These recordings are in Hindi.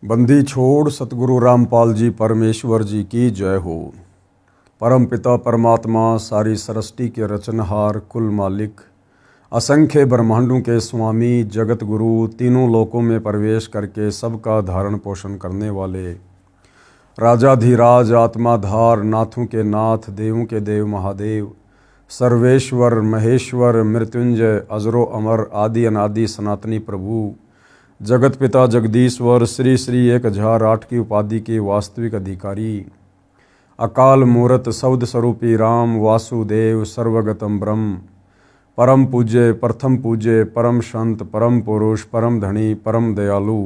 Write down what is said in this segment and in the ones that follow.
बंदी छोड़ सतगुरु रामपाल जी परमेश्वर जी की जय हो। परम पिता परमात्मा सारी सृष्टि के रचनहार कुल मालिक असंख्य ब्रह्मांडों के स्वामी जगत गुरु तीनों लोकों में प्रवेश करके सबका धारण पोषण करने वाले राजाधिराज आत्माधार नाथों के नाथ देवों के देव महादेव सर्वेश्वर महेश्वर मृत्युंजय अजरो अमर आदि अनादि सनातनी प्रभु जगत पिता जगदीश्वर श्री श्री 1008 की उपाधि के वास्तविक अधिकारी अकाल मूर्त सौद स्वरूपी राम वासुदेव सर्वगतम ब्रह्म परम पूज्य प्रथम पूज्य परम संत परम पुरुष परम धनी परम दयालु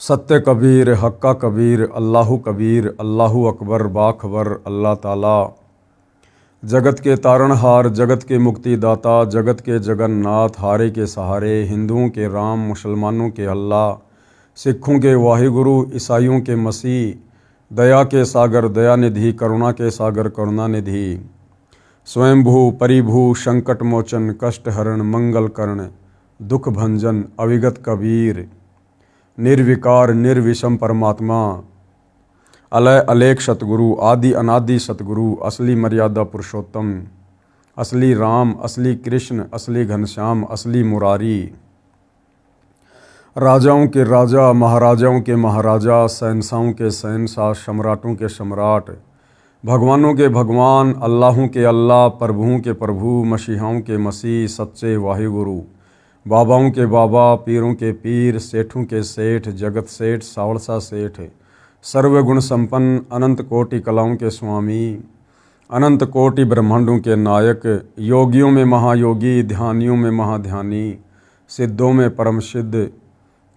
सत्य कबीर हक्का कबीर अल्लाहु अकबर बाखबर अल्लाह ताला जगत के तारणहार जगत के मुक्तिदाता जगत के जगन्नाथ हारे के सहारे हिंदुओं के राम मुसलमानों के अल्लाह सिखों के वाहिगुरु ईसाइयों के मसीह दया के सागर दयानिधि करुणा के सागर करुणानिधि स्वयंभू परिभू संकट मोचन कष्ट हरण मंगल कर्ण दुख भंजन अविगत कबीर निर्विकार निर्विषम परमात्मा अलय अलेख सतगुरु आदि अनादि सतगुरु असली मर्यादा पुरुषोत्तम असली राम असली कृष्ण असली घनश्याम असली मुरारी राजाओं के राजा महाराजाओं के महाराजा शहंशाहों के शहंशाह सम्राटों के सम्राट भगवानों के भगवान अल्लाहों के अल्लाह प्रभुओं के प्रभु मसीहाओं के मसीह सच्चे वाहिगुरु बाबाओं के बाबा पीरों के पीर सेठों के सेठ जगत सेठ सावड़सा सेठ सर्वगुण संपन्न अनंत कोटि कलाओं के स्वामी अनंत कोटि ब्रह्मांडों के नायक योगियों में महायोगी ध्यानियों में महाध्यानी सिद्धों में परम सिद्ध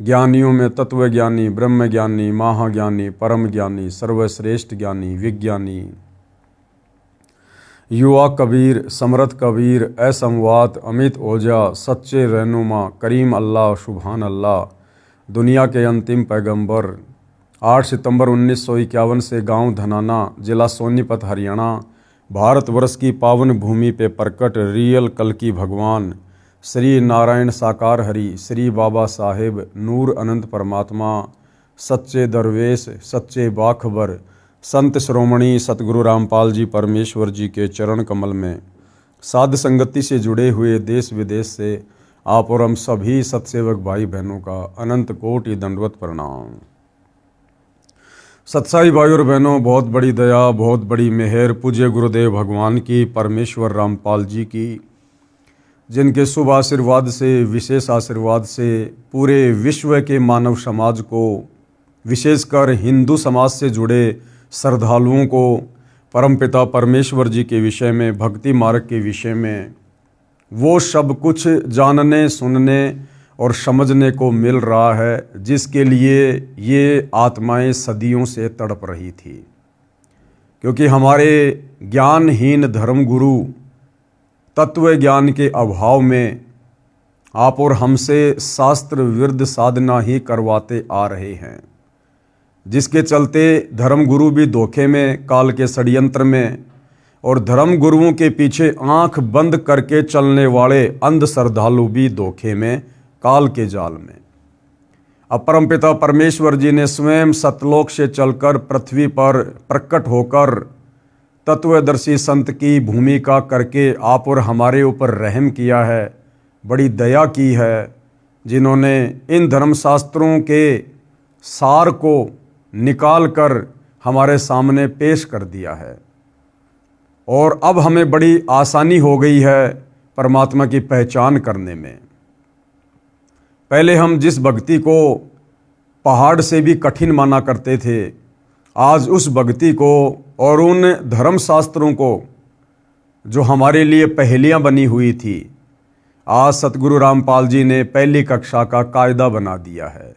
ज्ञानियों में तत्वज्ञानी ब्रह्मज्ञानी महाज्ञानी परम ज्ञानी सर्वश्रेष्ठ ज्ञानी विज्ञानी युवा कबीर समर्थ कबीर असंवात अमित ओझा सच्चे रहनुमा करीम अल्लाह सुभान अल्लाह दुनिया के अंतिम पैगंबर 8 सितंबर 1951 से गांव धनाना जिला सोनीपत हरियाणा भारतवर्ष की पावन भूमि पे प्रकट रियल कल की भगवान श्री नारायण साकार हरि श्री बाबा साहेब नूर अनंत परमात्मा सच्चे दरवेश सच्चे बाखबर संत श्रोमणी सतगुरु रामपाल जी परमेश्वर जी के चरण कमल में साध संगति से जुड़े हुए देश विदेश से आप और हम सभी सत्सेवक भाई बहनों का अनंत कोटि दंडवत प्रणाम। सत्साई भाई और बहनों, बहुत बड़ी दया बहुत बड़ी मेहर पूज्य गुरुदेव भगवान की परमेश्वर रामपाल जी की, जिनके शुभ आशीर्वाद से विशेष आशीर्वाद से पूरे विश्व के मानव समाज को विशेषकर हिंदू समाज से जुड़े श्रद्धालुओं को परमपिता परमेश्वर जी के विषय में भक्ति मार्ग के विषय में वो सब कुछ जानने सुनने और समझने को मिल रहा है जिसके लिए ये आत्माएं सदियों से तड़प रही थी। क्योंकि हमारे ज्ञानहीन धर्मगुरु तत्व ज्ञान के अभाव में आप और हमसे शास्त्र विरुद्ध साधना ही करवाते आ रहे हैं, जिसके चलते धर्मगुरु भी धोखे में काल के षड्यंत्र में और धर्मगुरुओं के पीछे आंख बंद करके चलने वाले अंध श्रद्धालु भी धोखे में काल के जाल में। अब परमपिता परमेश्वर जी ने स्वयं सतलोक से चलकर पृथ्वी पर प्रकट होकर तत्वदर्शी संत की भूमिका करके आप और हमारे ऊपर रहम किया है, बड़ी दया की है, जिन्होंने इन धर्मशास्त्रों के सार को निकाल कर हमारे सामने पेश कर दिया है। और अब हमें बड़ी आसानी हो गई है परमात्मा की पहचान करने में। पहले हम जिस भक्ति को पहाड़ से भी कठिन माना करते थे, आज उस भक्ति को और उन धर्मशास्त्रों को जो हमारे लिए पहेलियां बनी हुई थी, आज सतगुरु रामपाल जी ने पहली कक्षा का कायदा बना दिया है,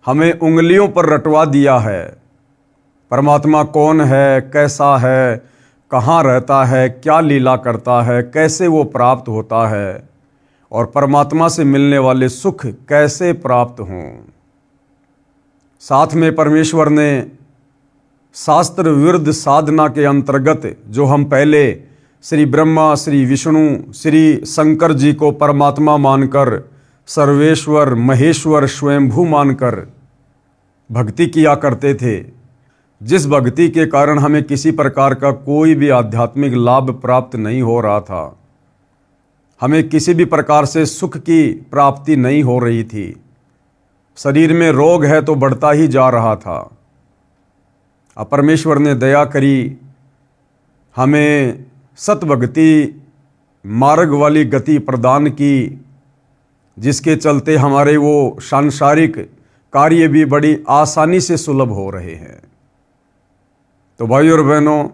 हमें उंगलियों पर रटवा दिया है। परमात्मा कौन है, कैसा है, कहाँ रहता है, क्या लीला करता है, कैसे वो प्राप्त होता है और परमात्मा से मिलने वाले सुख कैसे प्राप्त हों। साथ में परमेश्वर ने शास्त्र विरुद्ध साधना के अंतर्गत जो हम पहले श्री ब्रह्मा श्री विष्णु श्री शंकर जी को परमात्मा मानकर सर्वेश्वर महेश्वर स्वयंभू मानकर भक्ति किया करते थे, जिस भक्ति के कारण हमें किसी प्रकार का कोई भी आध्यात्मिक लाभ प्राप्त नहीं हो रहा था, हमें किसी भी प्रकार से सुख की प्राप्ति नहीं हो रही थी, शरीर में रोग है तो बढ़ता ही जा रहा था। अब परमेश्वर ने दया करी, हमें सतभक्ति मार्ग वाली गति प्रदान की, जिसके चलते हमारे वो सांसारिक कार्य भी बड़ी आसानी से सुलभ हो रहे हैं। तो भाइयों और बहनों,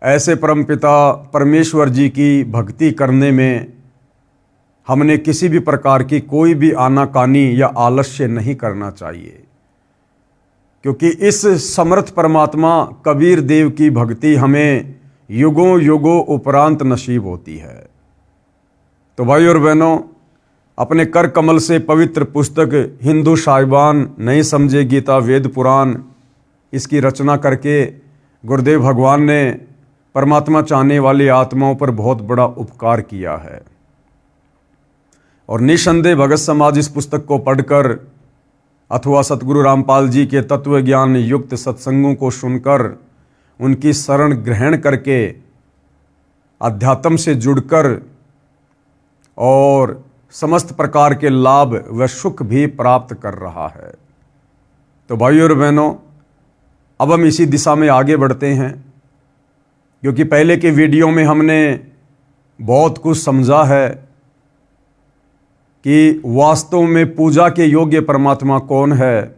ऐसे परमपिता परमेश्वर जी की भक्ति करने में हमने किसी भी प्रकार की कोई भी आनाकानी या आलस्य नहीं करना चाहिए, क्योंकि इस समर्थ परमात्मा कबीर देव की भक्ति हमें युगों युगों उपरांत नसीब होती है। तो भाइयों और बहनों, अपने कर कमल से पवित्र पुस्तक हिंदू साहिबान नहीं समझे गीता वेद पुराण, इसकी रचना करके गुरुदेव भगवान ने परमात्मा चाहने वाली आत्माओं पर बहुत बड़ा उपकार किया है। और निसंदेह भगत समाज इस पुस्तक को पढ़कर अथवा सतगुरु रामपाल जी के तत्व ज्ञान युक्त सत्संगों को सुनकर उनकी शरण ग्रहण करके अध्यात्म से जुड़कर और समस्त प्रकार के लाभ व सुख भी प्राप्त कर रहा है। तो भाइयों और बहनों, अब हम इसी दिशा में आगे बढ़ते हैं, क्योंकि पहले के वीडियो में हमने बहुत कुछ समझा है कि वास्तव में पूजा के योग्य परमात्मा कौन है,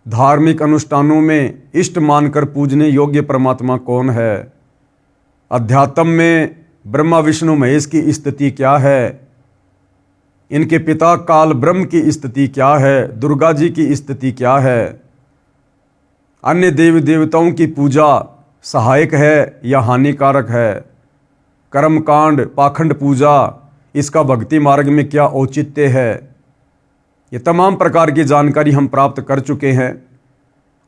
धार्मिक अनुष्ठानों में इष्ट मानकर पूजने योग्य परमात्मा कौन है, अध्यात्म में ब्रह्मा विष्णु महेश की स्थिति क्या है, इनके पिता काल ब्रह्म की स्थिति क्या है, दुर्गा जी की स्थिति क्या है, अन्य देवी देवताओं की पूजा सहायक है या हानिकारक है, कर्मकांड पाखंड पूजा इसका भक्ति मार्ग में क्या औचित्य है, ये तमाम प्रकार की जानकारी हम प्राप्त कर चुके हैं।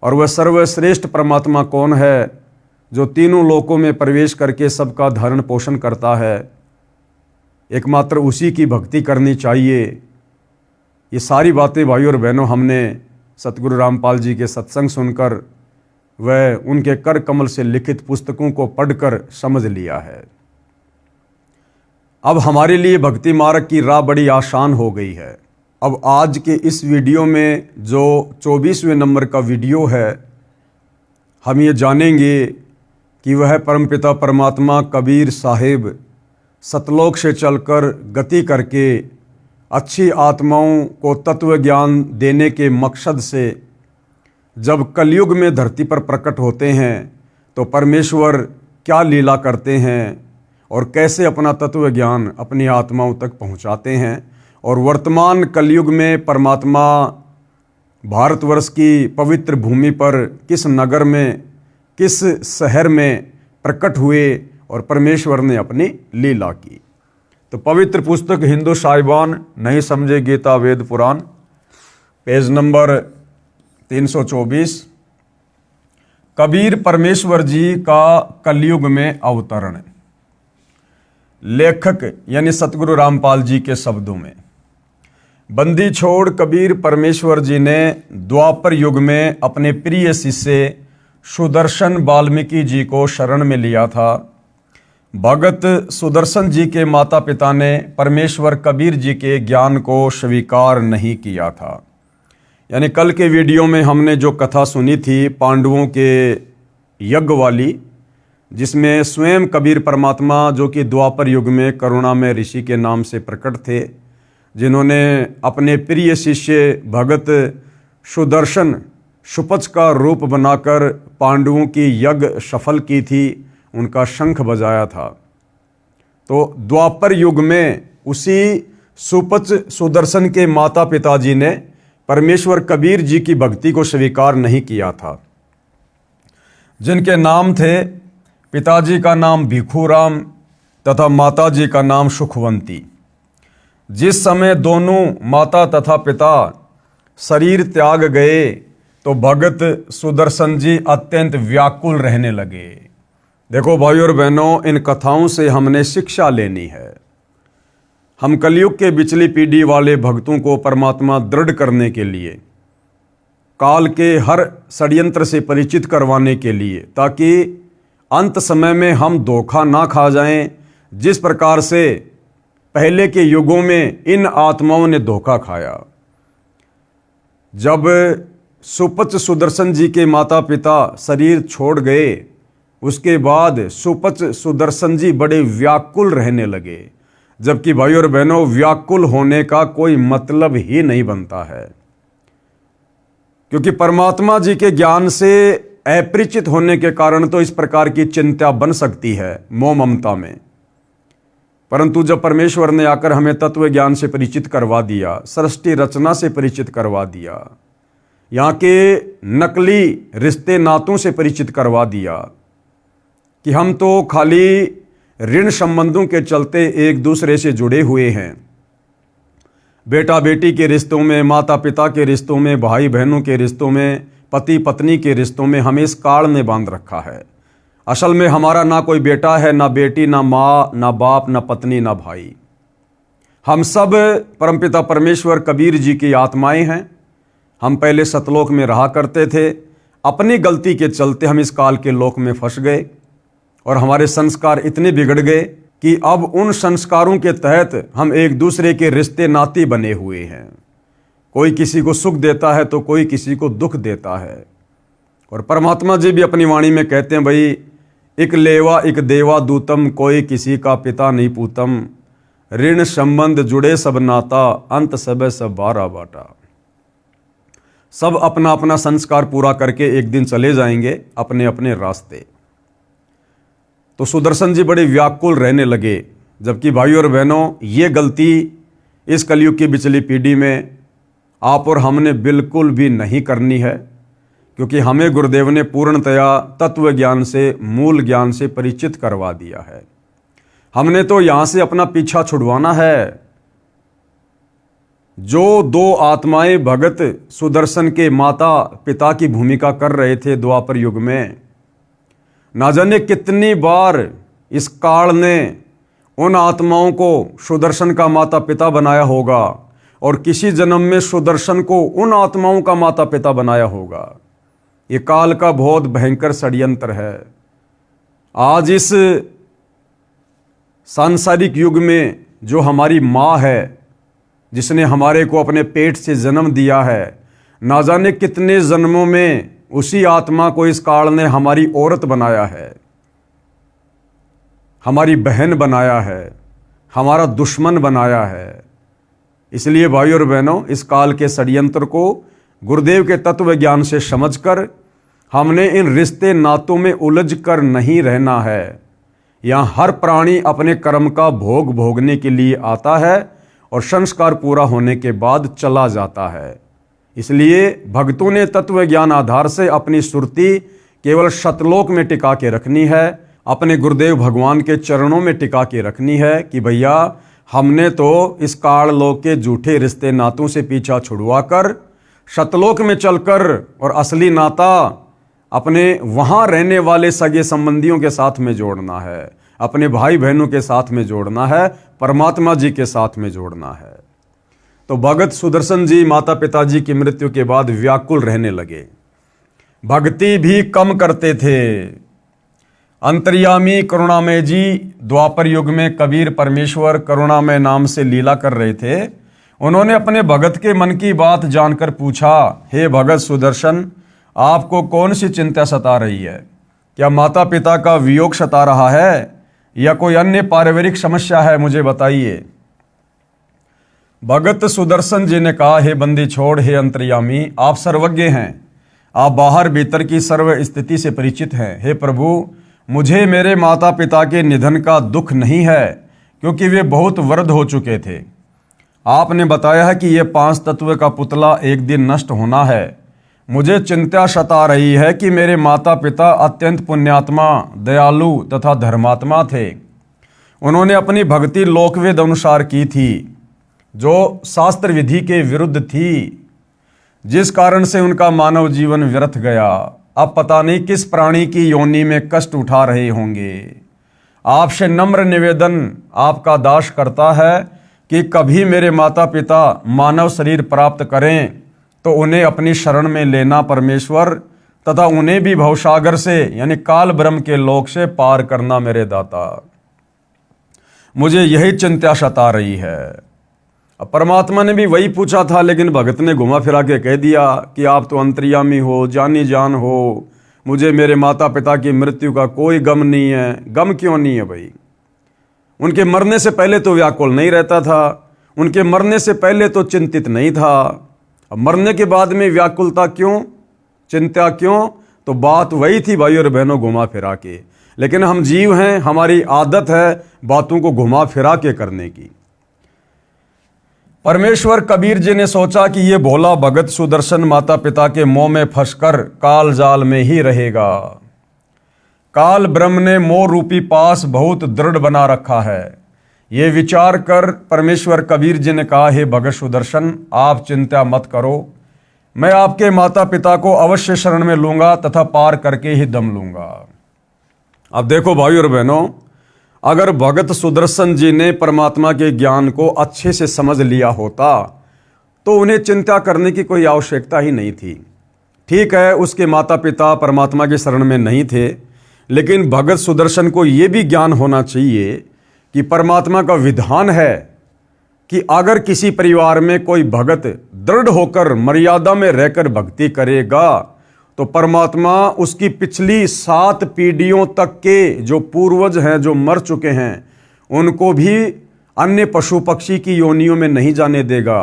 और वह सर्वश्रेष्ठ परमात्मा कौन है जो तीनों लोकों में प्रवेश करके सबका धारण पोषण करता है, एकमात्र उसी की भक्ति करनी चाहिए। ये सारी बातें भाइयों और बहनों हमने सतगुरु रामपाल जी के सत्संग सुनकर व उनके कर कमल से लिखित पुस्तकों को पढ़कर समझ लिया है। अब हमारे लिए भक्ति मार्ग की राह बड़ी आसान हो गई है। अब आज के इस वीडियो में जो 24वें नंबर का वीडियो है, हम ये जानेंगे कि वह परमपिता परमात्मा कबीर साहिब सतलोक से चलकर गति करके अच्छी आत्माओं को तत्व ज्ञान देने के मकसद से जब कलयुग में धरती पर प्रकट होते हैं तो परमेश्वर क्या लीला करते हैं और कैसे अपना तत्व ज्ञान अपनी आत्माओं तक पहुंचाते हैं, और वर्तमान कलयुग में परमात्मा भारतवर्ष की पवित्र भूमि पर किस नगर में किस शहर में प्रकट हुए और परमेश्वर ने अपनी लीला की। तो पवित्र पुस्तक हिंदू साहिबान नहीं समझे गीता वेद पुराण, पेज नंबर 324, कबीर परमेश्वर जी का कलयुग में अवतरण। लेखक यानी सतगुरु रामपाल जी के शब्दों में, बंदी छोड़ कबीर परमेश्वर जी ने द्वापर युग में अपने प्रिय शिष्य सुदर्शन वाल्मीकि जी को शरण में लिया था। भगत सुदर्शन जी के माता पिता ने परमेश्वर कबीर जी के ज्ञान को स्वीकार नहीं किया था। यानी कल के वीडियो में हमने जो कथा सुनी थी पांडवों के यज्ञ वाली, जिसमें स्वयं कबीर परमात्मा जो कि द्वापर युग में करुणामय ऋषि के नाम से प्रकट थे, जिन्होंने अपने प्रिय शिष्य भगत सुदर्शन सुपच का रूप बनाकर पांडवों की यज्ञ सफल की थी, उनका शंख बजाया था। तो द्वापर युग में उसी सुपच सुदर्शन के माता पिताजी ने परमेश्वर कबीर जी की भक्ति को स्वीकार नहीं किया था, जिनके नाम थे, पिताजी का नाम भिखुराम तथा माताजी का नाम सुखवंती। जिस समय दोनों माता तथा पिता शरीर त्याग गए तो भगत सुदर्शन जी अत्यंत व्याकुल रहने लगे। देखो भाइयों और बहनों, इन कथाओं से हमने शिक्षा लेनी है। हम कलयुग के बिचली पीढ़ी वाले भक्तों को परमात्मा दृढ़ करने के लिए, काल के हर षड्यंत्र से परिचित करवाने के लिए, ताकि अंत समय में हम धोखा ना खा जाएं, जिस प्रकार से पहले के युगों में इन आत्माओं ने धोखा खाया। जब सुपच सुदर्शन जी के माता पिता शरीर छोड़ गए, उसके बाद सुपच सुदर्शन जी बड़े व्याकुल रहने लगे, जबकि भाई और बहनों व्याकुल होने का कोई मतलब ही नहीं बनता है, क्योंकि परमात्मा जी के ज्ञान से अपरिचित होने के कारण तो इस प्रकार की चिंता बन सकती है मोह ममता में। परंतु जब परमेश्वर ने आकर हमें तत्व ज्ञान से परिचित करवा दिया, सृष्टि रचना से परिचित करवा दिया, यहाँ के नकली रिश्ते नातों से परिचित करवा दिया कि हम तो खाली ऋण संबंधों के चलते एक दूसरे से जुड़े हुए हैं, बेटा बेटी के रिश्तों में, माता पिता के रिश्तों में, भाई बहनों के रिश्तों में, पति पत्नी के रिश्तों में हमें इस काल ने बांध रखा है। असल में हमारा ना कोई बेटा है, ना बेटी, ना माँ, ना बाप, ना पत्नी, ना भाई। हम सब परमपिता परमेश्वर कबीर जी की आत्माएं हैं। हम पहले सतलोक में रहा करते थे, अपनी गलती के चलते हम इस काल के लोक में फंस गए और हमारे संस्कार इतने बिगड़ गए कि अब उन संस्कारों के तहत हम एक दूसरे के रिश्ते नाते बने हुए हैं। कोई किसी को सुख देता है तो कोई किसी को दुख देता है। और परमात्मा जी भी अपनी वाणी में कहते हैं, भाई एक लेवा एक देवा दूतम, कोई किसी का पिता नहीं पूतम, ऋण संबंध जुड़े सब नाता, अंत सब सब बारा बाटा। सब अपना अपना संस्कार पूरा करके एक दिन चले जाएंगे अपने अपने रास्ते। तो सुदर्शन जी बड़े व्याकुल रहने लगे, जबकि भाई और बहनों ये गलती इस कलयुग की बिचली पीढ़ी में आप और हमने बिल्कुल भी नहीं करनी है, क्योंकि हमें गुरुदेव ने पूर्णतया तत्व ज्ञान से, मूल ज्ञान से परिचित करवा दिया है। हमने तो यहाँ से अपना पीछा छुड़वाना है। जो दो आत्माएं भगत सुदर्शन के माता पिता की भूमिका कर रहे थे द्वापर युग में, ना जाने कितनी बार इस काल ने उन आत्माओं को सुदर्शन का माता पिता बनाया होगा और किसी जन्म में सुदर्शन को उन आत्माओं का माता पिता बनाया होगा। ये काल का बहुत भयंकर षड्यंत्र है। आज इस सांसारिक युग में जो हमारी माँ है, जिसने हमारे को अपने पेट से जन्म दिया है, ना जाने कितने जन्मों में उसी आत्मा को इस काल ने हमारी औरत बनाया है, हमारी बहन बनाया है, हमारा दुश्मन बनाया है। इसलिए भाई और बहनों, इस काल के षड्यंत्र को गुरुदेव के तत्व ज्ञान से समझकर हमने इन रिश्ते नातों में उलझ कर नहीं रहना है। यहाँ हर प्राणी अपने कर्म का भोग भोगने के लिए आता है और संस्कार पूरा होने के बाद चला जाता है। इसलिए भक्तों ने तत्व ज्ञान आधार से अपनी सुरती केवल सतलोक में टिका के रखनी है, अपने गुरुदेव भगवान के चरणों में टिका के रखनी है कि भैया हमने तो इस काल लोक के झूठे रिश्ते नातों से पीछा छुड़वा कर सतलोक में चलकर और असली नाता अपने वहाँ रहने वाले सगे संबंधियों के साथ में जोड़ना है, अपने भाई बहनों के साथ में जोड़ना है, परमात्मा जी के साथ में जोड़ना है। तो भगत सुदर्शन जी माता पिता जी की मृत्यु के बाद व्याकुल रहने लगे, भक्ति भी कम करते थे। अंतर्यामी करुणामय जी द्वापर युग में कबीर परमेश्वर करुणामय नाम से लीला कर रहे थे। उन्होंने अपने भगत के मन की बात जानकर पूछा, हे भगत सुदर्शन, आपको कौन सी चिंता सता रही है? क्या माता पिता का वियोग सता रहा है या कोई अन्य पारिवारिक समस्या है? मुझे बताइए। भगत सुदर्शन जी ने कहा, हे बंदी छोड़, हे अंतर्यामी, आप सर्वज्ञ हैं, आप बाहर भीतर की सर्व स्थिति से परिचित हैं। हे प्रभु, मुझे मेरे माता पिता के निधन का दुख नहीं है, क्योंकि वे बहुत वृद्ध हो चुके थे। आपने बताया है कि ये 5 तत्व का पुतला एक दिन नष्ट होना है। मुझे चिंता सता रही है कि मेरे माता पिता अत्यंत पुण्यात्मा, दयालु तथा धर्मात्मा थे। उन्होंने अपनी भक्ति लोकवेद अनुसार की थी, जो शास्त्र विधि के विरुद्ध थी, जिस कारण से उनका मानव जीवन व्यर्थ गया। अब पता नहीं किस प्राणी की योनि में कष्ट उठा रहे होंगे। आपसे नम्र निवेदन आपका दास करता है, कि कभी मेरे माता पिता मानव शरीर प्राप्त करें तो उन्हें अपनी शरण में लेना परमेश्वर, तथा उन्हें भी भवसागर से यानी काल ब्रह्म के लोक से पार करना मेरे दाता। मुझे यही चिंता सता रही है। अब परमात्मा ने भी वही पूछा था, लेकिन भगत ने घुमा फिरा के कह दिया कि आप तो अंतर्यामी हो, जानी जान हो, मुझे मेरे माता पिता की मृत्यु का कोई गम नहीं है। गम क्यों नहीं है भाई? उनके मरने से पहले तो व्याकुल नहीं रहता था, उनके मरने से पहले तो चिंतित नहीं था। अब मरने के बाद में व्याकुलता क्यों, चिंता क्यों? तो बात वही थी भाई और बहनों, घुमा फिरा के। लेकिन हम जीव हैं, हमारी आदत है बातों को घुमा फिरा के करने की। परमेश्वर कबीर जी ने सोचा कि ये भोला भगत सुदर्शन माता पिता के मोह में फंसकर काल जाल में ही रहेगा। काल ब्रह्म ने मोह रूपी पास बहुत दृढ़ बना रखा है। ये विचार कर परमेश्वर कबीर जी ने कहा, हे भगत सुदर्शन, आप चिंता मत करो, मैं आपके माता पिता को अवश्य शरण में लूंगा तथा पार करके ही दम लूंगा। अब देखो भाई और बहनों, अगर भगत सुदर्शन जी ने परमात्मा के ज्ञान को अच्छे से समझ लिया होता तो उन्हें चिंता करने की कोई आवश्यकता ही नहीं थी। ठीक है, उसके माता पिता परमात्मा के शरण में नहीं थे, लेकिन भगत सुदर्शन को यह भी ज्ञान होना चाहिए कि परमात्मा का विधान है कि अगर किसी परिवार में कोई भगत दृढ़ होकर मर्यादा में रहकर भक्ति करेगा तो परमात्मा उसकी पिछली 7 पीढ़ियों तक के जो पूर्वज हैं, जो मर चुके हैं, उनको भी अन्य पशु पक्षी की योनियों में नहीं जाने देगा,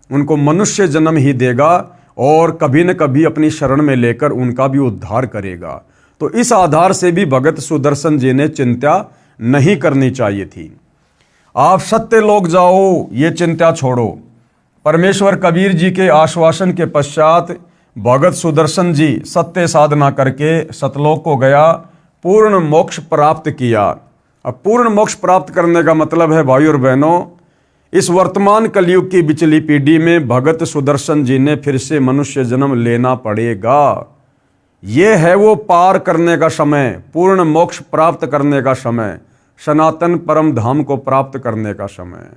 उनको मनुष्य जन्म ही देगा और कभी न कभी अपनी शरण में लेकर उनका भी उद्धार करेगा। तो इस आधार से भी भगत सुदर्शन जी ने चिंता नहीं करनी चाहिए थी। आप सत्य लोग जाओ, ये चिंता छोड़ो। परमेश्वर कबीर जी के आश्वासन के पश्चात भगत सुदर्शन जी सत्य साधना करके सतलोक को गया, पूर्ण मोक्ष प्राप्त किया। अब पूर्ण मोक्ष प्राप्त करने का मतलब है भाई और बहनों, इस वर्तमान कलयुग की बिचली पीढ़ी में भगत सुदर्शन जी ने फिर से मनुष्य जन्म लेना पड़ेगा। ये है वो पार करने का समय, पूर्ण मोक्ष प्राप्त करने का समय, सनातन परम धाम को प्राप्त करने का समय।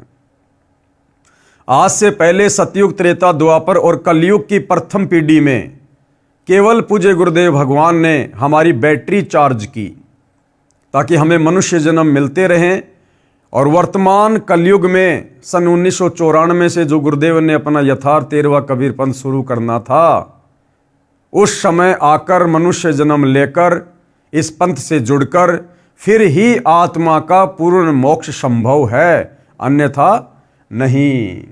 आज से पहले सतयुग, त्रेता, द्वापर और कलयुग की प्रथम पीढ़ी में केवल पूज्य गुरुदेव भगवान ने हमारी बैटरी चार्ज की ताकि हमें मनुष्य जन्म मिलते रहें। और वर्तमान कलयुग में सन 1994 से जो गुरुदेव ने अपना यथार्थ 13वां कबीर पंथ शुरू करना था, उस समय आकर मनुष्य जन्म लेकर इस पंथ से जुड़कर फिर ही आत्मा का पूर्ण मोक्ष संभव है, अन्यथा नहीं।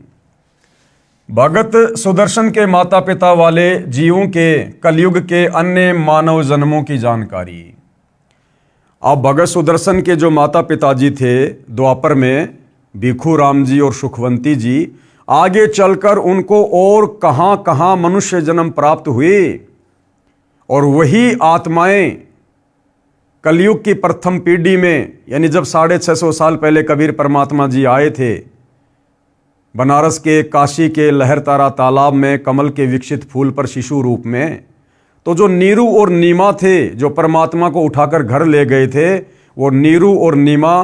भगत सुदर्शन के माता पिता वाले जीवों के कलयुग के अन्य मानव जन्मों की जानकारी। अब भगत सुदर्शन के जो माता पिताजी थे द्वापर में, भिखू राम जी और सुखवंती जी, आगे चलकर उनको और कहां कहां मनुष्य जन्म प्राप्त हुए और वही आत्माएं कलयुग की प्रथम पीढ़ी में, यानी जब 650 साल पहले कबीर परमात्मा जी आए थे बनारस के, काशी के लहरतारा तालाब में कमल के विकसित फूल पर शिशु रूप में, तो जो नीरू और नीमा थे जो परमात्मा को उठाकर घर ले गए थे, वो नीरू और नीमा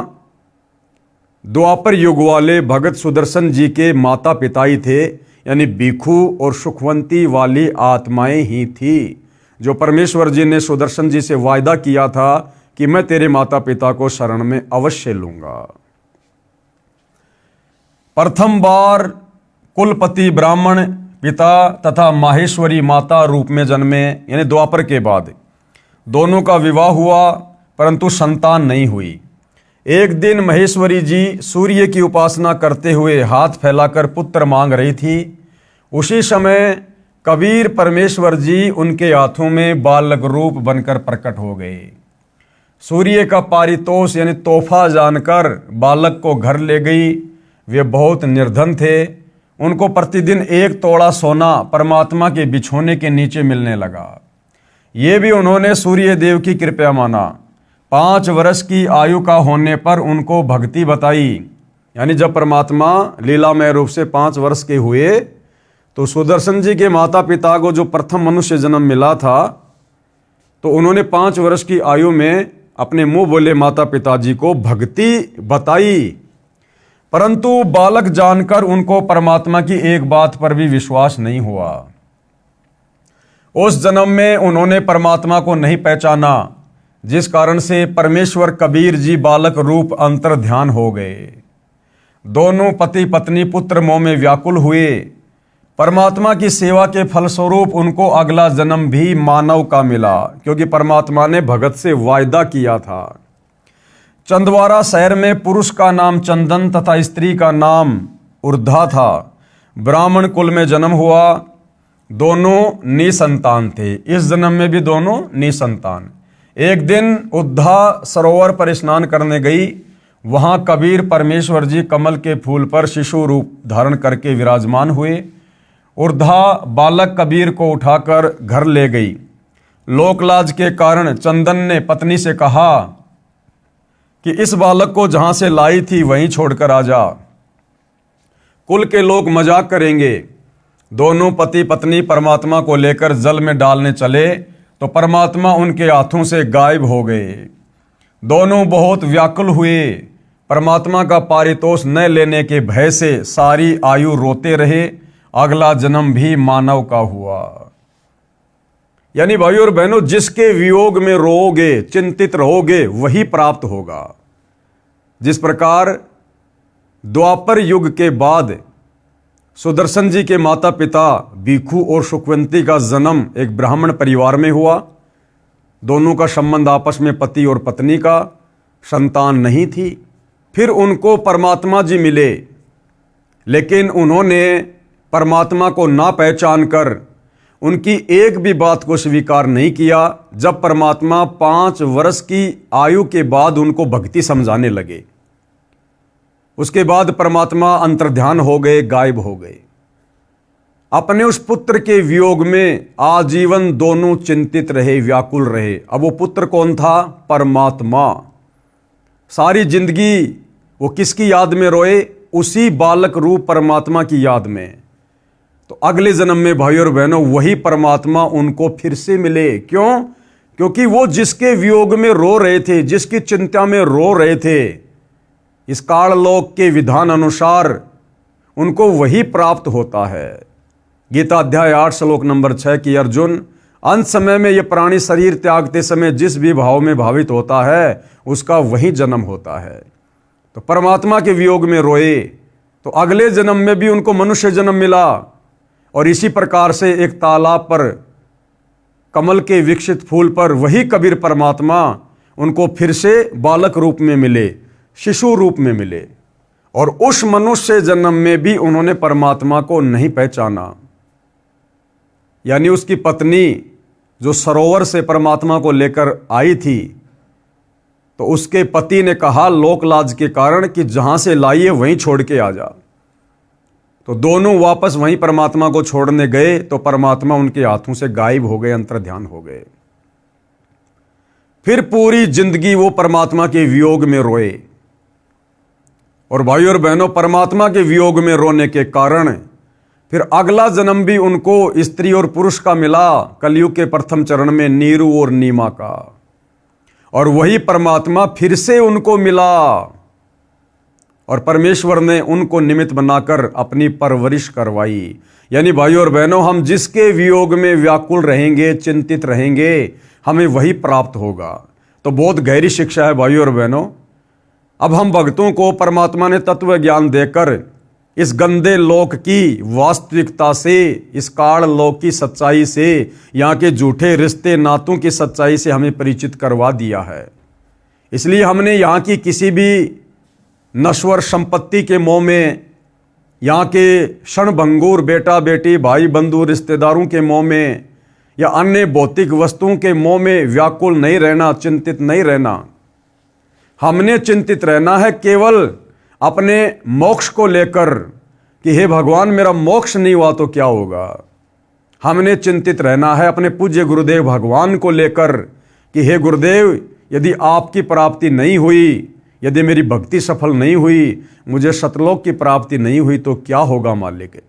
द्वापर युग वाले भगत सुदर्शन जी के माता पिता ही थे, यानी भिखू और सुखवंती वाली आत्माएं ही थी जो परमेश्वर जी ने सुदर्शन जी से वायदा किया था कि मैं तेरे माता पिता को शरण में अवश्य लूंगा। प्रथम बार कुलपति ब्राह्मण पिता तथा माहेश्वरी माता रूप में जन्मे, यानी द्वापर के बाद दोनों का विवाह हुआ परंतु संतान नहीं हुई। एक दिन महेश्वरी जी सूर्य की उपासना करते हुए हाथ फैलाकर पुत्र मांग रही थी। उसी समय कबीर परमेश्वर जी उनके हाथों में बालक रूप बनकर प्रकट हो गए। सूर्य का पारितोष यानी तोहफा जानकर बालक को घर ले गई। वे बहुत निर्धन थे, उनको प्रतिदिन 1 तोड़ा सोना परमात्मा के बिछोने के नीचे मिलने लगा। ये भी उन्होंने सूर्य देव की कृपा माना। 5 वर्ष की आयु का होने पर उनको भक्ति बताई, यानी जब परमात्मा लीलामय रूप से 5 वर्ष के हुए तो सुदर्शन जी के माता पिता को जो प्रथम मनुष्य जन्म मिला था, तो उन्होंने 5 वर्ष की आयु में अपने मुंह बोले माता पिताजी को भक्ति बताई। परंतु बालक जानकर उनको परमात्मा की एक बात पर भी विश्वास नहीं हुआ। उस जन्म में उन्होंने परमात्मा को नहीं पहचाना, जिस कारण से परमेश्वर कबीर जी बालक रूप अंतर ध्यान हो गए। दोनों पति पत्नी पुत्र मोह में व्याकुल हुए। परमात्मा की सेवा के फलस्वरूप उनको अगला जन्म भी मानव का मिला, क्योंकि परमात्मा ने भगत से वायदा किया था। चंदवारा शहर में पुरुष का नाम चंदन तथा स्त्री का नाम उर्धा था। ब्राह्मण कुल में जन्म हुआ। दोनों निसंतान थे। इस जन्म में भी दोनों निसंतान। एक दिन उर्धा सरोवर पर स्नान करने गई। वहां कबीर परमेश्वर जी कमल के फूल पर शिशु रूप धारण करके विराजमान हुए। उर्धा बालक कबीर को उठाकर घर ले गई। लोकलाज के कारण चंदन ने पत्नी से कहा कि इस बालक को जहां से लाई थी वहीं छोड़कर आ जा, कुल के लोग मजाक करेंगे। दोनों पति पत्नी परमात्मा को लेकर जल में डालने चले तो परमात्मा उनके हाथों से गायब हो गए। दोनों बहुत व्याकुल हुए। परमात्मा का पारितोष न लेने के भय से सारी आयु रोते रहे। अगला जन्म भी मानव का हुआ। यानी भाइयों और बहनों, जिसके वियोग में रोओगे, चिंतित रहोगे, वही प्राप्त होगा। जिस प्रकार द्वापर युग के बाद सुदर्शन जी के माता पिता भिक्षु और सुखवंती का जन्म एक ब्राह्मण परिवार में हुआ। दोनों का संबंध आपस में पति और पत्नी का, संतान नहीं थी। फिर उनको परमात्मा जी मिले, लेकिन उन्होंने परमात्मा को ना पहचान कर उनकी एक भी बात को स्वीकार नहीं किया। जब परमात्मा 5 वर्ष की आयु के बाद उनको भक्ति समझाने लगे, उसके बाद परमात्मा अंतर्ध्यान हो गए, गायब हो गए। अपने उस पुत्र के वियोग में आजीवन दोनों चिंतित रहे, व्याकुल रहे। अब वो पुत्र कौन था? परमात्मा। सारी जिंदगी वो किसकी याद में रोए? उसी बालक रूप परमात्मा की याद में। तो अगले जन्म में भाइयों और बहनों वही परमात्मा उनको फिर से मिले। क्यों? क्योंकि वो जिसके वियोग में रो रहे थे, जिसकी चिंता में रो रहे थे, इस काललोक के विधान अनुसार उनको वही प्राप्त होता है। गीता अध्याय 8 श्लोक नंबर 6 की अर्जुन, अंत समय में यह प्राणी शरीर त्यागते समय जिस भी भाव में भावित होता है उसका वही जन्म होता है। तो परमात्मा के वियोग में रोए तो अगले जन्म में भी उनको मनुष्य जन्म मिला। और इसी प्रकार से एक तालाब पर कमल के विकसित फूल पर वही कबीर परमात्मा उनको फिर से बालक रूप में मिले, शिशु रूप में मिले। और उस मनुष्य जन्म में भी उन्होंने परमात्मा को नहीं पहचाना। यानी उसकी पत्नी जो सरोवर से परमात्मा को लेकर आई थी, तो उसके पति ने कहा लोकलाज के कारण कि जहां से लाई है वहीं छोड़ के आ जा। तो दोनों वापस वहीं परमात्मा को छोड़ने गए तो परमात्मा उनके हाथों से गायब हो गए, अंतर्ध्यान हो गए। फिर पूरी जिंदगी वो परमात्मा के वियोग में रोए। और भाइयों और बहनों, परमात्मा के वियोग में रोने के कारण फिर अगला जन्म भी उनको स्त्री और पुरुष का मिला, कलयुग के प्रथम चरण में नीरू और नीमा का। और वही परमात्मा फिर से उनको मिला और परमेश्वर ने उनको निमित्त बनाकर अपनी परवरिश करवाई। यानी भाइयों और बहनों, हम जिसके वियोग में व्याकुल रहेंगे, चिंतित रहेंगे, हमें वही प्राप्त होगा। तो बहुत गहरी शिक्षा है भाइयों और बहनों। अब हम भक्तों को परमात्मा ने तत्व ज्ञान देकर इस गंदे लोक की वास्तविकता से, इस काल लोक की सच्चाई से, यहाँ के झूठे रिश्ते नातों की सच्चाई से हमें परिचित करवा दिया है। इसलिए हमने यहाँ की किसी भी नश्वर संपत्ति के मोह में, यहाँ के क्षणभंगुर बेटा बेटी भाई बंधु रिश्तेदारों के मोह में या अन्य भौतिक वस्तुओं के मोह में व्याकुल नहीं रहना, चिंतित नहीं रहना। हमने चिंतित रहना है केवल अपने मोक्ष को लेकर कि हे भगवान, मेरा मोक्ष नहीं हुआ तो क्या होगा। हमने चिंतित रहना है अपने पूज्य गुरुदेव भगवान को लेकर कि हे गुरुदेव, यदि आपकी प्राप्ति नहीं हुई, यदि मेरी भक्ति सफल नहीं हुई, मुझे सतलोक की प्राप्ति नहीं हुई तो क्या होगा मालिक।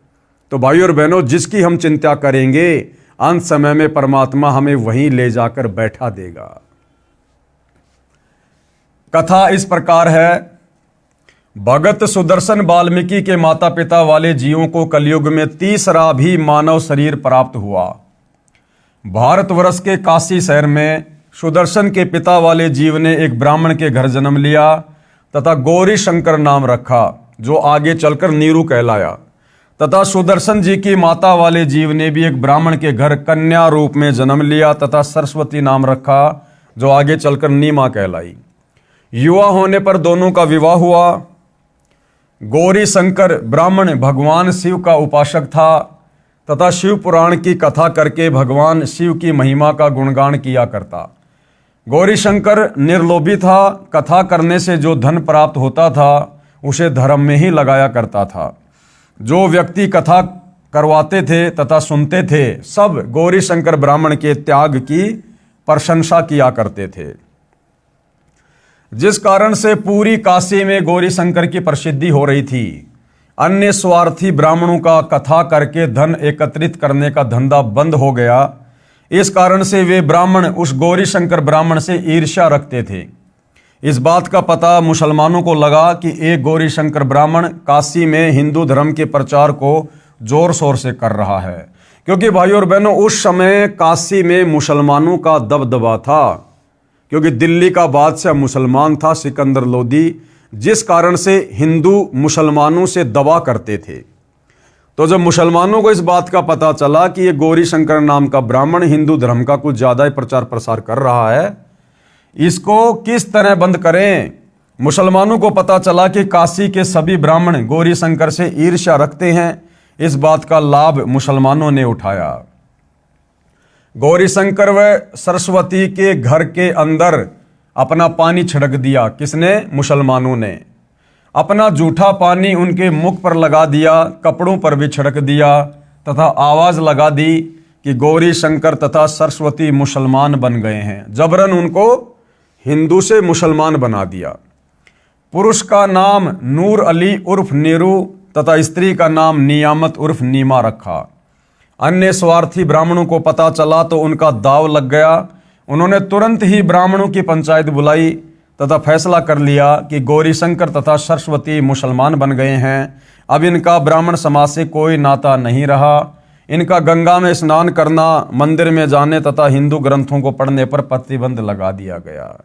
तो भाइयों और बहनों, जिसकी हम चिंता करेंगे अंत समय में परमात्मा हमें वहीं ले जाकर बैठा देगा। कथा इस प्रकार है। भगत सुदर्शन वाल्मीकि के माता पिता वाले जीवों को कलयुग में तीसरा भी मानव शरीर प्राप्त हुआ। भारतवर्ष के काशी शहर में सुदर्शन के पिता वाले जीव ने एक ब्राह्मण के घर जन्म लिया तथा गौरी शंकर नाम रखा, जो आगे चलकर नीरू कहलाया। तथा सुदर्शन जी की माता वाले जीव ने भी एक ब्राह्मण के घर कन्या रूप में जन्म लिया तथा सरस्वती नाम रखा, जो आगे चलकर नीमा कहलाई। युवा होने पर दोनों का विवाह हुआ। गौरी शंकर ब्राह्मण भगवान शिव का उपासक था तथा शिव पुराण की कथा करके भगवान शिव की महिमा का गुणगान किया करता। गौरी शंकर निर्लोभी था। कथा करने से जो धन प्राप्त होता था उसे धर्म में ही लगाया करता था। जो व्यक्ति कथा करवाते थे तथा सुनते थे सब गौरी शंकर ब्राह्मण के त्याग की प्रशंसा किया करते थे, जिस कारण से पूरी काशी में गौरी शंकर की प्रसिद्धि हो रही थी। अन्य स्वार्थी ब्राह्मणों का कथा करके धन एकत्रित करने का धंधा बंद हो गया। इस कारण से वे ब्राह्मण उस गौरी शंकर ब्राह्मण से ईर्ष्या रखते थे। इस बात का पता मुसलमानों को लगा कि एक गौरी शंकर ब्राह्मण काशी में हिंदू धर्म के प्रचार को जोर शोर से कर रहा है, क्योंकि भाइयों और बहनों उस समय काशी में मुसलमानों का दबदबा था, क्योंकि दिल्ली का बादशाह मुसलमान था सिकंदर लोदी, जिस कारण से हिंदू मुसलमानों से दबा करते थे। तो जब मुसलमानों को इस बात का पता चला कि ये गौरी शंकर नाम का ब्राह्मण हिंदू धर्म का कुछ ज़्यादा ही प्रचार प्रसार कर रहा है, इसको किस तरह बंद करें। मुसलमानों को पता चला कि काशी के सभी ब्राह्मण गौरी शंकर से ईर्ष्या रखते हैं। इस बात का लाभ मुसलमानों ने उठाया। गौरी शंकर व सरस्वती के घर के अंदर अपना पानी छिड़क दिया। किसने? मुसलमानों ने। अपना जूठा पानी उनके मुख पर लगा दिया, कपड़ों पर भी छिड़क दिया तथा आवाज लगा दी कि गौरी शंकर तथा सरस्वती मुसलमान बन गए हैं। जबरन उनको हिंदू से मुसलमान बना दिया। पुरुष का नाम नूर अली उर्फ नीरू तथा स्त्री का नाम नियामत उर्फ नीमा रखा। अन्य स्वार्थी ब्राह्मणों को पता चला तो उनका दाव लग गया। उन्होंने तुरंत ही ब्राह्मणों की पंचायत बुलाई तथा फैसला कर लिया कि गौरी शंकर तथा सरस्वती मुसलमान बन गए हैं। अब इनका ब्राह्मण समाज से कोई नाता नहीं रहा। इनका गंगा में स्नान करना, मंदिर में जाने तथा हिंदू ग्रंथों को पढ़ने पर प्रतिबंध लगा दिया गया।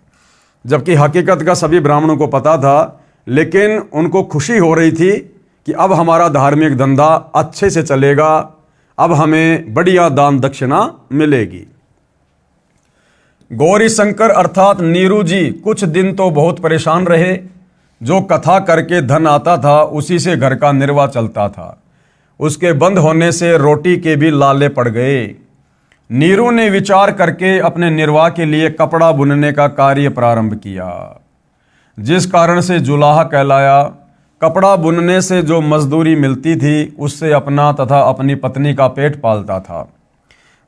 जबकि हकीकत का सभी ब्राह्मणों को पता था, लेकिन उनको खुशी हो रही थी कि अब हमारा धार्मिक धंधा अच्छे से चलेगा, अब हमें बढ़िया दान दक्षिणा मिलेगी। गौरी शंकर अर्थात नीरू जी कुछ दिन तो बहुत परेशान रहे। जो कथा करके धन आता था उसी से घर का निर्वाह चलता था। उसके बंद होने से रोटी के भी लाले पड़ गए। नीरू ने विचार करके अपने निर्वाह के लिए कपड़ा बुनने का कार्य प्रारंभ किया, जिस कारण से जुलाहा कहलाया। कपड़ा बुनने से जो मजदूरी मिलती थी उससे अपना तथा अपनी पत्नी का पेट पालता था।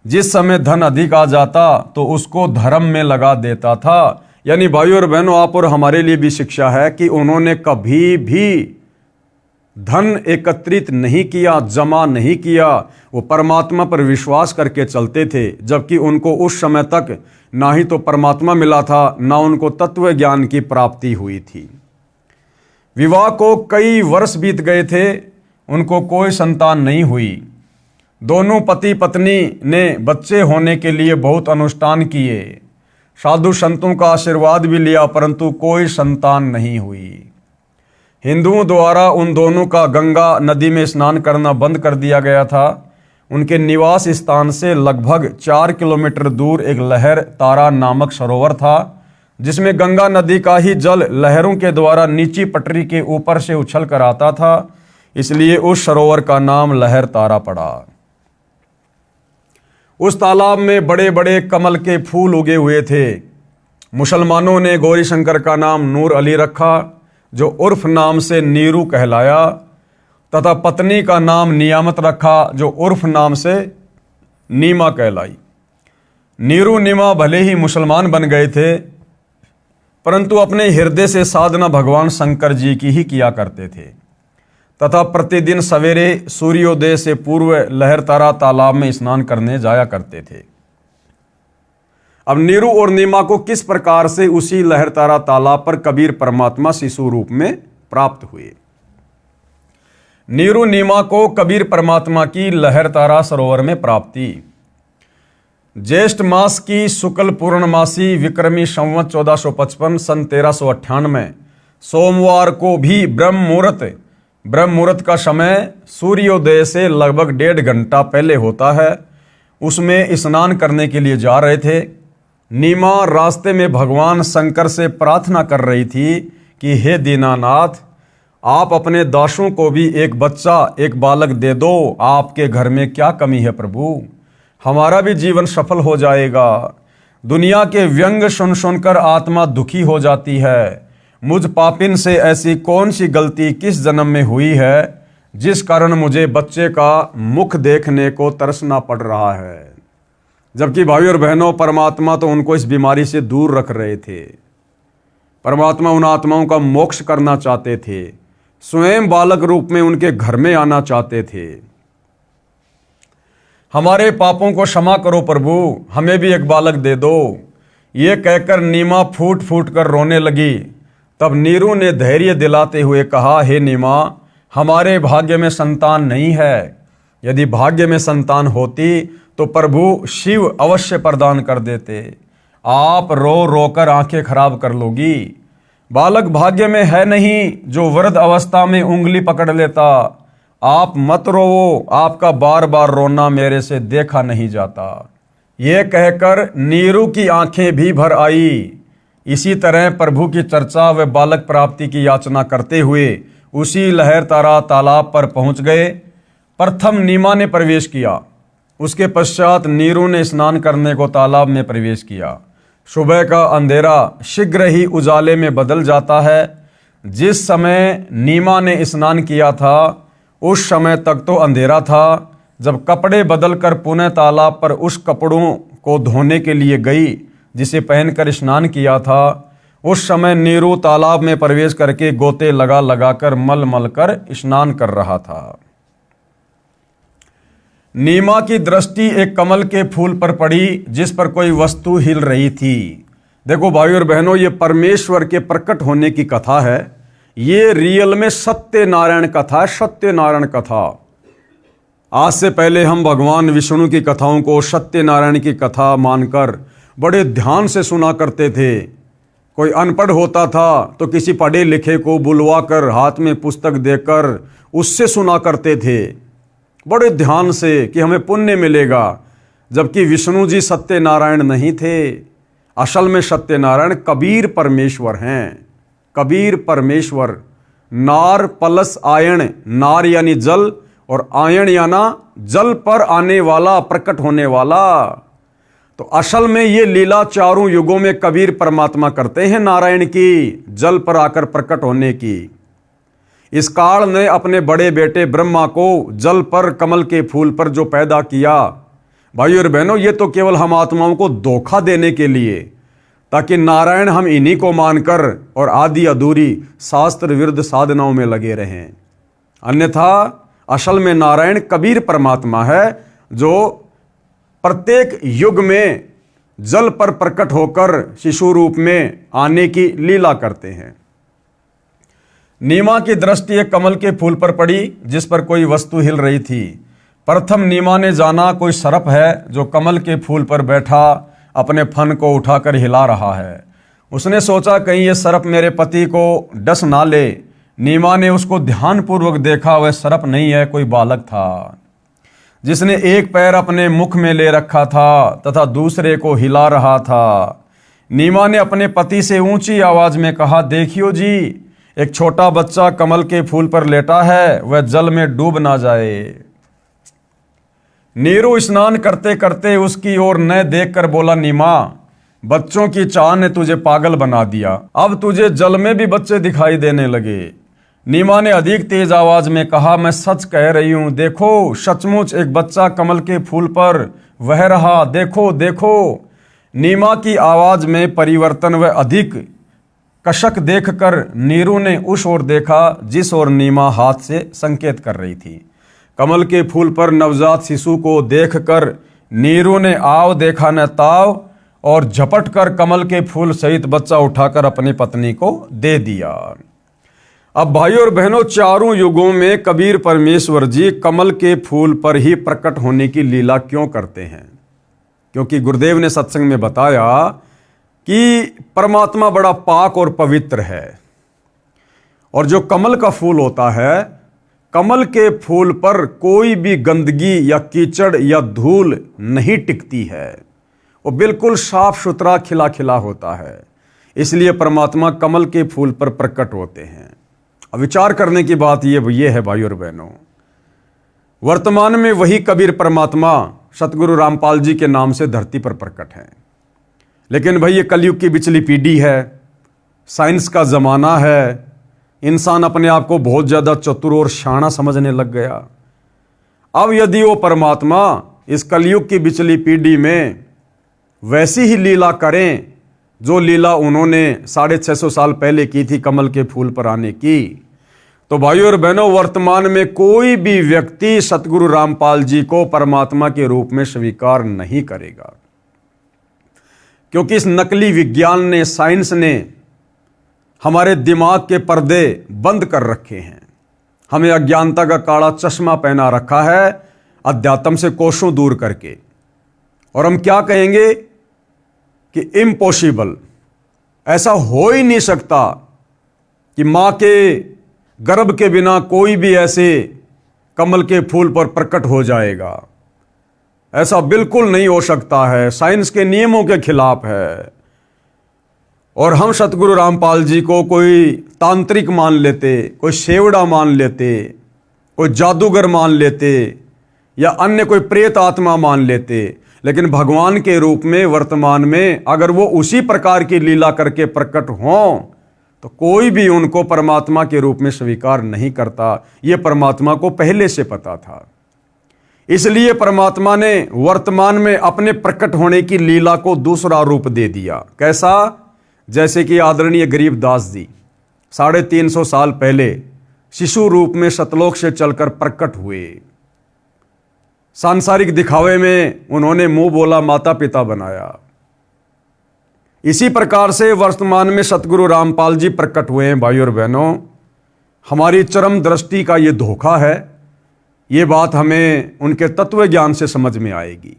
जिस समय धन अधिक आ जाता तो उसको धर्म में लगा देता था। यानी भाइयों और बहनों, आप और हमारे लिए भी शिक्षा है कि उन्होंने कभी भी धन एकत्रित नहीं किया, जमा नहीं किया। वो परमात्मा पर विश्वास करके चलते थे, जबकि उनको उस समय तक ना ही तो परमात्मा मिला था, ना उनको तत्व ज्ञान की प्राप्ति हुई थी। विवाह को कई वर्ष बीत गए थे, उनको कोई संतान नहीं हुई। दोनों पति पत्नी ने बच्चे होने के लिए बहुत अनुष्ठान किए, साधु संतों का आशीर्वाद भी लिया, परंतु कोई संतान नहीं हुई। हिंदुओं द्वारा उन दोनों का गंगा नदी में स्नान करना बंद कर दिया गया था। उनके निवास स्थान से लगभग 4 किलोमीटर दूर एक लहर तारा नामक सरोवर था, जिसमें गंगा नदी का ही जल लहरों के द्वारा नीची पटरी के ऊपर से उछल कर आता था, इसलिए उस सरोवर का नाम लहर तारा पड़ा। उस तालाब में बड़े बड़े कमल के फूल उगे हुए थे। मुसलमानों ने गौरी शंकर का नाम नूर अली रखा, जो उर्फ नाम से नीरू कहलाया, तथा पत्नी का नाम नियामत रखा, जो उर्फ नाम से नीमा कहलाई। नीरू नीमा भले ही मुसलमान बन गए थे, परंतु अपने हृदय से साधना भगवान शंकर जी की ही किया करते थे तथा प्रतिदिन सवेरे सूर्योदय से पूर्व लहरतारा तालाब में स्नान करने जाया करते थे। अब नीरू और नीमा को किस प्रकार से उसी लहरतारा तालाब पर कबीर परमात्मा शिशु रूप में प्राप्त हुए। नीरू नीमा को कबीर परमात्मा की लहरतारा सरोवर में प्राप्ति। ज्येष्ठ मास की शुक्ल पूर्णमासी विक्रमी संवत 1455 सन 1398 सोमवार को भी ब्रह्म मुहूर्त का समय सूर्योदय से लगभग 1.5 घंटा पहले होता है, उसमें स्नान करने के लिए जा रहे थे। नीमा रास्ते में भगवान शंकर से प्रार्थना कर रही थी कि हे दीनानाथ, आप अपने दासों को भी एक बच्चा, एक बालक दे दो। आपके घर में क्या कमी है प्रभु, हमारा भी जीवन सफल हो जाएगा। दुनिया के व्यंग सुन सुनकर आत्मा दुखी हो जाती है। मुझ पापिन से ऐसी कौन सी गलती किस जन्म में हुई है जिस कारण मुझे बच्चे का मुख देखने को तरसना पड़ रहा है। जबकि भाई और बहनों, परमात्मा तो उनको इस बीमारी से दूर रख रहे थे। परमात्मा उन आत्माओं का मोक्ष करना चाहते थे, स्वयं बालक रूप में उनके घर में आना चाहते थे। हमारे पापों को क्षमा करो प्रभु, हमें भी एक बालक दे दो। ये कहकर नीमा फूट फूट कर रोने लगी। तब नीरू ने धैर्य दिलाते हुए कहा, हे नीमा, हमारे भाग्य में संतान नहीं है। यदि भाग्य में संतान होती तो प्रभु शिव अवश्य प्रदान कर देते। आप रो रो कर आंखें खराब कर लोगी। बालक भाग्य में है नहीं जो वृद्ध अवस्था में उंगली पकड़ लेता। आप मत रोवो, आपका बार बार रोना मेरे से देखा नहीं जाता। ये कहकर नीरू की आंखें भी भर आई। इसी तरह प्रभु की चर्चा व बालक प्राप्ति की याचना करते हुए उसी लहरतारा तालाब पर पहुंच गए। प्रथम नीमा ने प्रवेश किया, उसके पश्चात नीरू ने स्नान करने को तालाब में प्रवेश किया। सुबह का अंधेरा शीघ्र ही उजाले में बदल जाता है। जिस समय नीमा ने स्नान किया था उस समय तक तो अंधेरा था। जब कपड़े बदलकर पुनः तालाब पर उस कपड़ों को धोने के लिए गई जिसे पहनकर स्नान किया था, उस समय नीरू तालाब में प्रवेश करके गोते लगा लगाकर मल मल कर स्नान कर रहा था। नीमा की दृष्टि एक कमल के फूल पर पड़ी जिस पर कोई वस्तु हिल रही थी। देखो भाई और बहनों, ये परमेश्वर के प्रकट होने की कथा है। ये रियल में सत्यनारायण कथा है, सत्यनारायण कथा। आज से पहले हम भगवान विष्णु की कथाओं को सत्यनारायण की कथा मानकर बड़े ध्यान से सुना करते थे। कोई अनपढ़ होता था तो किसी पढ़े लिखे को बुलवाकर हाथ में पुस्तक देकर उससे सुना करते थे बड़े ध्यान से कि हमें पुण्य मिलेगा। जबकि विष्णु जी सत्यनारायण नहीं थे। असल में सत्यनारायण कबीर परमेश्वर हैं। कबीर परमेश्वर। नार प्लस आयण, नार यानी जल और आयण याना जल पर आने वाला, प्रकट होने वाला। तो असल में ये लीला चारों युगों में कबीर परमात्मा करते हैं नारायण की, जल पर आकर प्रकट होने की। इस काल ने अपने बड़े बेटे ब्रह्मा को जल पर कमल के फूल पर जो पैदा किया, भाई और बहनों, ये तो केवल हम आत्माओं को धोखा देने के लिए, ताकि नारायण हम इन्हीं को मानकर और आदि अधूरी शास्त्र विरुद्ध साधनाओं में लगे रहें। अन्यथा असल में नारायण कबीर परमात्मा है जो प्रत्येक युग में जल पर प्रकट होकर शिशु रूप में आने की लीला करते हैं। नीमा की दृष्टि एक कमल के फूल पर पड़ी जिस पर कोई वस्तु हिल रही थी। प्रथम नीमा ने जाना कोई सर्प है जो कमल के फूल पर बैठा अपने फन को उठाकर हिला रहा है। उसने सोचा कहीं ये सर्प मेरे पति को डस ना ले। नीमा ने उसको ध्यानपूर्वक देखा, वह सर्प नहीं है, कोई बालक था जिसने एक पैर अपने मुख में ले रखा था तथा दूसरे को हिला रहा था। नीमा ने अपने पति से ऊंची आवाज में कहा, देखियो जी, एक छोटा बच्चा कमल के फूल पर लेटा है, वह जल में डूब ना जाए। नीरू स्नान करते करते उसकी ओर न देखकर बोला, नीमा, बच्चों की चाह ने तुझे पागल बना दिया, अब तुझे जल में भी बच्चे दिखाई देने लगे। नीमा ने अधिक तेज आवाज में कहा, मैं सच कह रही हूं, देखो सचमुच एक बच्चा कमल के फूल पर वह रहा, देखो देखो। नीमा की आवाज में परिवर्तन व अधिक कशक देखकर नीरू ने उस ओर देखा जिस ओर नीमा हाथ से संकेत कर रही थी। कमल के फूल पर नवजात शिशु को देखकर नीरू ने आव देखा न ताव और झपट कर कमल के फूल सहित बच्चा उठाकर अपनी पत्नी को दे दिया। अब भाइयों और बहनों, चारों युगों में कबीर परमेश्वर जी कमल के फूल पर ही प्रकट होने की लीला क्यों करते हैं? क्योंकि गुरुदेव ने सत्संग में बताया कि परमात्मा बड़ा पाक और पवित्र है, और जो कमल का फूल होता है, कमल के फूल पर कोई भी गंदगी या कीचड़ या धूल नहीं टिकती है। वो बिल्कुल साफ सुथरा खिला खिला होता है। इसलिए परमात्मा कमल के फूल पर प्रकट होते हैं। अब विचार करने की बात ये है भाइयों और बहनों, वर्तमान में वही कबीर परमात्मा सतगुरु रामपाल जी के नाम से धरती पर प्रकट हैं। लेकिन भाई, ये कलयुग की बिचली पीढ़ी है, साइंस का ज़माना है, इंसान अपने आप को बहुत ज़्यादा चतुर और शाना समझने लग गया। अब यदि वो परमात्मा इस कलयुग की बिचली पीढ़ी में वैसी ही लीला करें जो लीला उन्होंने 650 साल पहले की थी कमल के फूल पर आने की, तो भाइयों और बहनों, वर्तमान में कोई भी व्यक्ति सतगुरु रामपाल जी को परमात्मा के रूप में स्वीकार नहीं करेगा। क्योंकि इस नकली विज्ञान ने, साइंस ने हमारे दिमाग के पर्दे बंद कर रखे हैं। हमें अज्ञानता का काला चश्मा पहना रखा है, अध्यात्म से कोसों दूर करके। और हम क्या कहेंगे कि इम्पॉसिबल, ऐसा हो ही नहीं सकता कि मां के गर्भ के बिना कोई भी ऐसे कमल के फूल पर प्रकट हो जाएगा। ऐसा बिल्कुल नहीं हो सकता है, साइंस के नियमों के खिलाफ है। और हम सतगुरु रामपाल जी को कोई तांत्रिक मान लेते, कोई सेवड़ा मान लेते, कोई जादूगर मान लेते, या अन्य कोई प्रेत आत्मा मान लेते। लेकिन भगवान के रूप में वर्तमान में अगर वो उसी प्रकार की लीला करके प्रकट हों तो कोई भी उनको परमात्मा के रूप में स्वीकार नहीं करता। ये परमात्मा को पहले से पता था। इसलिए परमात्मा ने वर्तमान में अपने प्रकट होने की लीला को दूसरा रूप दे दिया। कैसा? जैसे कि आदरणीय गरीबदास जी 350 साल पहले शिशु रूप में सतलोक से चलकर प्रकट हुए। सांसारिक दिखावे में उन्होंने मुंह बोला माता पिता बनाया। इसी प्रकार से वर्तमान में सतगुरु रामपाल जी प्रकट हुए हैं। भाइयों और बहनों, हमारी चरम दृष्टि का ये धोखा है। ये बात हमें उनके तत्व ज्ञान से समझ में आएगी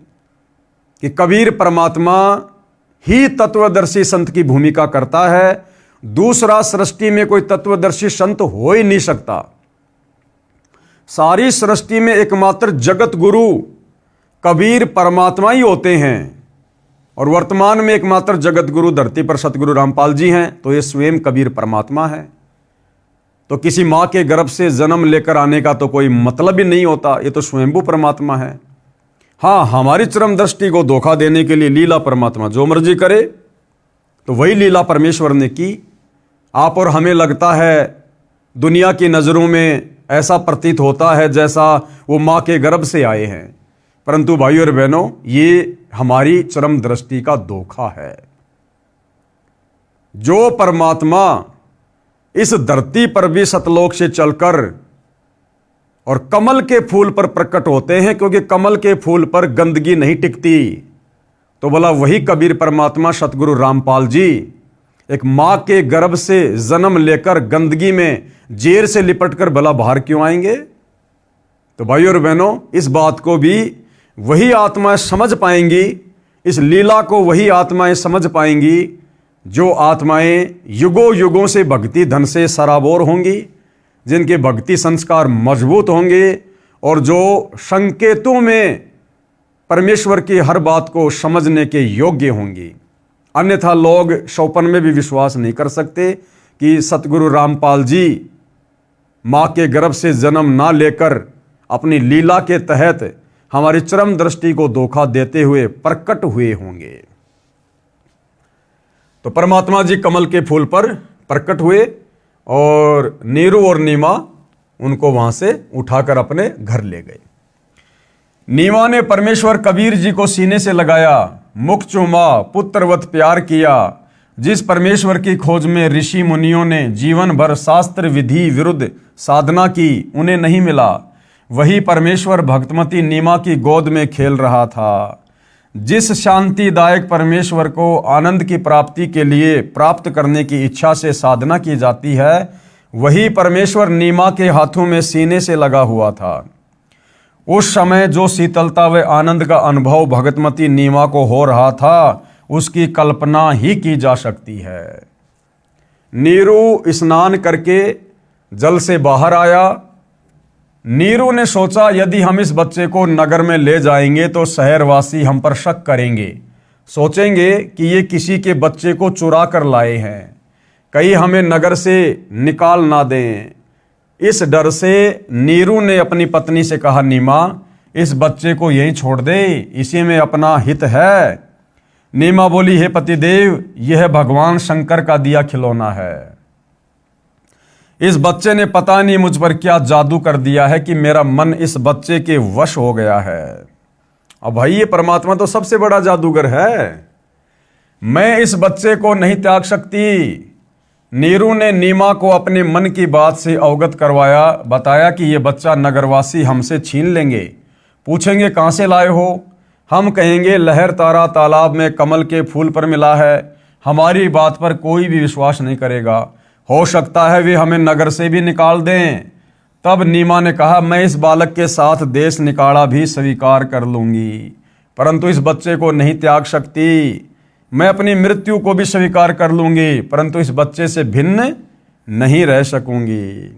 कि कबीर परमात्मा ही तत्वदर्शी संत की भूमिका करता है। दूसरा सृष्टि में कोई तत्वदर्शी संत हो ही नहीं सकता। सारी सृष्टि में एकमात्र जगत गुरु कबीर परमात्मा ही होते हैं। और वर्तमान में एकमात्र जगत गुरु धरती पर सतगुरु रामपाल जी हैं, तो ये स्वयं कबीर परमात्मा है। तो किसी मां के गर्भ से जन्म लेकर आने का तो कोई मतलब ही नहीं होता, ये तो स्वयंभू परमात्मा है। हाँ, हमारी चरम दृष्टि को धोखा देने के लिए लीला परमात्मा जो मर्जी करे, तो वही लीला परमेश्वर ने की। आप और हमें लगता है, दुनिया की नज़रों में ऐसा प्रतीत होता है जैसा वो माँ के गर्भ से आए हैं, परंतु भाइयों और बहनों, ये हमारी चरम दृष्टि का धोखा है। जो परमात्मा इस धरती पर भी सतलोक से चलकर और कमल के फूल पर प्रकट होते हैं, क्योंकि कमल के फूल पर गंदगी नहीं टिकती, तो बोला वही कबीर परमात्मा सतगुरु रामपाल जी एक मां के गर्भ से जन्म लेकर गंदगी में जेर से लिपटकर भला बाहर क्यों आएंगे? तो भाइयों और बहनों, इस बात को भी वही आत्माएं समझ पाएंगी, इस लीला को वही आत्माएं समझ पाएंगी जो आत्माएं युगों युगों से भक्ति धन से सराबोर होंगी, जिनके भक्ति संस्कार मजबूत होंगे और जो संकेतों में परमेश्वर की हर बात को समझने के योग्य होंगी। अन्यथा लोग सौपन में भी विश्वास नहीं कर सकते कि सतगुरु रामपाल जी माँ के गर्भ से जन्म ना लेकर अपनी लीला के तहत हमारी चरम दृष्टि को धोखा देते हुए प्रकट हुए होंगे। तो परमात्मा जी कमल के फूल पर प्रकट हुए और नीरू और नीमा उनको वहां से उठाकर अपने घर ले गए। नीमा ने परमेश्वर कबीर जी को सीने से लगाया, मुख चूमा, पुत्रवत प्यार किया। जिस परमेश्वर की खोज में ऋषि मुनियों ने जीवन भर शास्त्र विधि विरुद्ध साधना की, उन्हें नहीं मिला, वही परमेश्वर भक्तमती नीमा की गोद में खेल रहा था। जिस शांतिदायक परमेश्वर को आनंद की प्राप्ति के लिए प्राप्त करने की इच्छा से साधना की जाती है, वही परमेश्वर नीमा के हाथों में सीने से लगा हुआ था। उस समय जो शीतलता व आनंद का अनुभव भगतमती नीमा को हो रहा था, उसकी कल्पना ही की जा सकती है। नीरू स्नान करके जल से बाहर आया। नीरू ने सोचा, यदि हम इस बच्चे को नगर में ले जाएंगे तो शहरवासी हम पर शक करेंगे, सोचेंगे कि ये किसी के बच्चे को चुरा कर लाए हैं, कहीं हमें नगर से निकाल ना दें। इस डर से नीरू ने अपनी पत्नी से कहा, नीमा, इस बच्चे को यहीं छोड़ दे, इसी में अपना हित है। नीमा बोली, हे पतिदेव, यह भगवान शंकर का दिया खिलौना है। इस बच्चे ने पता नहीं मुझ पर क्या जादू कर दिया है कि मेरा मन इस बच्चे के वश हो गया है। अब भाई, ये परमात्मा तो सबसे बड़ा जादूगर है, मैं इस बच्चे को नहीं त्याग सकती। नीरू ने नीमा को अपने मन की बात से अवगत करवाया, बताया कि ये बच्चा नगरवासी हमसे छीन लेंगे, पूछेंगे कहाँ से लाए हो, हम कहेंगे लहर तारा तालाब में कमल के फूल पर मिला है, हमारी बात पर कोई भी विश्वास नहीं करेगा, हो सकता है वे हमें नगर से भी निकाल दें। तब नीमा ने कहा, मैं इस बालक के साथ देश निकाला भी स्वीकार कर लूंगी, परंतु इस बच्चे को नहीं त्याग सकती। मैं अपनी मृत्यु को भी स्वीकार कर लूंगी, परंतु इस बच्चे से भिन्न नहीं रह सकूंगी।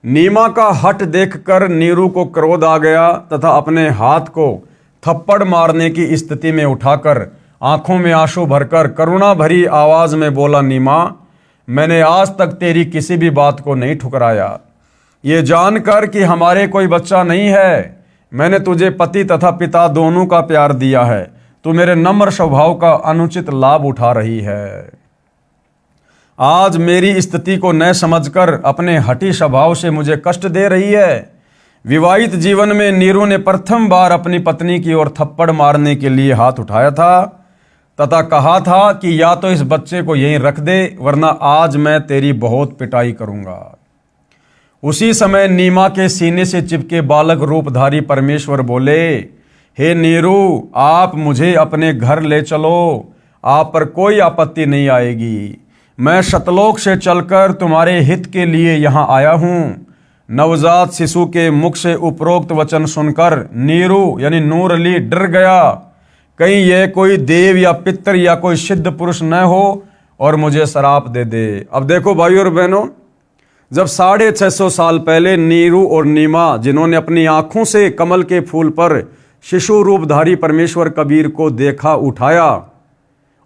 नीमा का हठ देखकर नीरू को क्रोध आ गया तथा अपने हाथ को थप्पड़ मारने की स्थिति में उठाकर आंखों में आंसू भरकर करुणा भरी आवाज में बोला, नीमा, मैंने आज तक तेरी किसी भी बात को नहीं ठुकराया। ये जानकर कि हमारे कोई बच्चा नहीं है, मैंने तुझे पति तथा पिता दोनों का प्यार दिया है, तू मेरे नम्र स्वभाव का अनुचित लाभ उठा रही है। आज मेरी स्थिति को न समझकर अपने हठी स्वभाव से मुझे कष्ट दे रही है। विवाहित जीवन में नीरू ने प्रथम बार अपनी पत्नी की ओर थप्पड़ मारने के लिए हाथ उठाया था तथा कहा था कि या तो इस बच्चे को यहीं रख दे, वरना आज मैं तेरी बहुत पिटाई करूंगा। उसी समय नीमा के सीने से चिपके बालक रूपधारी परमेश्वर बोले, हे नीरू, आप मुझे अपने घर ले चलो, आप पर कोई आपत्ति नहीं आएगी। मैं शतलोक से चलकर तुम्हारे हित के लिए यहाँ आया हूँ। नवजात शिशु के मुख से उपरोक्त वचन सुनकर नीरू यानी नूर अली डर गया, कहीं यह कोई देव या पितर या कोई सिद्ध पुरुष न हो और मुझे श्राप दे दे। अब देखो भाइयों और बहनों, जब 650 साल पहले नीरू और नीमा, जिन्होंने अपनी आंखों से कमल के फूल पर शिशु रूपधारी परमेश्वर कबीर को देखा, उठाया,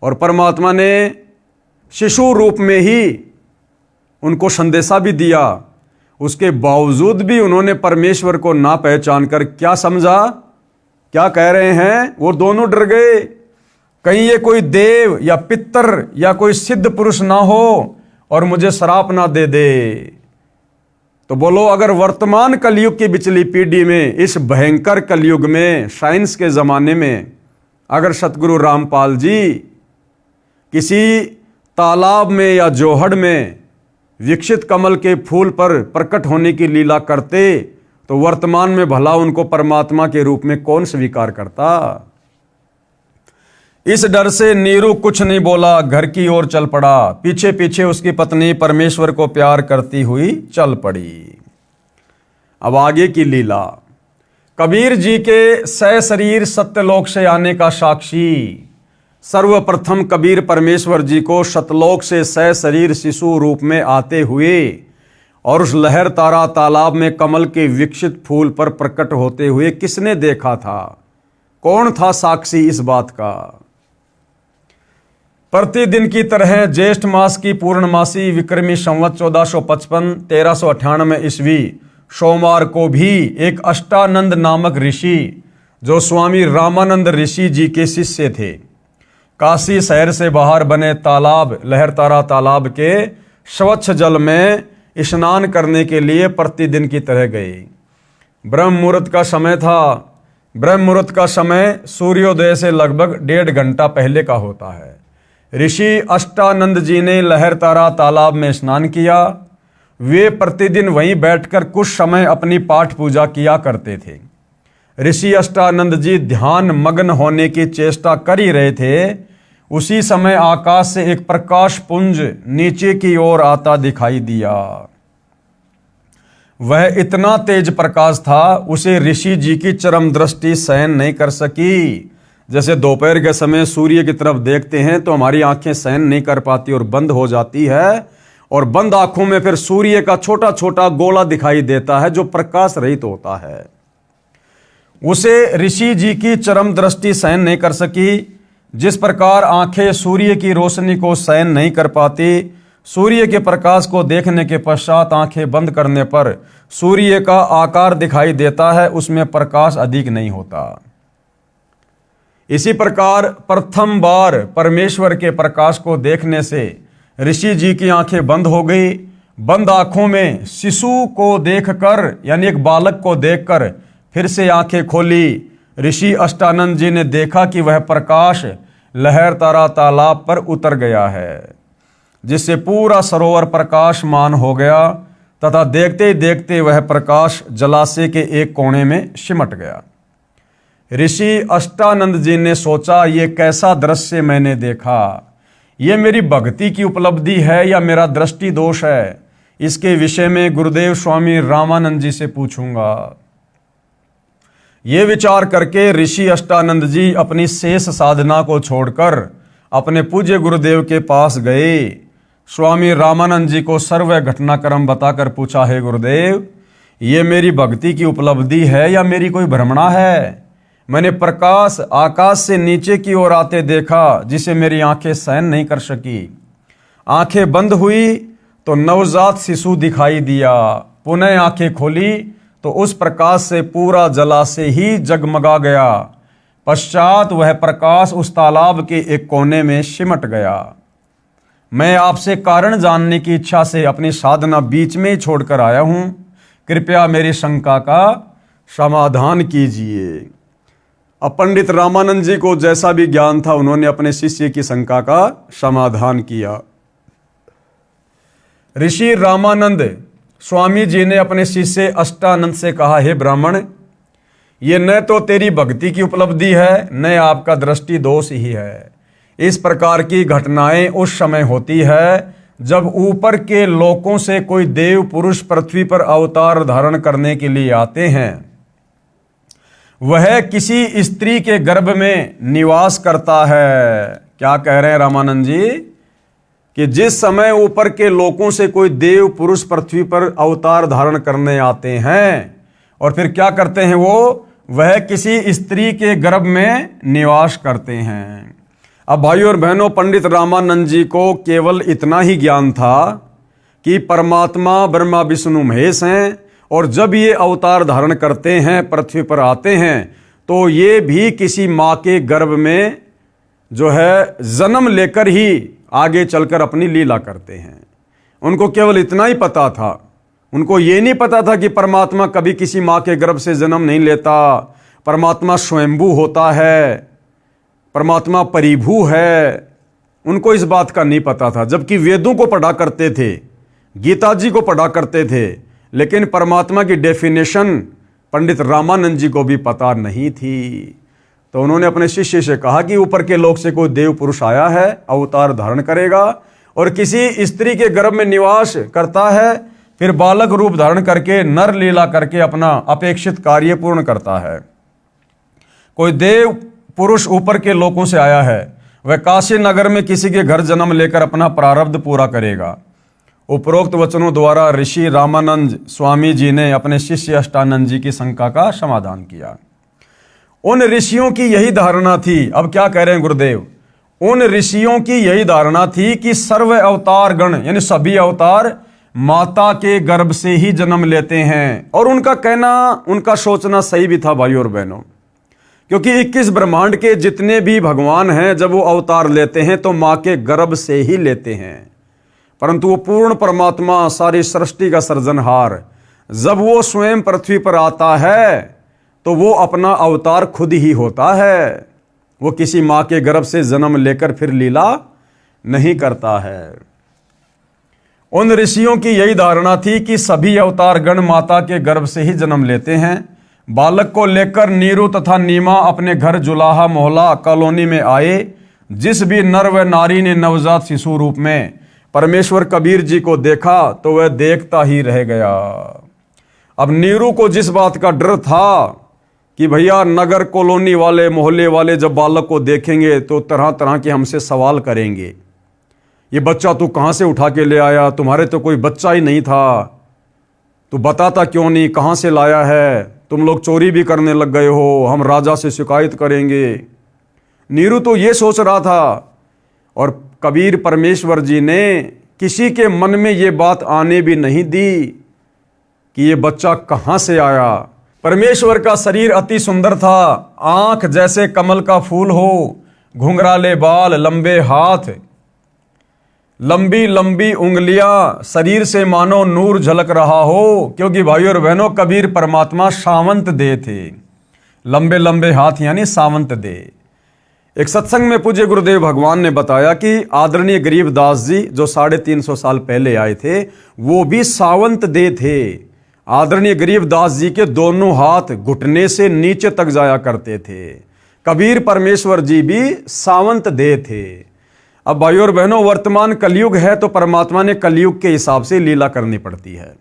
और परमात्मा ने शिशु रूप में ही उनको संदेशा भी दिया, उसके बावजूद भी उन्होंने परमेश्वर को ना पहचान कर क्या समझा, क्या कह रहे हैं, वो दोनों डर गए, कहीं ये कोई देव या पितर या कोई सिद्ध पुरुष ना हो और मुझे श्राप ना दे दे। तो बोलो, अगर वर्तमान कलयुग की बिचली पीढ़ी में, इस भयंकर कलयुग में, साइंस के ज़माने में, अगर सतगुरु रामपाल जी किसी तालाब में या जोहड़ में विकसित कमल के फूल पर प्रकट होने की लीला करते, तो वर्तमान में भला उनको परमात्मा के रूप में कौन स्वीकार करता। इस डर से नीरू कुछ नहीं बोला, घर की ओर चल पड़ा। पीछे पीछे उसकी पत्नी परमेश्वर को प्यार करती हुई चल पड़ी। अब आगे की लीला। कबीर जी के सशरीर सत्यलोक से आने का साक्षी, सर्वप्रथम कबीर परमेश्वर जी को सतलोक से सशरीर शिशु रूप में आते हुए और उस लहर तारा तालाब में कमल के विकसित फूल पर प्रकट होते हुए किसने देखा था? कौन था साक्षी इस बात का? प्रतिदिन की तरह ज्येष्ठ मास की पूर्णमासी विक्रमी संवत 1455 1398 ईस्वी सोमवार को भी एक अष्टानंद नामक ऋषि, जो स्वामी रामानंद ऋषि जी के शिष्य थे, काशी शहर से बाहर बने तालाब लहर तारा तालाब के स्वच्छ जल में स्नान करने के लिए प्रतिदिन की तरह गए। ब्रह्म मुहूर्त का समय था। ब्रह्म मुहूर्त का समय सूर्योदय से लगभग 1.5 घंटा पहले का होता है। ऋषि अष्टानंद जी ने लहर तारा तालाब में स्नान किया। वे प्रतिदिन वहीं बैठकर कुछ समय अपनी पाठ पूजा किया करते थे। ऋषि अष्टानंद जी ध्यान मग्न होने की चेष्टा कर ही रहे थे, उसी समय आकाश से एक प्रकाश पुंज नीचे की ओर आता दिखाई दिया। वह इतना तेज प्रकाश था, उसे ऋषि जी की चरम दृष्टि सहन नहीं कर सकी। जैसे दोपहर के समय सूर्य की तरफ देखते हैं तो हमारी आंखें सहन नहीं कर पाती और बंद हो जाती है, और बंद आंखों में फिर सूर्य का छोटा छोटा गोला दिखाई देता है जो प्रकाश रहित होता है। उसे ऋषि जी की चरम दृष्टि सहन नहीं कर सकी। जिस प्रकार आंखें सूर्य की रोशनी को सहन नहीं कर पाती, सूर्य के प्रकाश को देखने के पश्चात आंखें बंद करने पर सूर्य का आकार दिखाई देता है, उसमें प्रकाश अधिक नहीं होता। इसी प्रकार प्रथम बार परमेश्वर के प्रकाश को देखने से ऋषि जी की आंखें बंद हो गई। बंद आंखों में शिशु को देखकर, यानी एक बालक को देखकर फिर से आंखें खोली। ऋषि अष्टानंद जी ने देखा कि वह प्रकाश लहरतारा तालाब पर उतर गया है, जिससे पूरा सरोवर प्रकाशमान हो गया तथा देखते ही देखते वह प्रकाश जलाशय के एक कोने में सिमट गया। ऋषि अष्टानंद जी ने सोचा, ये कैसा दृश्य मैंने देखा, ये मेरी भक्ति की उपलब्धि है या मेरा दृष्टि दोष है। इसके विषय में गुरुदेव स्वामी रामानंद जी से पूछूंगा। ये विचार करके ऋषि अष्टानंद जी अपनी शेष साधना को छोड़कर अपने पूज्य गुरुदेव के पास गए। स्वामी रामानंद जी को सर्व घटनाक्रम बताकर पूछा, हे गुरुदेव, ये मेरी भक्ति की उपलब्धि है या मेरी कोई भ्रमणा है? मैंने प्रकाश आकाश से नीचे की ओर आते देखा, जिसे मेरी आंखें सहन नहीं कर सकी। आंखें बंद हुई तो नवजात शिशु दिखाई दिया। पुनः आंखें खोली तो उस प्रकाश से पूरा जलाशय ही जगमगा गया। पश्चात वह प्रकाश उस तालाब के एक कोने में सिमट गया। मैं आपसे कारण जानने की इच्छा से अपनी साधना बीच में ही छोड़कर आया हूं। कृपया मेरी शंका का समाधान कीजिए। अब पंडित रामानंद जी को जैसा भी ज्ञान था, उन्होंने अपने शिष्य की शंका का समाधान किया। ऋषि रामानंद स्वामी जी ने अपने शिष्य अष्टानंद से कहा, हे ब्राह्मण, ये न तो तेरी भक्ति की उपलब्धि है, न आपका दृष्टि दोष ही है। इस प्रकार की घटनाएं उस समय होती है जब ऊपर के लोकों से कोई देव पुरुष पृथ्वी पर अवतार धारण करने के लिए आते हैं। वह किसी स्त्री के गर्भ में निवास करता है। क्या कह रहे हैं रामानंद जी? कि जिस समय ऊपर के लोकों से कोई देव पुरुष पृथ्वी पर अवतार धारण करने आते हैं और फिर क्या करते हैं, वह किसी स्त्री के गर्भ में निवास करते हैं। अब भाइयों और बहनों, पंडित रामानंद जी को केवल इतना ही ज्ञान था कि परमात्मा ब्रह्मा विष्णु महेश हैं, और जब ये अवतार धारण करते हैं, पृथ्वी पर आते हैं, तो ये भी किसी माँ के गर्भ में जो है जन्म लेकर ही आगे चलकर अपनी लीला करते हैं। उनको केवल इतना ही पता था। उनको ये नहीं पता था कि परमात्मा कभी किसी माँ के गर्भ से जन्म नहीं लेता, परमात्मा स्वयंभू होता है, परमात्मा परिभू है। उनको इस बात का नहीं पता था। जबकि वेदों को पढ़ा करते थे, गीता जी को पढ़ा करते थे, लेकिन परमात्मा की डेफिनेशन पंडित रामानंद जी को भी पता नहीं थी। तो उन्होंने अपने शिष्य से कहा कि ऊपर के लोक से कोई देव पुरुष आया है, अवतार धारण करेगा और किसी स्त्री के गर्भ में निवास करता है, फिर बालक रूप धारण करके नर लीला करके अपना अपेक्षित कार्य पूर्ण करता है। कोई देव पुरुष ऊपर के लोकों से आया है, वह काशी नगर में किसी के घर जन्म लेकर अपना प्रारब्ध पूरा करेगा। उपरोक्त वचनों द्वारा ऋषि रामानंद स्वामी जी ने अपने शिष्य अष्टानंद जी की शंका का समाधान किया। उन ऋषियों की यही धारणा थी। अब क्या कह रहे हैं गुरुदेव? उन ऋषियों की यही धारणा थी कि सर्व अवतार गण, यानी सभी अवतार माता के गर्भ से ही जन्म लेते हैं। और उनका कहना, उनका सोचना सही भी था भाइयों और बहनों, क्योंकि 21 ब्रह्मांड के जितने भी भगवान हैं, जब वो अवतार लेते हैं तो माँ के गर्भ से ही लेते हैं। परंतु वो पूर्ण परमात्मा, सारी सृष्टि का सृजनहार, जब वो स्वयं पृथ्वी पर आता है तो वो अपना अवतार खुद ही होता है। वो किसी माँ के गर्भ से जन्म लेकर फिर लीला नहीं करता है। उन ऋषियों की यही धारणा थी कि सभी अवतार गण माता के गर्भ से ही जन्म लेते हैं। बालक को लेकर नीरू तथा नीमा अपने घर जुलाहा मोहल्ला कॉलोनी में आए, जिस भी नर व नारी ने नवजात शिशु रूप में परमेश्वर कबीर जी को देखा तो वह देखता ही रह गया। अब नीरू को जिस बात का डर था कि भैया नगर कॉलोनी वाले मोहल्ले वाले जब बालक को देखेंगे तो तरह तरह के हमसे सवाल करेंगे, ये बच्चा तू कहाँ से उठा के ले आया, तुम्हारे तो कोई बच्चा ही नहीं था, तू बताता क्यों नहीं, कहाँ से लाया है, तुम लोग चोरी भी करने लग गए हो, हम राजा से शिकायत करेंगे। नीरू तो ये सोच रहा था, और कबीर परमेश्वर जी ने किसी के मन में ये बात आने भी नहीं दी कि ये बच्चा कहाँ से आया। परमेश्वर का शरीर अति सुंदर था, आंख जैसे कमल का फूल हो, घुंघराले बाल, लंबे हाथ, लंबी लंबी उंगलियां, शरीर से मानो नूर झलक रहा हो, क्योंकि भाइयों और बहनों कबीर परमात्मा सावंत दे थे। लंबे लंबे हाथ यानी सावंत दे। एक सत्संग में पूज्य गुरुदेव भगवान ने बताया कि आदरणीय गरीबदास जी जो 350 साल पहले आए थे वो भी सावंत दे थे। आदरणीय गरीबदास जी के दोनों हाथ घुटने से नीचे तक जाया करते थे। कबीर परमेश्वर जी भी सावंत दे थे। अब भाइयों और बहनों, वर्तमान कलयुग है तो परमात्मा ने कलयुग के हिसाब से लीला करनी पड़ती है।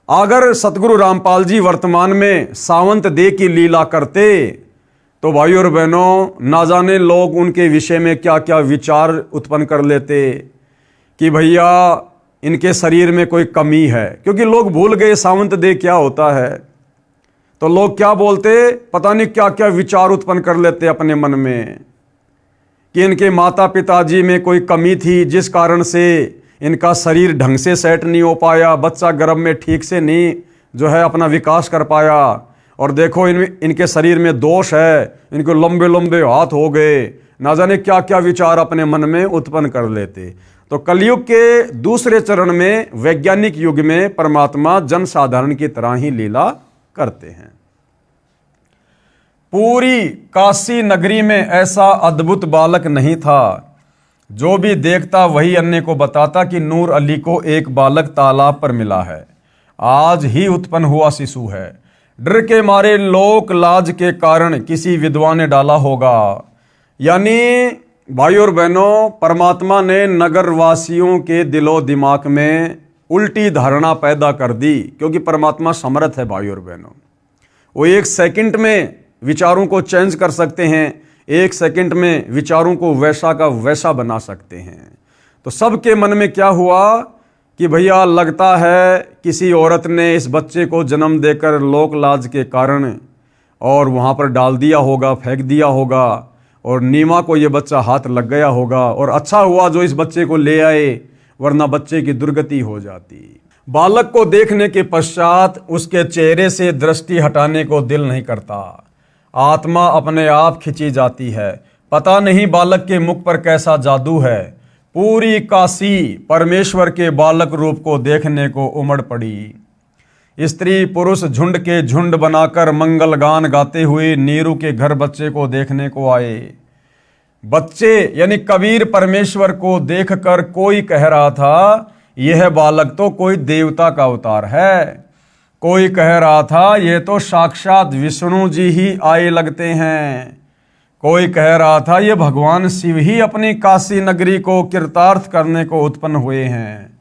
अगर सतगुरु रामपाल जी वर्तमान में सावंत दे की लीला करते तो भाइयों और बहनों ना जाने लोग उनके विषय में क्या क्या विचार उत्पन्न कर लेते कि भैया इनके शरीर में कोई कमी है, क्योंकि लोग भूल गए सावंत दे क्या होता है। तो लोग क्या बोलते, पता नहीं क्या क्या विचार उत्पन्न कर लेते अपने मन में कि इनके माता पिताजी में कोई कमी थी जिस कारण से इनका शरीर ढंग से सेट नहीं हो पाया, बच्चा गर्भ में ठीक से नहीं जो है अपना विकास कर पाया, और देखो इनके शरीर में दोष है, इनको लंबे लंबे हाथ हो गए, ना जाने क्या क्या विचार अपने मन में उत्पन्न कर लेते। तो कलयुग के दूसरे चरण में वैज्ञानिक युग में परमात्मा जनसाधारण की तरह ही लीला करते हैं। पूरी काशी नगरी में ऐसा अद्भुत बालक नहीं था, जो भी देखता वही अन्य को बताता कि नूर अली को एक बालक तालाब पर मिला है, आज ही उत्पन्न हुआ शिशु है। डर के मारे लोक लाज के कारण किसी विधवा ने डाला होगा। यानी भाइयों और बहनों, परमात्मा ने नगर वासियों के दिलो दिमाग में उल्टी धारणा पैदा कर दी, क्योंकि परमात्मा समर्थ है भाइयों और बहनों। वो एक सेकंड में विचारों को चेंज कर सकते हैं, एक सेकंड में विचारों को वैसा का वैसा बना सकते हैं। तो सबके मन में क्या हुआ कि भैया लगता है किसी औरत ने इस बच्चे को जन्म देकर लोक लाज के कारण और वहाँ पर डाल दिया होगा, फेंक दिया होगा, और नीमा को ये बच्चा हाथ लग गया होगा, और अच्छा हुआ जो इस बच्चे को ले आए, वरना बच्चे की दुर्गति हो जाती। बालक को देखने के पश्चात उसके चेहरे से दृष्टि हटाने को दिल नहीं करता, आत्मा अपने आप खिंची जाती है। पता नहीं बालक के मुख पर कैसा जादू है, पूरी काशी परमेश्वर के बालक रूप को देखने को उमड़ पड़ी। स्त्री पुरुष झुंड के झुंड बनाकर मंगल गान गाते हुए नीरू के घर बच्चे को देखने को आए। बच्चे यानी कबीर परमेश्वर को देखकर कोई कह रहा था यह बालक तो कोई देवता का अवतार है, कोई कह रहा था ये तो साक्षात विष्णु जी ही आए लगते हैं, कोई कह रहा था ये भगवान शिव ही अपनी काशी नगरी को कृतार्थ करने को उत्पन्न हुए हैं,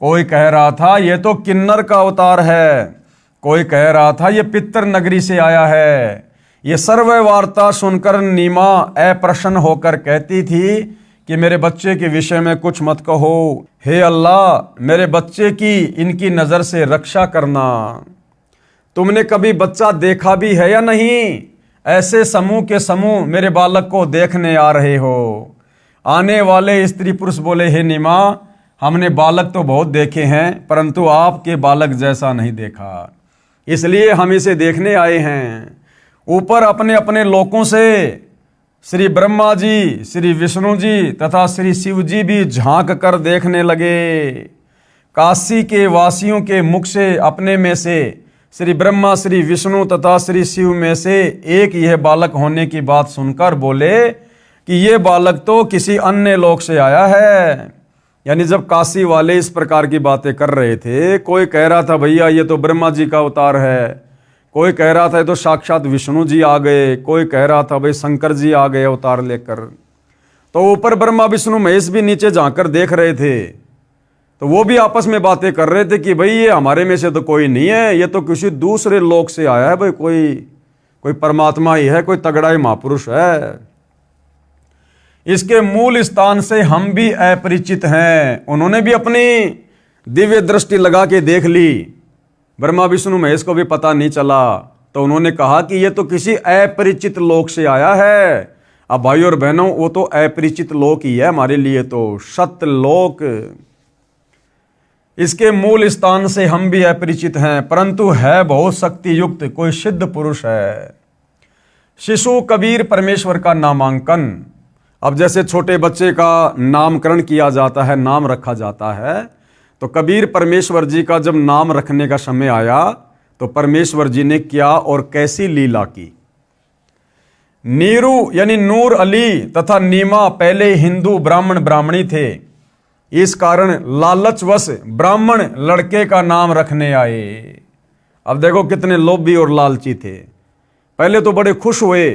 कोई कह रहा था ये तो किन्नर का अवतार है, कोई कह रहा था ये पितर नगरी से आया है। ये सर्व वार्ता सुनकर नीमा अप्रसन्न होकर कहती थी कि मेरे बच्चे के विषय में कुछ मत कहो, हे अल्लाह मेरे बच्चे की इनकी नज़र से रक्षा करना। तुमने कभी बच्चा देखा भी है या नहीं? ऐसे समूह के समूह मेरे बालक को देखने आ रहे हो। आने वाले स्त्री पुरुष बोले, हे नीमा हमने बालक तो बहुत देखे हैं परंतु आपके बालक जैसा नहीं देखा, इसलिए हम इसे देखने आए हैं। ऊपर अपने अपने लोकों से श्री ब्रह्मा जी, श्री विष्णु जी तथा श्री शिव जी भी झांक कर देखने लगे। काशी के वासियों के मुख से अपने में से श्री ब्रह्मा, श्री विष्णु तथा श्री शिव में से एक यह बालक होने की बात सुनकर बोले कि यह बालक तो किसी अन्य लोक से आया है। यानी जब काशी वाले इस प्रकार की बातें कर रहे थे, कोई कह रहा था भैया ये तो ब्रह्मा जी का अवतार है, कोई कह रहा था ये तो साक्षात विष्णु जी आ गए, कोई कह रहा था भाई शंकर जी आ गए अवतार लेकर। तो ऊपर ब्रह्मा विष्णु महेश भी नीचे झांक कर देख रहे थे। तो वो भी आपस में बातें कर रहे थे कि भाई ये हमारे में से तो कोई नहीं है, ये तो किसी दूसरे लोक से आया है, भाई कोई परमात्मा ही है, कोई तगड़ा ही महापुरुष है। इसके मूल स्थान से हम भी अपरिचित हैं। उन्होंने भी अपनी दिव्य दृष्टि लगा के देख ली, ब्रह्मा विष्णु महेश को भी पता नहीं चला। तो उन्होंने कहा कि ये तो किसी अपरिचित लोक से आया है। अब भाई और बहनों, वो तो अपरिचित लोक ही है हमारे लिए, तो सत्यलोक। इसके मूल स्थान से हम भी अपरिचित हैं, परंतु है बहुत शक्ति युक्त, कोई सिद्ध पुरुष है। शिशु कबीर परमेश्वर का नामांकन। अब जैसे छोटे बच्चे का नामकरण किया जाता है, नाम रखा जाता है, तो कबीर परमेश्वर जी का जब नाम रखने का समय आया तो परमेश्वर जी ने क्या और कैसी लीला की। नीरू यानी नूर अली तथा नीमा पहले हिंदू ब्राह्मण ब्राह्मणी थे। इस कारण लालचवश ब्राह्मण लड़के का नाम रखने आए। अब देखो कितने लोभी और लालची थे। पहले तो बड़े खुश हुए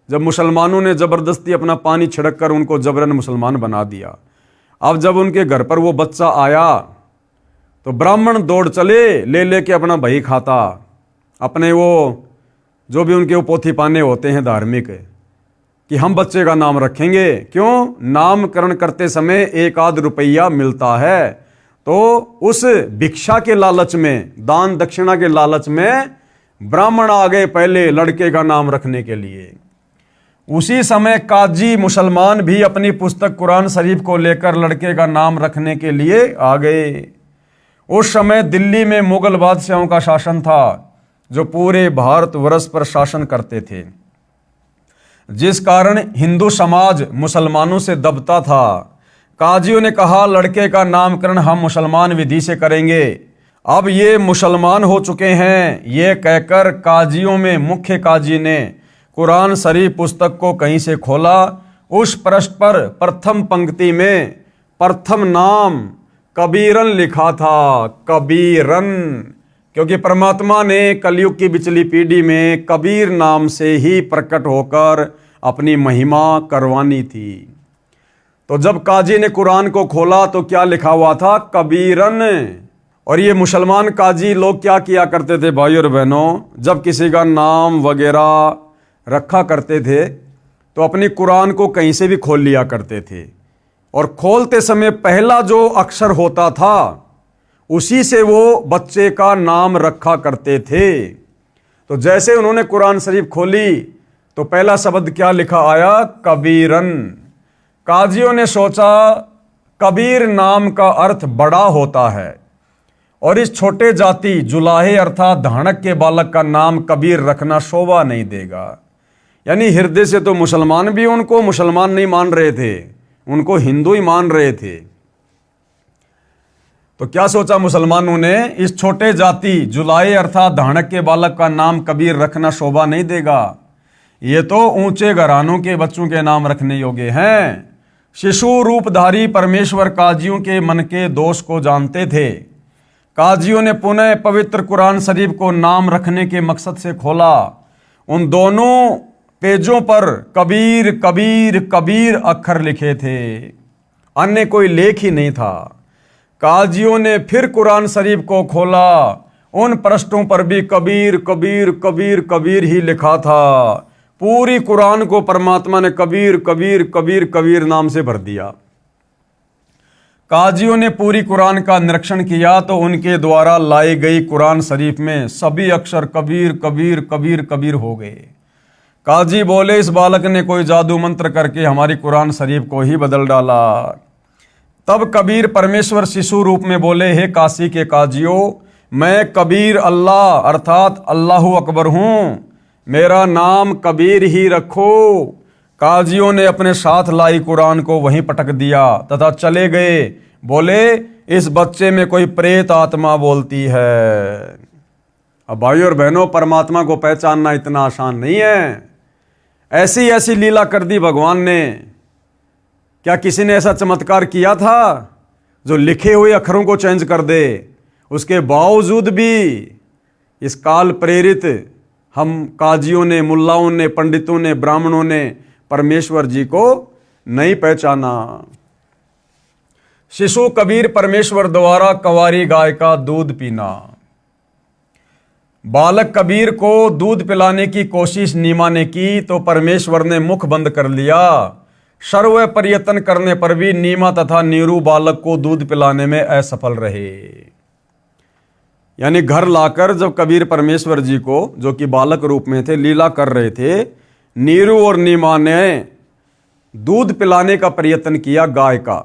जब मुसलमानों ने जबरदस्ती अपना पानी छिड़क कर उनको जबरन मुसलमान बना दिया। अब जब उनके घर पर वो बच्चा आया तो ब्राह्मण दौड़ चले, ले लेके अपना बही खाता, अपने वो जो भी उनके वो पोथी पाने होते हैं धार्मिक, कि हम बच्चे का नाम रखेंगे। क्यों? नामकरण करते समय 1 रुपया मिलता है। तो उस भिक्षा के लालच में, दान दक्षिणा के लालच में ब्राह्मण आ गए पहले लड़के का नाम रखने के लिए। उसी समय काजी मुसलमान भी अपनी पुस्तक कुरान शरीफ को लेकर लड़के का नाम रखने के लिए आ गए। उस समय दिल्ली में मुगल बादशाहों का शासन था, जो पूरे भारतवर्ष पर शासन करते थे, जिस कारण हिंदू समाज मुसलमानों से दबता था। काजियों ने कहा लड़के का नामकरण हम मुसलमान विधि से करेंगे। अब ये मुसलमान हो चुके हैं, ये कहकर काजियों में मुख्य काजी ने कुरान शरीफ पुस्तक को कहीं से खोला। उस पृष्ठ पर प्रथम पंक्ति में प्रथम नाम कबीरन लिखा था। कबीरन, क्योंकि परमात्मा ने कलयुग की बिचली पीढ़ी में कबीर नाम से ही प्रकट होकर अपनी महिमा करवानी थी। तो जब काजी ने कुरान को खोला तो क्या लिखा हुआ था? कबीरन। और ये मुसलमान काजी लोग क्या किया करते थे भाई और बहनों, जब किसी का नाम वगैरह रखा करते थे तो अपनी कुरान को कहीं से भी खोल लिया करते थे, और खोलते समय पहला जो अक्षर होता था उसी से वो बच्चे का नाम रखा करते थे। तो जैसे उन्होंने कुरान शरीफ खोली तो पहला शब्द क्या लिखा आया? कबीरन। काजियों ने सोचा कबीर नाम का अर्थ बड़ा होता है, और इस छोटे जाति जुलाहे अर्थात धानक के बालक का नाम कबीर रखना शोभा नहीं देगा। यानी हृदय से तो मुसलमान भी उनको मुसलमान नहीं मान रहे थे, उनको हिंदू ही मान रहे थे। तो क्या सोचा मुसलमानों ने? इस छोटे जाति जुलाहे अर्थात धानक के बालक का नाम कबीर रखना शोभा नहीं देगा, ये तो ऊंचे घरानों के बच्चों के नाम रखने योग्य हैं। शिशु रूपधारी परमेश्वर काजियों के मन के दोष को जानते थे। काजियों ने पुनः पवित्र कुरान शरीफ को नाम रखने के मकसद से खोला। उन दोनों पेजों पर कबीर कबीर कबीर अक्षर लिखे थे, अन्य कोई लेख ही नहीं था। काजियों ने फिर कुरान शरीफ को खोला, उन पृष्ठों पर भी कबीर कबीर कबीर कबीर ही लिखा था। पूरी कुरान को परमात्मा ने कबीर कबीर कबीर कबीर नाम से भर दिया। काजियों ने पूरी कुरान का निरीक्षण किया तो उनके द्वारा लाई गई कुरान शरीफ में सभी अक्षर कबीर कबीर कबीर कबीर हो गए। काजी बोले इस बालक ने कोई जादू मंत्र करके हमारी कुरान शरीफ को ही बदल डाला। तब कबीर परमेश्वर शिशु रूप में बोले, हे काशी के काजियों, मैं कबीर अल्लाह अर्थात अल्लाहु अकबर हूँ, मेरा नाम कबीर ही रखो। काजियों ने अपने साथ लाई कुरान को वहीं पटक दिया तथा चले गए। बोले इस बच्चे में कोई प्रेत आत्मा बोलती है। अब भाइयों और बहनों, परमात्मा को पहचानना इतना आसान नहीं है। ऐसी ऐसी लीला कर दी भगवान ने। क्या किसी ने ऐसा चमत्कार किया था जो लिखे हुए अक्षरों को चेंज कर दे? उसके बावजूद भी इस काल प्रेरित हम काजियों ने, मुल्लाओं ने, पंडितों ने, ब्राह्मणों ने परमेश्वर जी को नहीं पहचाना। शिशु कबीर परमेश्वर द्वारा कंवारी गाय का दूध पीना। बालक कबीर को दूध पिलाने की कोशिश नीमा ने की तो परमेश्वर ने मुख बंद कर लिया। सर्व प्रयत्न करने पर भी नीमा तथा नीरू बालक को दूध पिलाने में असफल रहे। यानी घर लाकर जब कबीर परमेश्वर जी को, जो कि बालक रूप में थे, लीला कर रहे थे, नीरू और नीमा ने दूध पिलाने का प्रयत्न किया गाय का,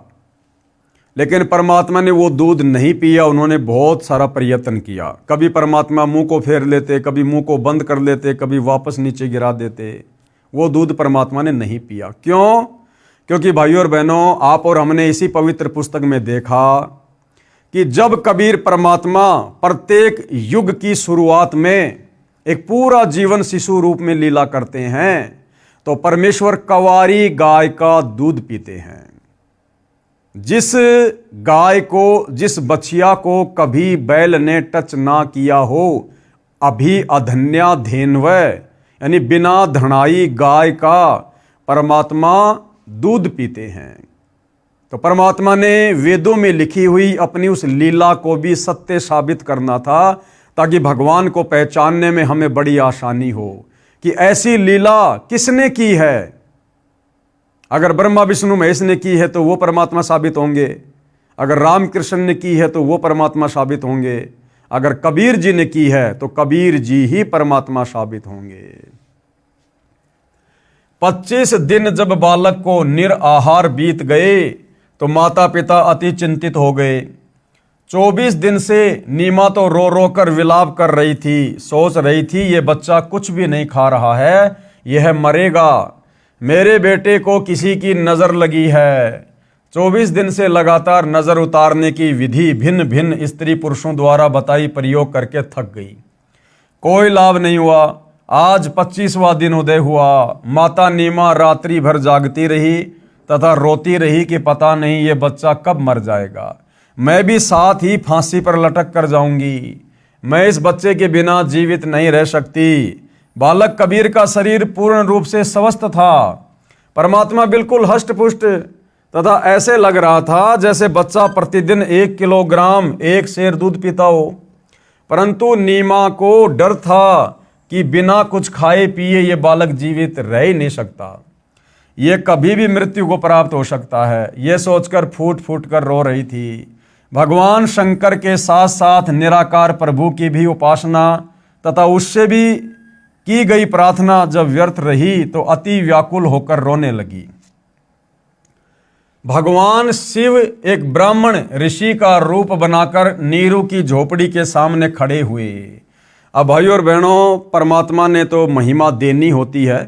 लेकिन परमात्मा ने वो दूध नहीं पिया। उन्होंने बहुत सारा प्रयत्न किया। कभी परमात्मा मुंह को फेर लेते, कभी मुंह को बंद कर लेते, कभी वापस नीचे गिरा देते। वो दूध परमात्मा ने नहीं पिया। क्यों? क्योंकि भाइयों और बहनों, आप और हमने इसी पवित्र पुस्तक में देखा कि जब कबीर परमात्मा प्रत्येक युग की शुरुआत में एक पूरा जीवन शिशु रूप में लीला करते हैं तो परमेश्वर कंवारी गाय का दूध पीते हैं। जिस गाय को, जिस बछिया को कभी बैल ने टच ना किया हो, अभी अधन्या धेनव, यानी बिना धनाई गाय का परमात्मा दूध पीते हैं। तो परमात्मा ने वेदों में लिखी हुई अपनी उस लीला को भी सत्य साबित करना था, ताकि भगवान को पहचानने में हमें बड़ी आसानी हो कि ऐसी लीला किसने की है। अगर ब्रह्मा विष्णु महेश ने की है तो वो परमात्मा साबित होंगे, अगर रामकृष्ण ने की है तो वो परमात्मा साबित होंगे, अगर कबीर जी ने की है तो कबीर जी ही परमात्मा साबित होंगे। 25 दिन जब बालक को निराहार बीत गए तो माता पिता अति चिंतित हो गए। 24 दिन से नीमा तो रो रो कर विलाप कर रही थी, सोच रही थी ये बच्चा कुछ भी नहीं खा रहा है, यह मरेगा, मेरे बेटे को किसी की नज़र लगी है। 24 दिन से लगातार नज़र उतारने की विधि भिन्न भिन्न स्त्री पुरुषों द्वारा बताई प्रयोग करके थक गई, कोई लाभ नहीं हुआ। आज 25वां दिन उदय हुआ। माता नीमा रात्रि भर जागती रही तथा रोती रही कि पता नहीं ये बच्चा कब मर जाएगा, मैं भी साथ ही फांसी पर लटक कर जाऊंगी, मैं इस बच्चे के बिना जीवित नहीं रह सकती। बालक कबीर का शरीर पूर्ण रूप से स्वस्थ था। परमात्मा बिल्कुल हष्ट पुष्ट तथा ऐसे लग रहा था जैसे बच्चा प्रतिदिन 1 किलोग्राम 1 सेर दूध पीता हो। परंतु नीमा को डर था कि बिना कुछ खाए पिए ये बालक जीवित रह ही नहीं सकता, ये कभी भी मृत्यु को प्राप्त हो सकता है। ये सोचकर फूट फूट कर रो रही थी। भगवान शंकर के साथ साथ निराकार प्रभु की भी उपासना तथा उससे भी की गई प्रार्थना जब व्यर्थ रही तो अति व्याकुल होकर रोने लगी। भगवान शिव एक ब्राह्मण ऋषि का रूप बनाकर नीरू की झोपड़ी के सामने खड़े हुए। अब भाइयों और बहनों, परमात्मा ने तो महिमा देनी होती है।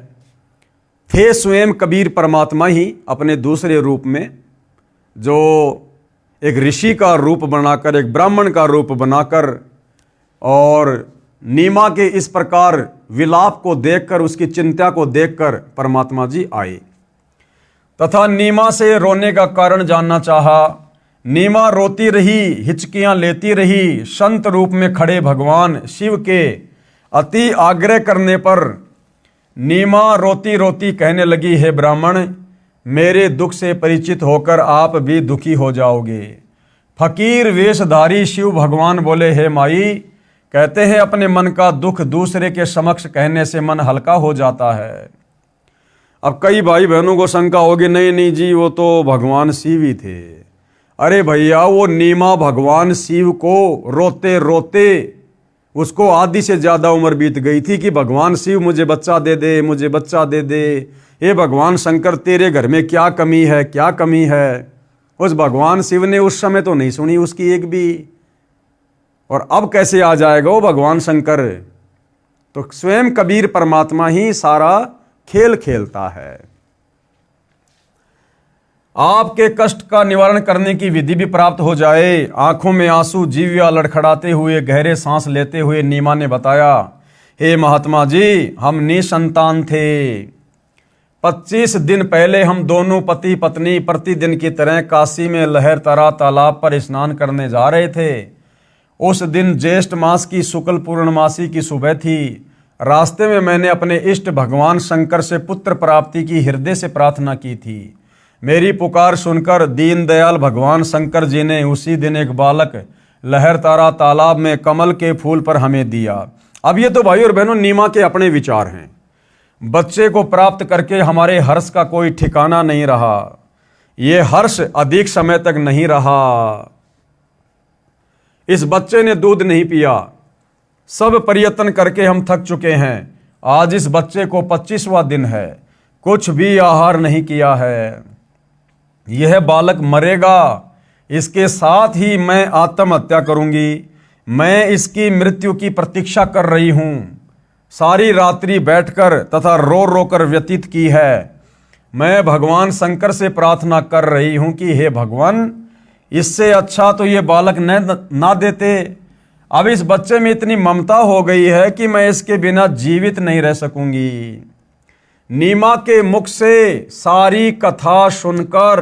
थे स्वयं कबीर परमात्मा ही अपने दूसरे रूप में, जो एक ऋषि का रूप बनाकर, एक ब्राह्मण का रूप बनाकर, और नीमा के इस प्रकार विलाप को देखकर, उसकी चिंता को देखकर परमात्मा जी आए तथा नीमा से रोने का कारण जानना चाहा। नीमा रोती रही, हिचकियां लेती रही। संत रूप में खड़े भगवान शिव के अति आग्रह करने पर नीमा रोती रोती कहने लगी, हे ब्राह्मण, मेरे दुख से परिचित होकर आप भी दुखी हो जाओगे। फकीर वेशधारी शिव भगवान बोले, हे माई, कहते हैं अपने मन का दुख दूसरे के समक्ष कहने से मन हल्का हो जाता है। अब कई भाई बहनों को शंका होगी, नहीं नहीं जी, वो तो भगवान शिव ही थे। अरे भैया, वो नीमा भगवान शिव को रोते रोते उसको आधी से ज़्यादा उम्र बीत गई थी कि भगवान शिव मुझे बच्चा दे दे, मुझे बच्चा दे दे। हे भगवान शंकर, तेरे घर में क्या कमी है, क्या कमी है? उस भगवान शिव ने उस समय तो नहीं सुनी उसकी एक भी, और अब कैसे आ जाएगा वो भगवान शंकर? तो स्वयं कबीर परमात्मा ही सारा खेल खेलता है। आपके कष्ट का निवारण करने की विधि भी प्राप्त हो जाए। आंखों में आंसू, जीव्या लड़खड़ाते हुए, गहरे सांस लेते हुए नीमा ने बताया, हे महात्मा जी, हम निसंतान थे। 25 दिन पहले हम दोनों पति पत्नी प्रतिदिन की तरह काशी में लहरतरा तालाब पर स्नान करने जा रहे थे। उस दिन ज्येष्ठ मास की शुक्ल पूर्णमासी की सुबह थी। रास्ते में मैंने अपने इष्ट भगवान शंकर से पुत्र प्राप्ति की हृदय से प्रार्थना की थी। मेरी पुकार सुनकर दीनदयाल भगवान शंकर जी ने उसी दिन एक बालक लहरतारा तालाब में कमल के फूल पर हमें दिया। अब ये तो भाई और बहनों नीमा के अपने विचार हैं। बच्चे को प्राप्त करके हमारे हर्ष का कोई ठिकाना नहीं रहा। ये हर्ष अधिक समय तक नहीं रहा। इस बच्चे ने दूध नहीं पिया। सब प्रयत्न करके हम थक चुके हैं। आज इस बच्चे को 25वां दिन है, कुछ भी आहार नहीं किया है। यह बालक मरेगा, इसके साथ ही मैं आत्महत्या करूंगी। मैं इसकी मृत्यु की प्रतीक्षा कर रही हूं। सारी रात्रि बैठकर तथा रो रो कर व्यतीत की है। मैं भगवान शंकर से प्रार्थना कर रही हूं कि हे भगवान, इससे अच्छा तो ये बालक ना देते। अब इस बच्चे में इतनी ममता हो गई है कि मैं इसके बिना जीवित नहीं रह सकूंगी। नीमा के मुख से सारी कथा सुनकर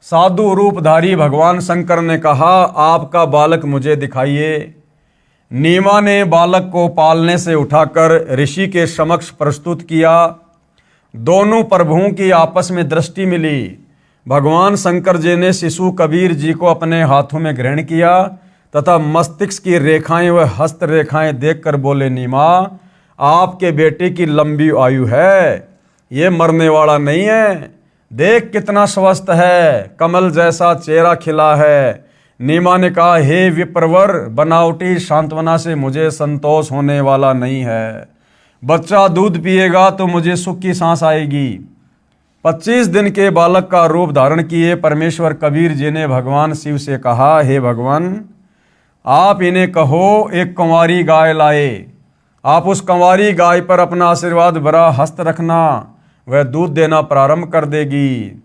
साधु रूपधारी भगवान शंकर ने कहा, आपका बालक मुझे दिखाइए। नीमा ने बालक को पालने से उठाकर ऋषि के समक्ष प्रस्तुत किया। दोनों प्रभुओं की आपस में दृष्टि मिली। भगवान शंकर जी ने शिशु कबीर जी को अपने हाथों में ग्रहण किया तथा मस्तिष्क की रेखाएं व हस्त रेखाएं देखकर बोले, नीमा, आपके बेटे की लंबी आयु है, ये मरने वाला नहीं है। देख कितना स्वस्थ है, कमल जैसा चेहरा खिला है। नीमा ने कहा, हे विप्रवर, बनावटी सांत्वना से मुझे संतोष होने वाला नहीं है। बच्चा दूध पिएगा तो मुझे सुख की सांस आएगी। 25 दिन के बालक का रूप धारण किए परमेश्वर कबीर जी ने भगवान शिव से कहा, हे भगवान, आप इन्हें कहो एक कंवारी गाय लाए। आप उस कंवारी गाय पर अपना आशीर्वाद भरा हस्त रखना, वह दूध देना प्रारंभ कर देगी।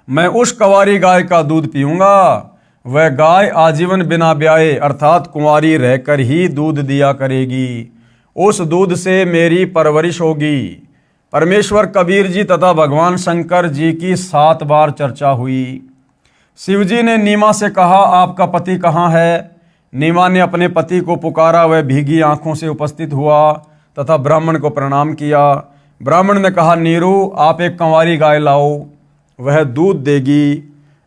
मैं उस कंवारी गाय का दूध पीऊंगा। वह गाय आजीवन बिना ब्याए अर्थात कुंवारी रहकर ही दूध दिया करेगी। उस दूध से मेरी परवरिश होगी। परमेश्वर कबीर जी तथा भगवान शंकर जी की 7 बार चर्चा हुई। शिवजी ने नीमा से कहा, आपका पति कहाँ है? नीमा ने अपने पति को पुकारा। वह भीगी आंखों से उपस्थित हुआ तथा ब्राह्मण को प्रणाम किया। ब्राह्मण ने कहा, नीरू, आप एक कंवारी गाय लाओ, वह दूध देगी।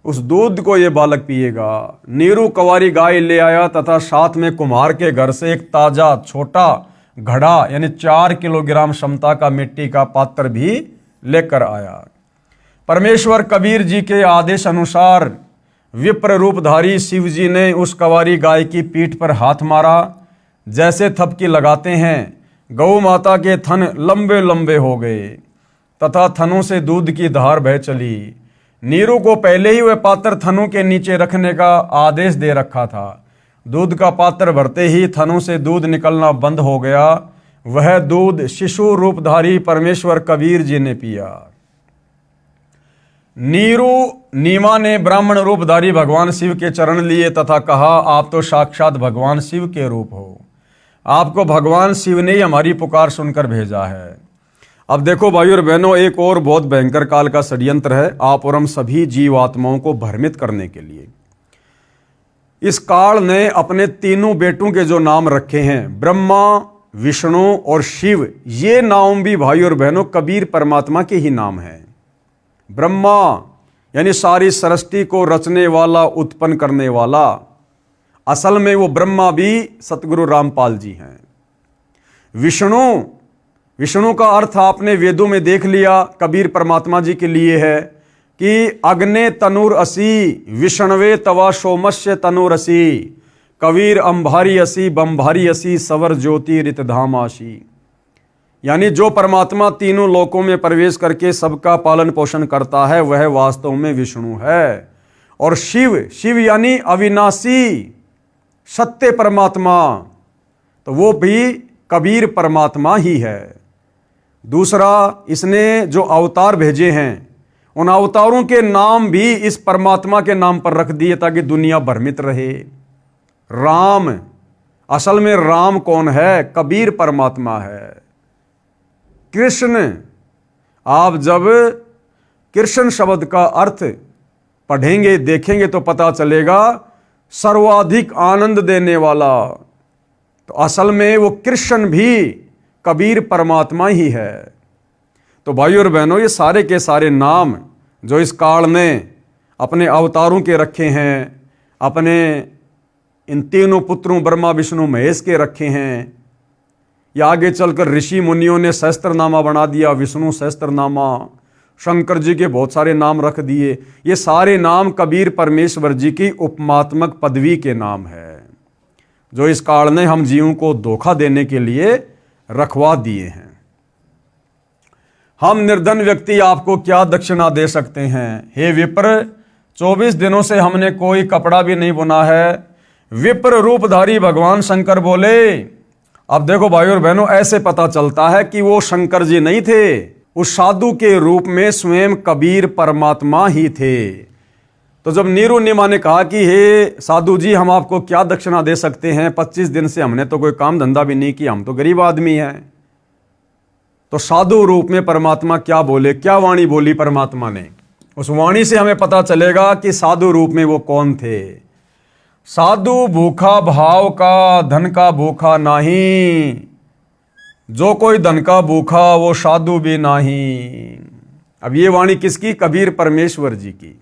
उस दूध को ये बालक पिएगा। नीरू कंवारी गाय ले आया तथा साथ में कुम्हार के घर से एक ताजा छोटा घड़ा यानी 4 किलोग्राम क्षमता का मिट्टी का पात्र भी लेकर आया। परमेश्वर कबीर जी के आदेश अनुसार विप्र रूपधारी शिव जी ने उस कंवारी गाय की पीठ पर हाथ मारा। जैसे थपकी लगाते हैं, गौ माता के थन लंबे लंबे हो गए तथा थनों से दूध की धार बह चली। नीरू को पहले ही वह पात्र थनों के नीचे रखने का आदेश दे रखा था। दूध का पात्र भरते ही थनों से दूध निकलना बंद हो गया। वह दूध शिशु रूपधारी परमेश्वर कबीर जी ने पिया। नीमा ने ब्राह्मण रूपधारी भगवान शिव के चरण लिए तथा कहा, आप तो साक्षात भगवान शिव के रूप हो। आपको भगवान शिव ने ही हमारी पुकार सुनकर भेजा है। अब देखो भाई और बहनों, एक और बहुत भयंकर काल का षड्यंत्र है आप और हम सभी जीवात्माओं को भ्रमित करने के लिए। इस काल ने अपने तीनों बेटों के जो नाम रखे हैं, ब्रह्मा, विष्णु और शिव, ये नाम भी भाई और बहनों कबीर परमात्मा के ही नाम हैं। ब्रह्मा यानी सारी सृष्टि को रचने वाला, उत्पन्न करने वाला। असल में वो ब्रह्मा भी सतगुरु रामपाल जी हैं। विष्णु का अर्थ आपने वेदों में देख लिया, कबीर परमात्मा जी के लिए है कि अग्ने तनुर असी, विष्णवे तवा सोमस्य तनुर असी, कबीर अंभारी असी, बंभारी असी, सवर ज्योति रितधाम आशी। यानी जो परमात्मा तीनों लोकों में प्रवेश करके सबका पालन पोषण करता है, वह वास्तव में विष्णु है। और शिव यानी अविनाशी सत्य परमात्मा, तो वो भी कबीर परमात्मा ही है। दूसरा, इसने जो अवतार भेजे हैं, उन अवतारों के नाम भी इस परमात्मा के नाम पर रख दिए ताकि दुनिया भ्रमित रहे। राम, असल में राम कौन है? कबीर परमात्मा है। कृष्ण, आप जब कृष्ण शब्द का अर्थ पढ़ेंगे, देखेंगे तो पता चलेगा सर्वाधिक आनंद देने वाला। तो असल में वो कृष्ण भी कबीर परमात्मा ही है। तो भाइयों और बहनों, ये सारे के सारे नाम जो इस काल ने अपने अवतारों के रखे हैं, अपने इन तीनों पुत्रों ब्रह्मा विष्णु महेश के रखे हैं, या आगे चलकर ऋषि मुनियों ने सहस्त्रनामा बना दिया, विष्णु सहस्त्रनामा, शंकर जी के बहुत सारे नाम रख दिए। ये सारे नाम कबीर परमेश्वर जी की उपमात्मक पदवी के नाम है, जो इस काल ने हम जीवों को धोखा देने के लिए रखवा दिए हैं। हम निर्धन व्यक्ति आपको क्या दक्षिणा दे सकते हैं? हे विप्र, 24 दिनों से हमने कोई कपड़ा भी नहीं बुना है। विप्र रूपधारी भगवान शंकर बोले। अब देखो भाइयों और बहनों, ऐसे पता चलता है कि वो शंकर जी नहीं थे, उस साधु के रूप में स्वयं कबीर परमात्मा ही थे। तो जब नीरू निमा ने कहा कि हे साधु जी, हम आपको क्या दक्षिणा दे सकते हैं, 25 दिन से हमने तो कोई काम धंधा भी नहीं किया, हम तो गरीब आदमी हैं। तो साधु रूप में परमात्मा क्या बोले, क्या वाणी बोली परमात्मा ने? उस वाणी से हमें पता चलेगा कि साधु रूप में वो कौन थे। साधु भूखा भाव का, धन का भूखा नहीं। जो कोई धन का भूखा, वो साधु भी नहीं। अब ये वाणी किसकी? कबीर परमेश्वर जी की।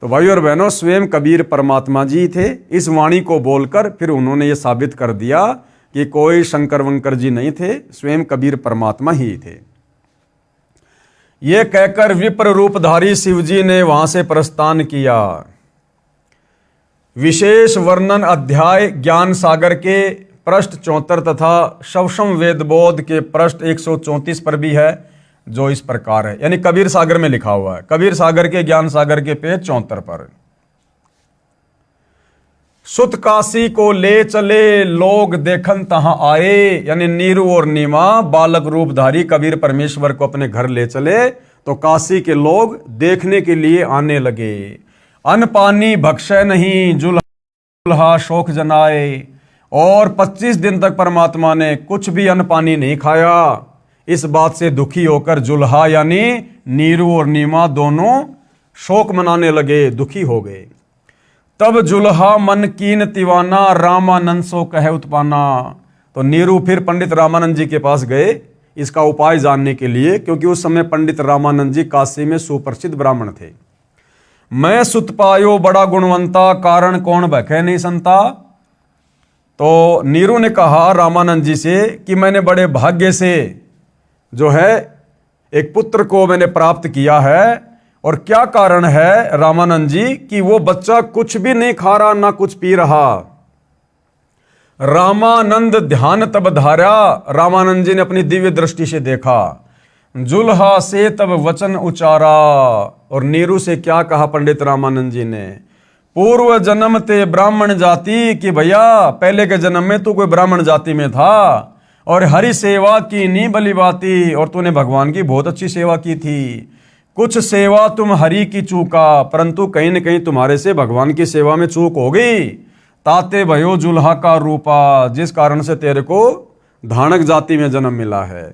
तो भाइयों और बहनों, स्वयं कबीर परमात्मा जी थे। इस वाणी को बोलकर फिर उन्होंने ये साबित कर दिया कि कोई शंकर वंकर जी नहीं थे, स्वयं कबीर परमात्मा ही थे। ये कहकर विप्र रूपधारी शिव जी ने वहां से प्रस्थान किया। विशेष वर्णन अध्याय ज्ञान सागर के पृष्ठ 74 तथा शवशम वेदबोध के पृष्ठ 134 पर भी है, जो इस प्रकार है, यानी कबीर सागर में लिखा हुआ है। कबीर सागर के ज्ञान सागर के पेज 74 पर। सुत काशी को ले चले लोग देखन तहां आए, यानी नीरू और नीमा बालक रूपधारी कबीर परमेश्वर को अपने घर ले चले तो काशी के लोग देखने के लिए आने लगे। अन्न पानी भक्षय नहीं, जुल्हा शोक जनाए। और 25 दिन तक परमात्मा ने कुछ भी अन्न पानी नहीं खाया। इस बात से दुखी होकर जुल्हा यानी नीरू और नीमा दोनों शोक मनाने लगे, दुखी हो गए। तब जुल्हा मन कीन तिवाना, रामानंद सो कहे उत्पाना। तो नीरू फिर पंडित रामानंद जी के पास गए इसका उपाय जानने के लिए, क्योंकि उस समय पंडित रामानंद जी काशी में सुप्रसिद्ध ब्राह्मण थे। मैं सुत पायो बड़ा गुणवंता, कारण कौन भखे नहीं संता। तो नीरू ने कहा रामानंद जी से कि मैंने बड़े भाग्य से जो है एक पुत्र को मैंने प्राप्त किया है। और क्या कारण है रामानंद जी? कि वो बच्चा कुछ भी नहीं खा रहा, ना कुछ पी रहा। रामानंद ध्यान तब धारा, रामानंद जी ने अपनी दिव्य दृष्टि से देखा। जुल्हा से तब वचन उचारा। और नीरू से क्या कहा पंडित रामानंद जी ने? पूर्व जन्म ते ब्राह्मण जाति, कि भैया पहले के जन्म में तू कोई ब्राह्मण जाति में था और हरि सेवा की नी बली बाती, और तूने भगवान की बहुत अच्छी सेवा की थी। कुछ सेवा तुम हरि की चूका, परंतु कहीं न कहीं तुम्हारे से भगवान की सेवा में चूक हो गई। ताते भयो जुल्हा का रूपा, जिस कारण से तेरे को धानक जाति में जन्म मिला है।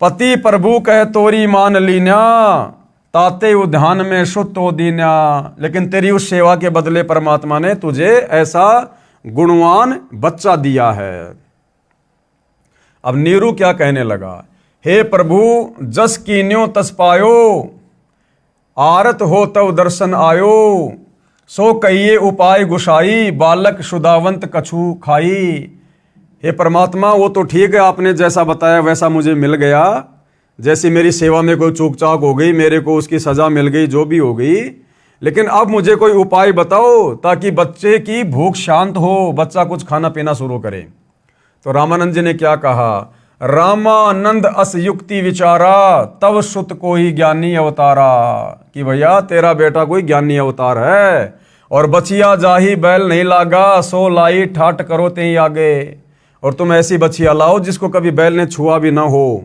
पति प्रभु कह तोरी मान लीना, ताते उद्यान में शुद्ध दीना। लेकिन तेरी उस सेवा के बदले परमात्मा ने तुझे ऐसा गुणवान बच्चा दिया है। अब नीरू क्या कहने लगा? हे प्रभु, जस कीन्यो तस पायो, आरत हो तव दर्शन आयो। सो कहिए उपाय गुसाई, बालक शुदावंत कछु खाई। हे परमात्मा, वो तो ठीक है, आपने जैसा बताया वैसा मुझे मिल गया। जैसी मेरी सेवा में कोई चूक चाक हो गई, मेरे को उसकी सजा मिल गई, जो भी हो गई, लेकिन अब मुझे कोई उपाय बताओ ताकि बच्चे की भूख शांत हो, बच्चा कुछ खाना पीना शुरू करे। तो रामानंद जी ने क्या कहा? रामानंद अस युक्ति विचारा, तब सुत को ही ज्ञानी अवतारा। कि भैया तेरा बेटा कोई ज्ञानी अवतार है। और बचिया जाही बैल नहीं लागा, सो लाई ठाट करो ते आगे। और तुम ऐसी बचिया लाओ जिसको कभी बैल ने छुआ भी ना हो।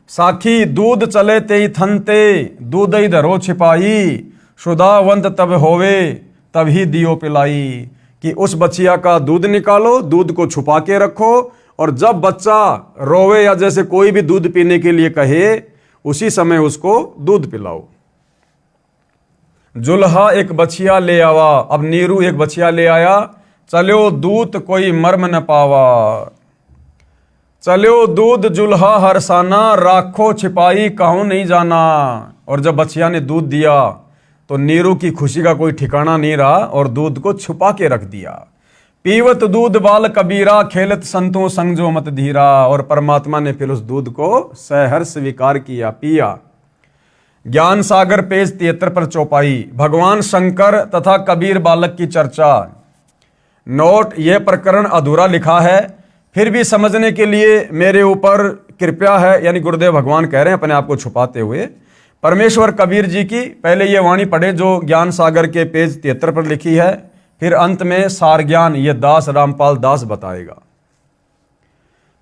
साखी दूध चले ते ही थनते, दूध ही धरो छिपाई। शुदावंत तब होवे, तब ही दियो पिलाई। कि उस बचिया का दूध निकालो, दूध को छुपा के रखो, और जब बच्चा रोवे या जैसे कोई भी दूध पीने के लिए कहे, उसी समय उसको दूध पिलाओ। जुल्हा एक बछिया ले आवा। अब नीरू एक बछिया ले आया। चलो दूत कोई मर्म न पावा। चलो दूध जुल्हा हरसाना, राखो छिपाई कहूं नहीं जाना। और जब बछिया ने दूध दिया तो नीरू की खुशी का कोई ठिकाना नहीं रहा और दूध को छुपा के रख दिया। पीवत दूध बाल कबीरा, खेलत संतों संग जो मत धीरा। और परमात्मा ने फिर उस दूध को सहर्ष स्वीकार किया, पिया। ज्ञान सागर पेज 73 पर चौपाई। भगवान शंकर तथा कबीर बालक की चर्चा। नोट, यह प्रकरण अधूरा लिखा है, फिर भी समझने के लिए मेरे ऊपर कृपया है, यानी गुरुदेव भगवान कह रहे हैं अपने आप को छुपाते हुए। परमेश्वर कबीर जी की पहले ये वाणी पढ़े जो ज्ञान सागर के पेज 73 पर लिखी है, फिर अंत में सार ज्ञान ये दास रामपाल दास बताएगा।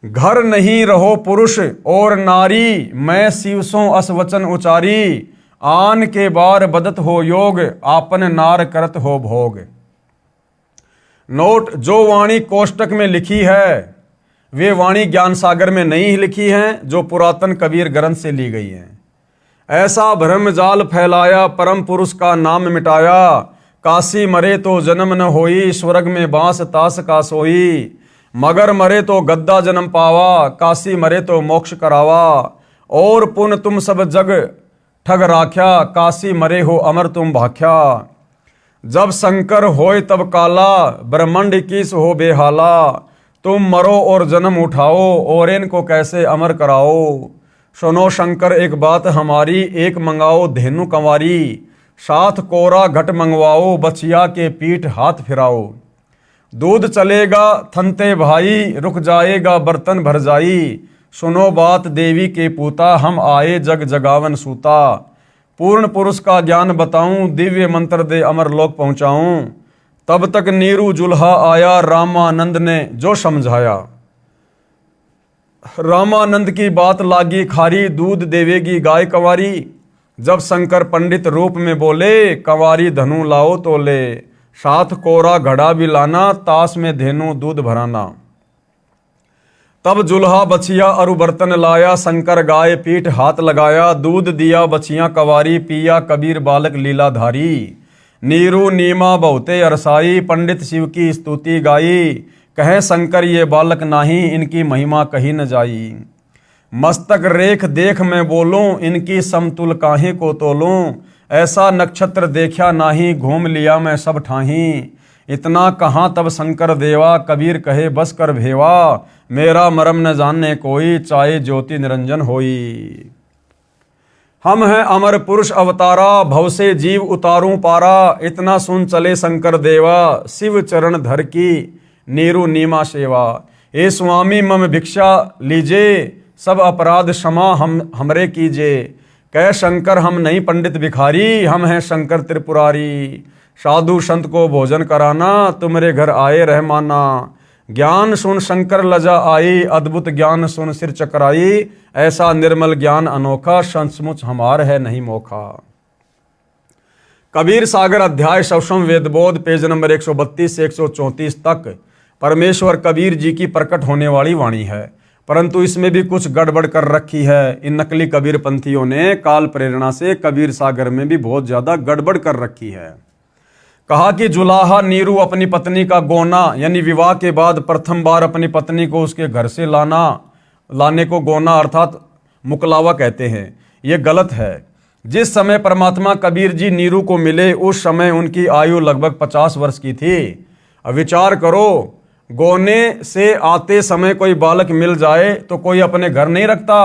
घर नहीं रहो पुरुष और नारी, मैं शिवसों अस वचन उचारी। आन के बार बदत हो योग, आपन नार करत हो भोग। नोट, जो वाणी कोष्टक में लिखी है वे वाणी ज्ञान सागर में नहीं लिखी हैं, जो पुरातन कबीर ग्रंथ से ली गई हैं। ऐसा भ्रम जाल फैलाया, परम पुरुष का नाम मिटाया। काशी मरे तो जन्म न होई, स्वर्ग में बांस तास का सोई। मगर मरे तो गद्दा जन्म पावा, काशी मरे तो मोक्ष करावा। और पुन तुम सब जग ठग राख्या, काशी मरे हो अमर तुम भाख्या। जब शंकर होय तब काला, ब्रह्मांड किस हो बेहाला। तुम मरो और जन्म उठाओ, और इनको कैसे अमर कराओ। सुनो शंकर एक बात हमारी, एक मंगाओ धेनु कंवारी। साथ कोरा घट मंगवाओ, बछिया के पीठ हाथ फिराओ। दूध चलेगा थनते भाई, रुक जाएगा बर्तन भर जाई। सुनो बात देवी के पूता, हम आए जग जगावन सूता। पूर्ण पुरुष का ज्ञान बताऊं, दिव्य मंत्र दे अमर लोक पहुंचाऊं। तब तक नीरू जुल्हा आया, रामानंद ने जो समझाया। रामानंद की बात लागी खारी, दूध देवेगी गाय कंवारी। जब शंकर पंडित रूप में बोले, कंवारी धनु लाओ तो ले। साथ कोरा घड़ा भी लाना, तास में धेनु दूध भराना। तब जुल्हा बछिया अरु बर्तन लाया, शंकर गाय पीठ हाथ लगाया। दूध दिया बछिया कंवारी, पिया कबीर बालक लीलाधारी। नीरू नीमा बहुते अरसाई, पंडित शिव की स्तुति गाई। कहे शंकर ये बालक नाही, इनकी महिमा कही न जाई। मस्तक रेख देख मैं बोलूं, इनकी समतुल काहे को तोलूं। ऐसा नक्षत्र देखा नाही, घूम लिया मैं सब ठाही। इतना कहाँ तब शंकर देवा, कबीर कहे बस कर भेवा। मेरा मरम न जानने कोई, चाहे ज्योति निरंजन होई। हम हैं अमर पुरुष अवतारा, भव से जीव उतारूं पारा। इतना सुन चले शंकर देवा, शिव चरण धर की नीरू नीमा सेवा। ए स्वामी मम भिक्षा लीजे, सब अपराध क्षमा हमरे कीजे। कह शंकर हम नहीं पंडित भिखारी, हम हैं शंकर त्रिपुरारी। साधु संत को भोजन कराना, तुम्हारे घर आए रहमाना। ज्ञान सुन शंकर लजा आई, अद्भुत ज्ञान सुन सिर चकराई। ऐसा निर्मल ज्ञान अनोखा, सचमुच हमार है नहीं मोखा। कबीर सागर अध्याय सवसम वेदबोध पेज नंबर 132 से 134 तक परमेश्वर कबीर जी की प्रकट होने वाली वाणी है, परंतु इसमें भी कुछ गड़बड़ कर रखी है। इन नकली कबीर पंथियों ने काल प्रेरणा से कबीर सागर में भी बहुत ज्यादा गड़बड़ कर रखी है। कहा कि जुलाहा नीरू अपनी पत्नी का गोना, यानी विवाह के बाद प्रथम बार अपनी पत्नी को उसके घर से लाने को गोना अर्थात मुकलावा कहते हैं। ये गलत है। जिस समय परमात्मा कबीर जी नीरू को मिले उस समय उनकी आयु लगभग 50 वर्ष की थी। अब विचार करो, गोने से आते समय कोई बालक मिल जाए तो कोई अपने घर नहीं रखता,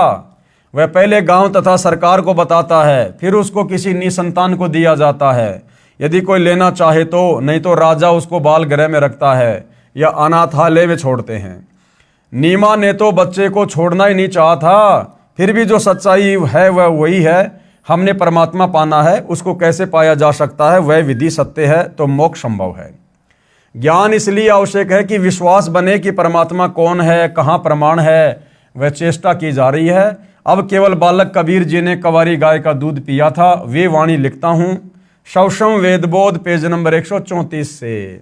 वह पहले गांव तथा सरकार को बताता है, फिर उसको किसी निसंतान को दिया जाता है यदि कोई लेना चाहे तो, नहीं तो राजा उसको बाल गृह में रखता है या अनाथालय में छोड़ते हैं। नीमा ने तो बच्चे को छोड़ना ही नहीं चाहा था, फिर भी जो सच्चाई है वह वही है। हमने परमात्मा पाना है, उसको कैसे पाया जा सकता है, वह विधि सत्य है तो मोक्ष संभव है। ज्ञान इसलिए आवश्यक है कि विश्वास बने कि परमात्मा कौन है, कहाँ प्रमाण है, वह चेष्टा की जा रही है। अब केवल बालक कबीर जी ने कंवारी गाय का दूध पिया था, वे वाणी लिखता हूं सवसम वेदबोध पेज नंबर 134 से।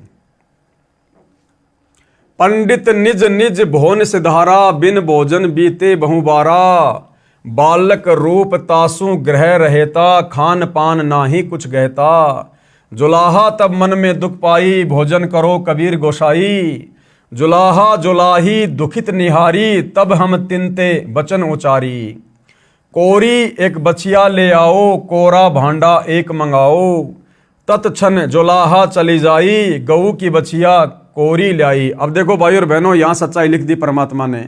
पंडित निज निज भोन सिधारा, बिन भोजन बीते बहुबारा। बालक रूप तासु ग्रह रहेता, खान पान नाही कुछ गहता। जुलाहा तब मन में दुख पाई, भोजन करो कबीर गोसाई। जुलाहा जुलाही दुखित निहारी, तब हम तिनते बचन उचारी। कोरी एक बछिया ले आओ, कोरा भांडा एक मंगाओ। तत्क्षण जुलाहा चली जाई, गऊ की बछिया कोरी लाई। अब देखो भाई और बहनों, यहां सच्चाई लिख दी परमात्मा ने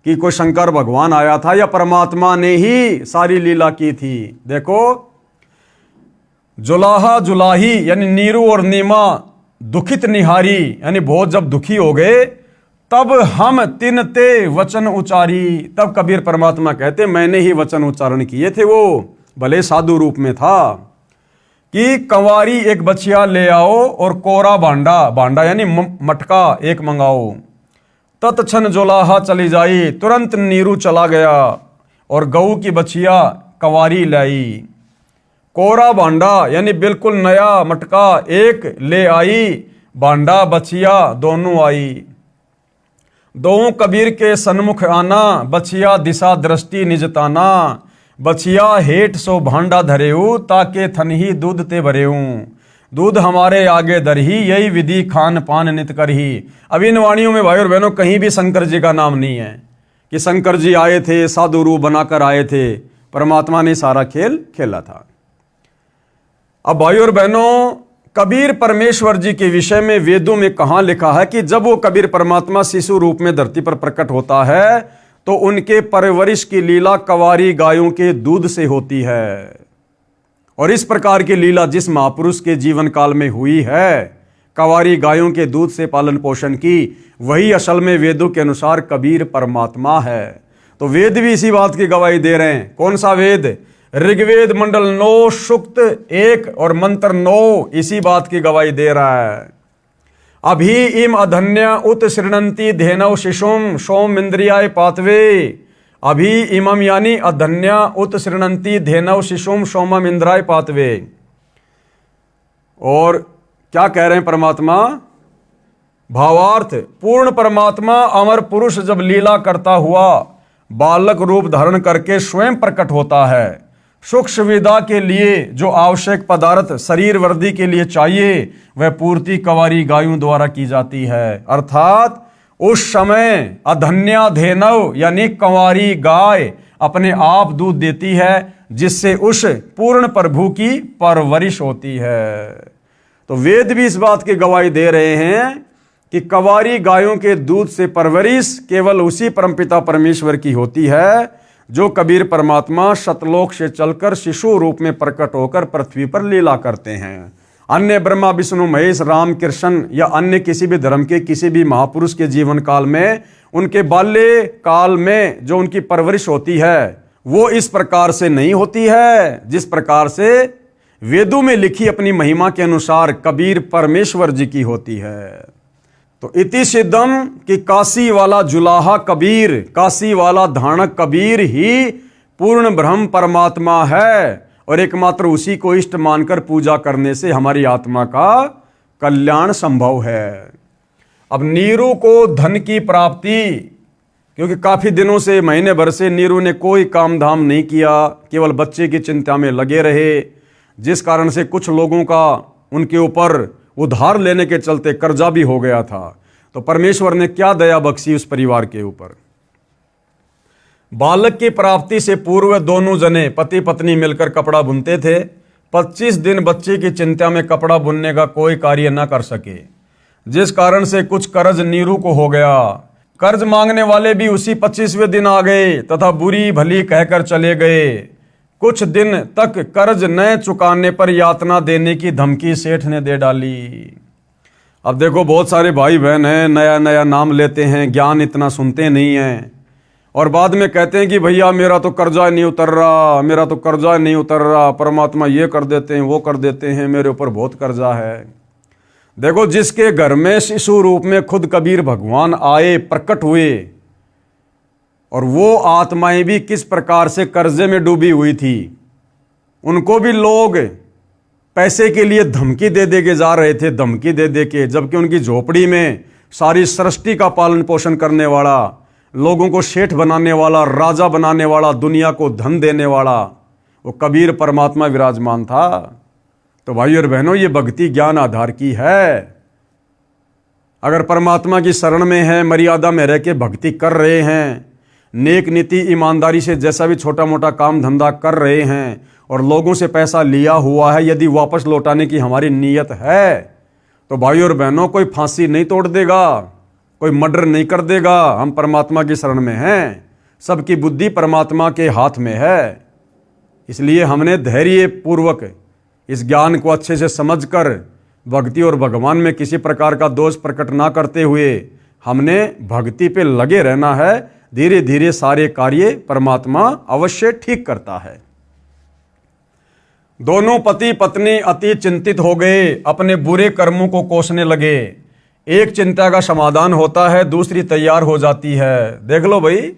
कि कोई शंकर भगवान आया था या परमात्मा ने ही सारी लीला की थी। देखो, जुलाहा जुलाही यानी नीरू और नीमा, दुखित निहारी यानी बहुत जब दुखी हो गए, तब हम तिनते वचन उचारी। तब कबीर परमात्मा कहते मैंने ही वचन उच्चारण किए थे, वो भले साधु रूप में था, कि कंवारी एक बछिया ले आओ और कोरा भांडा, भांडा यानी मटका एक मंगाओ। तत्क्षण जुलाहा चली जाई, तुरंत नीरू चला गया और गऊ की बछिया कंवारी लाई। कोरा भांडा यानी बिल्कुल नया मटका एक ले आई, भांडा बछिया दोनों आई। दोनों कबीर के सन्मुख आना, बछिया दिशा दृष्टि निजताना। बछिया हेठ सो भांडा धरेऊ, ताके थनही दूध ते भरेऊ। दूध हमारे आगे दरही, यही विधि खान पान नित करही। अब इन वाणियों में भाई और बहनों कहीं भी शंकर जी का नाम नहीं है कि शंकर जी आए थे, साधु रूप बनाकर आए थे। परमात्मा ने सारा खेल खेला था। अब भाई और बहनों, कबीर परमेश्वर जी के विषय में वेदों में कहां लिखा है कि जब वो कबीर परमात्मा शिशु रूप में धरती पर प्रकट होता है तो उनके परवरिश की लीला कंवारी गायों के दूध से होती है। और इस प्रकार की लीला जिस महापुरुष के जीवन काल में हुई है, कंवारी गायों के दूध से पालन पोषण की, वही असल में वेदों के अनुसार कबीर परमात्मा है। तो वेद भी इसी बात की गवाही दे रहे हैं। कौन सा वेद? ऋग्वेद मंडल 9 सूक्त 1 और मंत्र 9 इसी बात की गवाही दे रहा है। अभी इम अधन्या उत श्रृणंती धेनव शिशुम सोम इंद्रियाय पातवे। अभी इमम यानी अधन्या उत श्रृणंती धेनव शिशुम सोमम इंद्राय पातवे। और क्या कह रहे हैं परमात्मा? भावार्थ, पूर्ण परमात्मा अमर पुरुष जब लीला करता हुआ बालक रूप धारण करके स्वयं प्रकट होता है, सुख सुविधा के लिए जो आवश्यक पदार्थ शरीर वर्दी के लिए चाहिए वह पूर्ति कंवारी गायों द्वारा की जाती है। अर्थात उस समय अधन्या धेनव यानी कंवारी गाय अपने आप दूध देती है, जिससे उस पूर्ण प्रभु की परवरिश होती है। तो वेद भी इस बात की गवाही दे रहे हैं कि कंवारी गायों के दूध से परवरिश केवल उसी परमपिता परमेश्वर की होती है जो कबीर परमात्मा सतलोक से चलकर शिशु रूप में प्रकट होकर पृथ्वी पर लीला करते हैं। अन्य ब्रह्मा विष्णु महेश राम कृष्ण या अन्य किसी भी धर्म के किसी भी महापुरुष के जीवन काल में उनके बाल्य काल में जो उनकी परवरिश होती है वो इस प्रकार से नहीं होती है जिस प्रकार से वेदों में लिखी अपनी महिमा के अनुसार कबीर परमेश्वर जी की होती है। तो इति सिद्धम कि काशी वाला जुलाहा कबीर, काशी वाला धाणक कबीर ही पूर्ण ब्रह्म परमात्मा है और एकमात्र उसी को इष्ट मानकर पूजा करने से हमारी आत्मा का कल्याण संभव है। अब नीरू को धन की प्राप्ति, क्योंकि काफी दिनों से महीने भर से नीरू ने कोई काम धाम नहीं किया, केवल बच्चे की चिंता में लगे रहे, जिस कारण से कुछ लोगों का उनके ऊपर उधार लेने के चलते कर्जा भी हो गया था। तो परमेश्वर ने क्या दया बख्शी उस परिवार के ऊपर। बालक की प्राप्ति से पूर्व दोनों जने पति पत्नी मिलकर कपड़ा बुनते थे। 25 दिन बच्चे की चिंता में कपड़ा बुनने का कोई कार्य न कर सके, जिस कारण से कुछ कर्ज नीरू को हो गया। कर्ज मांगने वाले भी उसी 25वें दिन आ गए तथा बुरी भली कहकर चले गए। कुछ दिन तक कर्ज न चुकाने पर यातना देने की धमकी सेठ ने दे डाली। अब देखो, बहुत सारे भाई बहन हैं, नया नया नाम लेते हैं, ज्ञान इतना सुनते नहीं हैं और बाद में कहते हैं कि भैया मेरा तो कर्जा नहीं उतर रहा, मेरा तो कर्जा नहीं उतर रहा, परमात्मा ये कर देते हैं वो कर देते हैं, मेरे ऊपर बहुत कर्जा है। देखो, जिसके घर में शिशु रूप में खुद कबीर भगवान आए, प्रकट हुए, और वो आत्माएं भी किस प्रकार से कर्जे में डूबी हुई थी, उनको भी लोग पैसे के लिए धमकी दे दे के जा रहे थे, धमकी दे दे के, जबकि उनकी झोपड़ी में सारी सृष्टि का पालन पोषण करने वाला, लोगों को सेठ बनाने वाला, राजा बनाने वाला, दुनिया को धन देने वाला वो कबीर परमात्मा विराजमान था। तो भाई और बहनों, ये भक्ति ज्ञान आधार की है। अगर परमात्मा की शरण में है, मर्यादा में रह के भक्ति कर रहे हैं, नेक नीति ईमानदारी से जैसा भी छोटा मोटा काम धंधा कर रहे हैं और लोगों से पैसा लिया हुआ है, यदि वापस लौटाने की हमारी नीयत है तो भाई और बहनों, कोई फांसी नहीं तोड़ देगा, कोई मर्डर नहीं कर देगा। हम परमात्मा की शरण में हैं, सबकी बुद्धि परमात्मा के हाथ में है। इसलिए हमने धैर्य पूर्वक इस ज्ञान को अच्छे से समझकर भक्ति और भगवान में किसी प्रकार का दोष प्रकट ना करते हुए हमने भक्ति पे लगे रहना है। धीरे धीरे सारे कार्य परमात्मा अवश्य ठीक करता है। दोनों पति पत्नी अति चिंतित हो गए, अपने बुरे कर्मों को कोसने लगे। एक चिंता का समाधान होता है, दूसरी तैयार हो जाती है। देख लो भाई,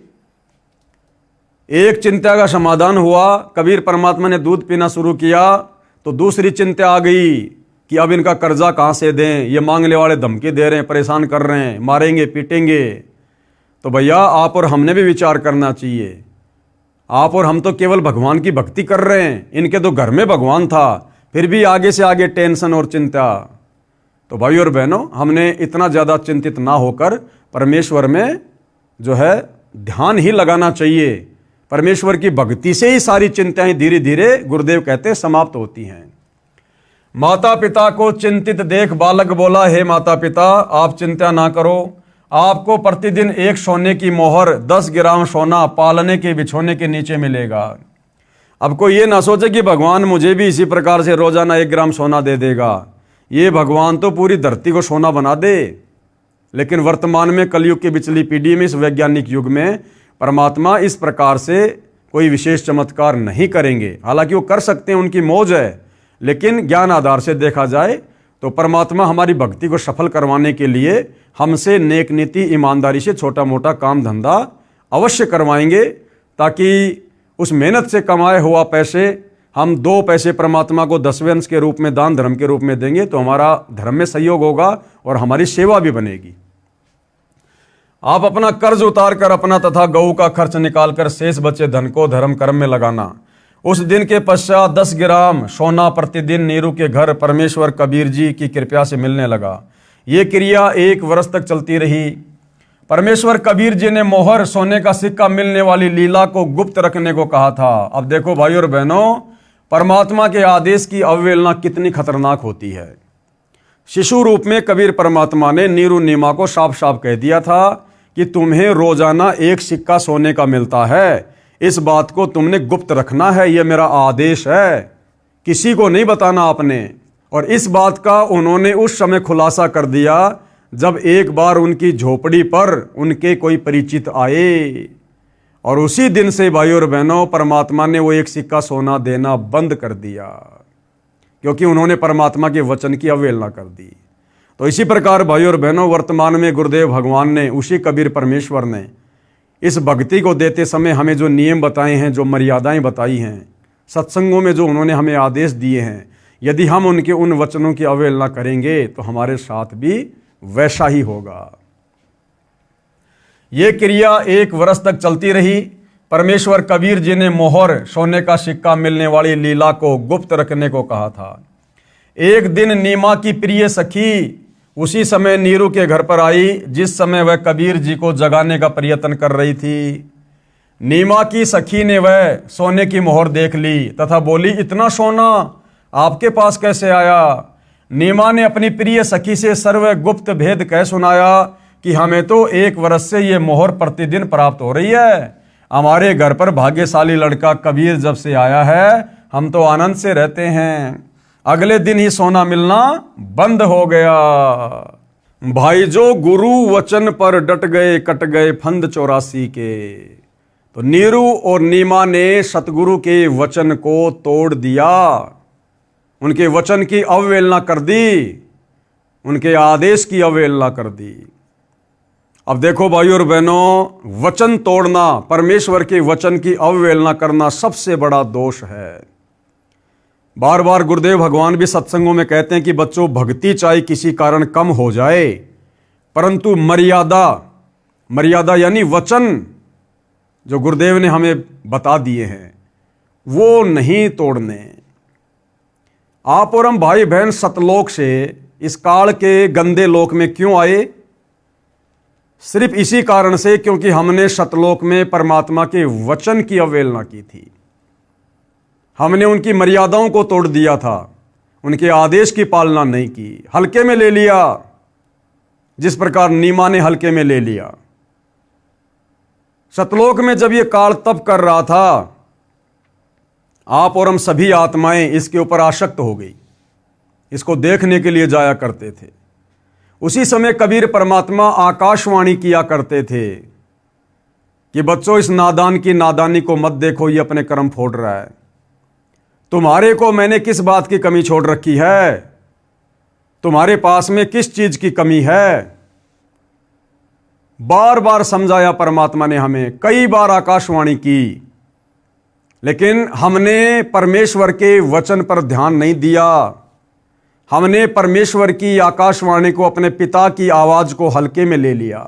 एक चिंता का समाधान हुआ, कबीर परमात्मा ने दूध पीना शुरू किया तो दूसरी चिंता आ गई कि अब इनका कर्जा कहां से दें, ये मांगने वाले धमकी दे रहे हैं, परेशान कर रहे हैं, मारेंगे पीटेंगे। तो भैया आप और हमने भी विचार करना चाहिए। आप और हम तो केवल भगवान की भक्ति कर रहे हैं, इनके तो घर में भगवान था, फिर भी आगे से आगे टेंशन और चिंता। तो भाई और बहनों, हमने इतना ज़्यादा चिंतित ना होकर परमेश्वर में जो है ध्यान ही लगाना चाहिए। परमेश्वर की भक्ति से ही सारी चिंताएं धीरे धीरे, गुरुदेव कहते हैं, समाप्त होती हैं। माता पिता को चिंतित देख बालक बोला, हे माता पिता आप चिंता ना करो, आपको प्रतिदिन एक सोने की मोहर 10 ग्राम सोना पालने के बिछोने के नीचे मिलेगा। अब कोई ये ना सोचे कि भगवान मुझे भी इसी प्रकार से रोजाना 1 ग्राम सोना दे देगा। ये भगवान तो पूरी धरती को सोना बना दे, लेकिन वर्तमान में कलयुग की बिचली पीढ़ी में, इस वैज्ञानिक युग में परमात्मा इस प्रकार से कोई विशेष चमत्कार नहीं करेंगे। हालांकि वो कर सकते हैं, उनकी मौज है, लेकिन ज्ञान आधार से देखा जाए तो परमात्मा हमारी भक्ति को सफल करवाने के लिए हमसे नेक नीति ईमानदारी से छोटा मोटा काम धंधा अवश्य करवाएंगे, ताकि उस मेहनत से कमाए हुआ पैसे हम 2 पैसे परमात्मा को 10वें अंश के रूप में, दान धर्म के रूप में देंगे तो हमारा धर्म में सहयोग होगा और हमारी सेवा भी बनेगी। आप अपना कर्ज उतार कर अपना तथा गऊ का खर्च निकालकर शेष बचे धन को धर्म कर्म में लगाना। उस दिन के पश्चात 10 ग्राम सोना प्रतिदिन नीरू के घर परमेश्वर कबीर जी की कृपा से मिलने लगा। ये क्रिया 1 वर्ष तक चलती रही। परमेश्वर कबीर जी ने मोहर सोने का सिक्का मिलने वाली लीला को गुप्त रखने को कहा था। अब देखो भाई और बहनों, परमात्मा के आदेश की अवहेलना कितनी खतरनाक होती है। शिशु रूप में कबीर परमात्मा ने नीरू नीमा को साफ साफ कह दिया था कि तुम्हें रोजाना 1 सिक्का सोने का मिलता है, इस बात को तुमने गुप्त रखना है, यह मेरा आदेश है, किसी को नहीं बताना आपने। और इस बात का उन्होंने उस समय खुलासा कर दिया जब एक बार उनकी झोपड़ी पर उनके कोई परिचित आए, और उसी दिन से भाई और बहनों परमात्मा ने वो 1 सिक्का सोना देना बंद कर दिया, क्योंकि उन्होंने परमात्मा के वचन की अवहेलना कर दी। तो इसी प्रकार भाई और बहनों, वर्तमान में गुरुदेव भगवान ने, उसी कबीर परमेश्वर ने इस भक्ति को देते समय हमें जो नियम बताए हैं, जो मर्यादाएं बताई हैं, सत्संगों में जो उन्होंने हमें आदेश दिए हैं, यदि हम उनके उन वचनों की अवहेलना करेंगे तो हमारे साथ भी वैसा ही होगा। ये क्रिया 1 वर्ष तक चलती रही। परमेश्वर कबीर जी ने मोहर सोने का सिक्का मिलने वाली लीला को गुप्त रखने को कहा था। एक दिन नीमा की प्रिय सखी उसी समय नीरू के घर पर आई जिस समय वह कबीर जी को जगाने का प्रयत्न कर रही थी। नीमा की सखी ने वह सोने की मोहर देख ली तथा बोली, इतना सोना आपके पास कैसे आया? नीमा ने अपनी प्रिय सखी से सर्व गुप्त भेद कह सुनाया कि हमें तो 1 वर्ष से ये मोहर प्रतिदिन प्राप्त हो रही है। हमारे घर पर भाग्यशाली लड़का कबीर जब से आया है, हम तो आनंद से रहते हैं। अगले दिन ही सोना मिलना बंद हो गया। भाई जो गुरु वचन पर डट गए, कट गए फंद 84 के। तो नीरू और नीमा ने सतगुरु के वचन को तोड़ दिया, उनके वचन की अवहेलना कर दी, उनके आदेश की अवहेलना कर दी। अब देखो भाई और बहनों, वचन तोड़ना, परमेश्वर के वचन की अवहेलना करना सबसे बड़ा दोष है। बार बार गुरुदेव भगवान भी सत्संगों में कहते हैं कि बच्चों, भक्ति चाहे किसी कारण कम हो जाए, परंतु मर्यादा यानी वचन जो गुरुदेव ने हमें बता दिए हैं वो नहीं तोड़ने। आप और हम भाई बहन सतलोक से इस काल के गंदे लोक में क्यों आए? सिर्फ इसी कारण से क्योंकि हमने सतलोक में परमात्मा के वचन की अवहेलना की थी। हमने उनकी मर्यादाओं को तोड़ दिया था, उनके आदेश की पालना नहीं की, हल्के में ले लिया, जिस प्रकार नीमा ने हल्के में ले लिया। सतलोक में जब यह काल तप कर रहा था, आप और हम सभी आत्माएं इसके ऊपर आसक्त हो गई, इसको देखने के लिए जाया करते थे। उसी समय कबीर परमात्मा आकाशवाणी किया करते थे कि बच्चों, इस नादान की नादानी को मत देखो, ये अपने कर्म फोड़ रहा है। तुम्हारे को मैंने किस बात की कमी छोड़ रखी है? तुम्हारे पास में किस चीज की कमी है? बार बार समझाया परमात्मा ने हमें, कई बार आकाशवाणी की, लेकिन हमने परमेश्वर के वचन पर ध्यान नहीं दिया। हमने परमेश्वर की आकाशवाणी को, अपने पिता की आवाज को हल्के में ले लिया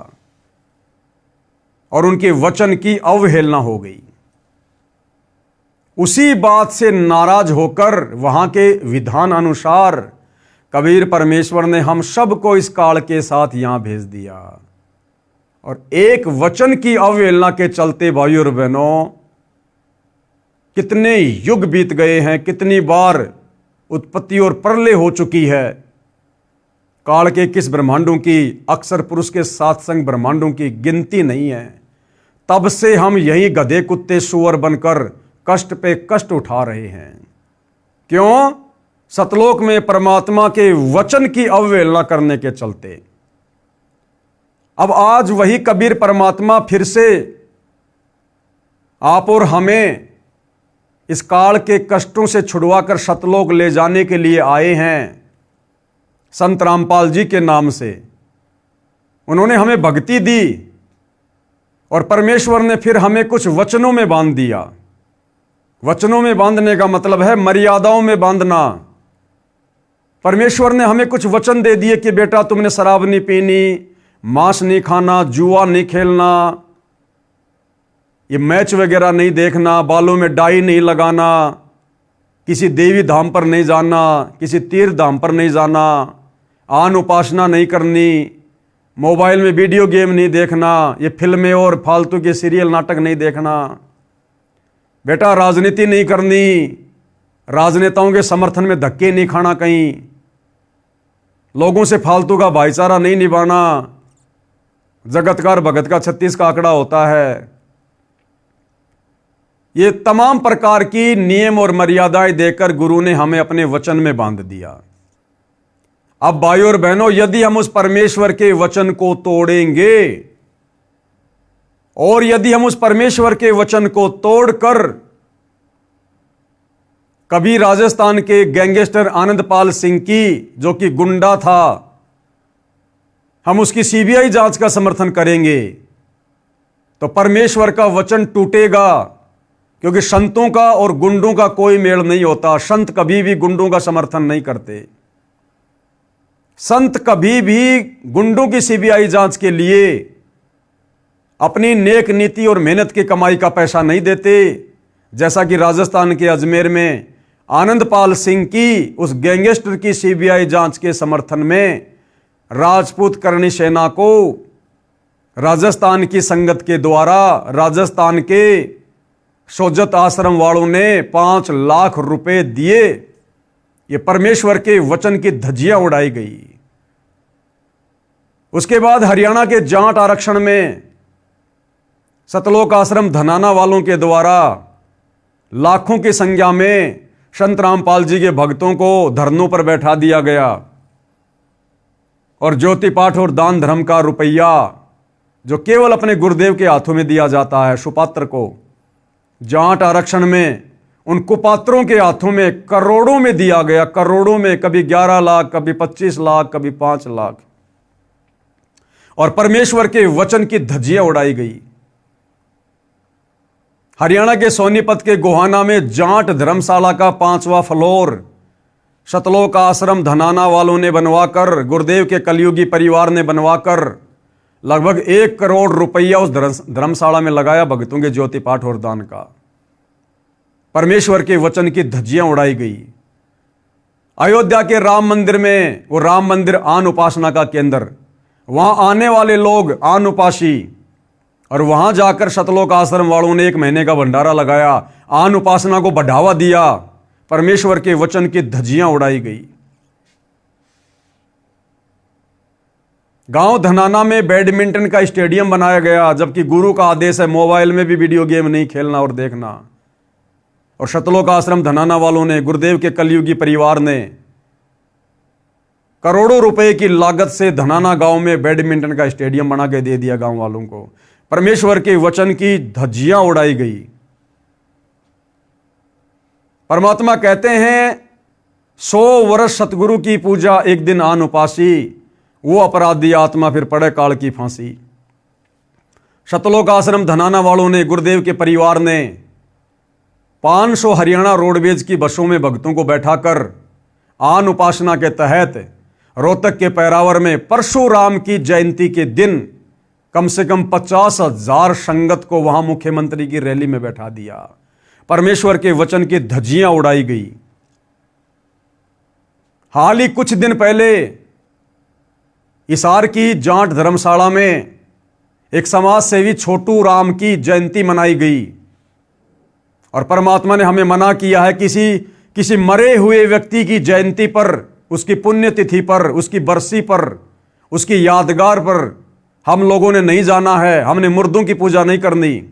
और उनके वचन की अवहेलना हो गई। उसी बात से नाराज होकर वहां के विधान अनुसार कबीर परमेश्वर ने हम सबको इस काल के साथ यहां भेज दिया। और एक वचन की अवहेलना के चलते भाइयों और बहनों, कितने युग बीत गए हैं, कितनी बार उत्पत्ति और प्रलय हो चुकी है। काल के किस ब्रह्मांडों की, अक्षर पुरुष के सातसंग ब्रह्मांडों की गिनती नहीं है। तब से हम यही गधे कुत्ते सुअर बनकर कष्ट पे कष्ट उठा रहे हैं। क्यों? सतलोक में परमात्मा के वचन की अवहेलना करने के चलते। अब आज वही कबीर परमात्मा फिर से आप और हमें इस काल के कष्टों से छुड़वाकर सतलोक ले जाने के लिए आए हैं। संत रामपाल जी के नाम से उन्होंने हमें भक्ति दी और परमेश्वर ने फिर हमें कुछ वचनों में बांध दिया। वचनों में बांधने का मतलब है मर्यादाओं में बांधना। परमेश्वर ने हमें कुछ वचन दे दिए कि बेटा, तुमने शराब नहीं पीनी, मांस नहीं खाना, जुआ नहीं खेलना, ये मैच वगैरह नहीं देखना, बालों में डाई नहीं लगाना, किसी देवी धाम पर नहीं जाना, किसी तीर्थ धाम पर नहीं जाना, आन उपासना नहीं करनी, मोबाइल में वीडियो गेम नहीं देखना, ये फिल्में और फालतू के सीरियल नाटक नहीं देखना। बेटा, राजनीति नहीं करनी, राजनेताओं के समर्थन में धक्के नहीं खाना, कहीं लोगों से फालतू का भाईचारा नहीं निभाना। जगतकार भगत का 36 का आंकड़ा होता है। ये तमाम प्रकार की नियम और मर्यादाएं देकर गुरु ने हमें अपने वचन में बांध दिया। अब भाइयों और बहनों, यदि हम उस परमेश्वर के वचन को तोड़ेंगे और यदि हम उस परमेश्वर के वचन को तोड़कर कभी राजस्थान के गैंगस्टर आनंदपाल सिंह की, जो कि गुंडा था, हम उसकी सीबीआई जांच का समर्थन करेंगे तो परमेश्वर का वचन टूटेगा। क्योंकि संतों का और गुंडों का कोई मेल नहीं होता। संत कभी भी गुंडों का समर्थन नहीं करते। संत कभी भी गुंडों की सीबीआई जांच के लिए अपनी नेक नीति और मेहनत की कमाई का पैसा नहीं देते। जैसा कि राजस्थान के अजमेर में आनंदपाल सिंह की उस गैंगस्टर की सीबीआई जांच के समर्थन में राजपूत करणी सेना को राजस्थान की संगत के द्वारा राजस्थान के सोजत आश्रम वालों ने 5 लाख रुपए दिए। ये परमेश्वर के वचन की धज्जियां उड़ाई गई। उसके बाद हरियाणा के जाट आरक्षण में सतलोक आश्रम धनाना वालों के द्वारा लाखों की संख्या में संत रामपाल जी के भक्तों को धरनों पर बैठा दिया गया और ज्योति पाठ और दान धर्म का रुपया जो केवल अपने गुरुदेव के हाथों में दिया जाता है, सुपात्र को, जाट आरक्षण में उन कुपात्रों के हाथों में करोड़ों में दिया गया। करोड़ों में, कभी 11 लाख, कभी 25 लाख, कभी 5 लाख। और परमेश्वर के वचन की धज्जियां उड़ाई गई। हरियाणा के सोनीपत के गोहाना में जाट धर्मशाला का 5वां फ्लोर सतलोक आश्रम धनाना वालों ने बनवाकर, गुरुदेव के कलयुगी परिवार ने बनवाकर लगभग 1 करोड़ रुपया उस धर्मशाला में लगाया भक्तों के ज्योति पाठ और दान का। परमेश्वर के वचन की धज्जियां उड़ाई गई। अयोध्या के राम मंदिर में, वो राम मंदिर आन उपासना का केंद्र, वहां आने वाले लोग आन उपासी, और वहां जाकर सतलोक आश्रम वालों ने 1 महीने का भंडारा लगाया, आन उपासना को बढ़ावा दिया, परमेश्वर के वचन की धज्जियां उड़ाई गई। गांव धनाना में बैडमिंटन का स्टेडियम बनाया गया, जबकि गुरु का आदेश है मोबाइल में भी वीडियो गेम नहीं खेलना और देखना। और सतलोक आश्रम धनाना वालों ने, गुरुदेव के कलयुगी परिवार ने करोड़ों रुपए की लागत से धनाना गांव में बैडमिंटन का स्टेडियम बना के दे दिया गांव वालों को। परमेश्वर के वचन की धज्जियां उड़ाई गई। परमात्मा कहते हैं 100 वर्ष सतगुरु की पूजा, एक दिन आन उपासी, वो अपराधी आत्मा फिर पड़े काल की फांसी। सतलोक आश्रम धनाना वालों ने, गुरुदेव के परिवार ने 500 हरियाणा रोडवेज की बसों में भक्तों को बैठाकर आन उपासना के तहत रोहतक के पैरावर में परशुराम की जयंती के दिन कम से कम 50,000 संगत को वहां मुख्यमंत्री की रैली में बैठा दिया। परमेश्वर के वचन की धज्जियां उड़ाई गई। हाल ही कुछ दिन पहले हिसार की जाट धर्मशाला में एक समाज सेवी छोटू राम की जयंती मनाई गई, और परमात्मा ने हमें मना किया है किसी मरे हुए व्यक्ति की जयंती पर, उसकी पुण्यतिथि पर, उसकी बरसी पर, उसकी यादगार पर हम लोगों ने नहीं जाना है। हमने मुर्दों की पूजा नहीं करनी।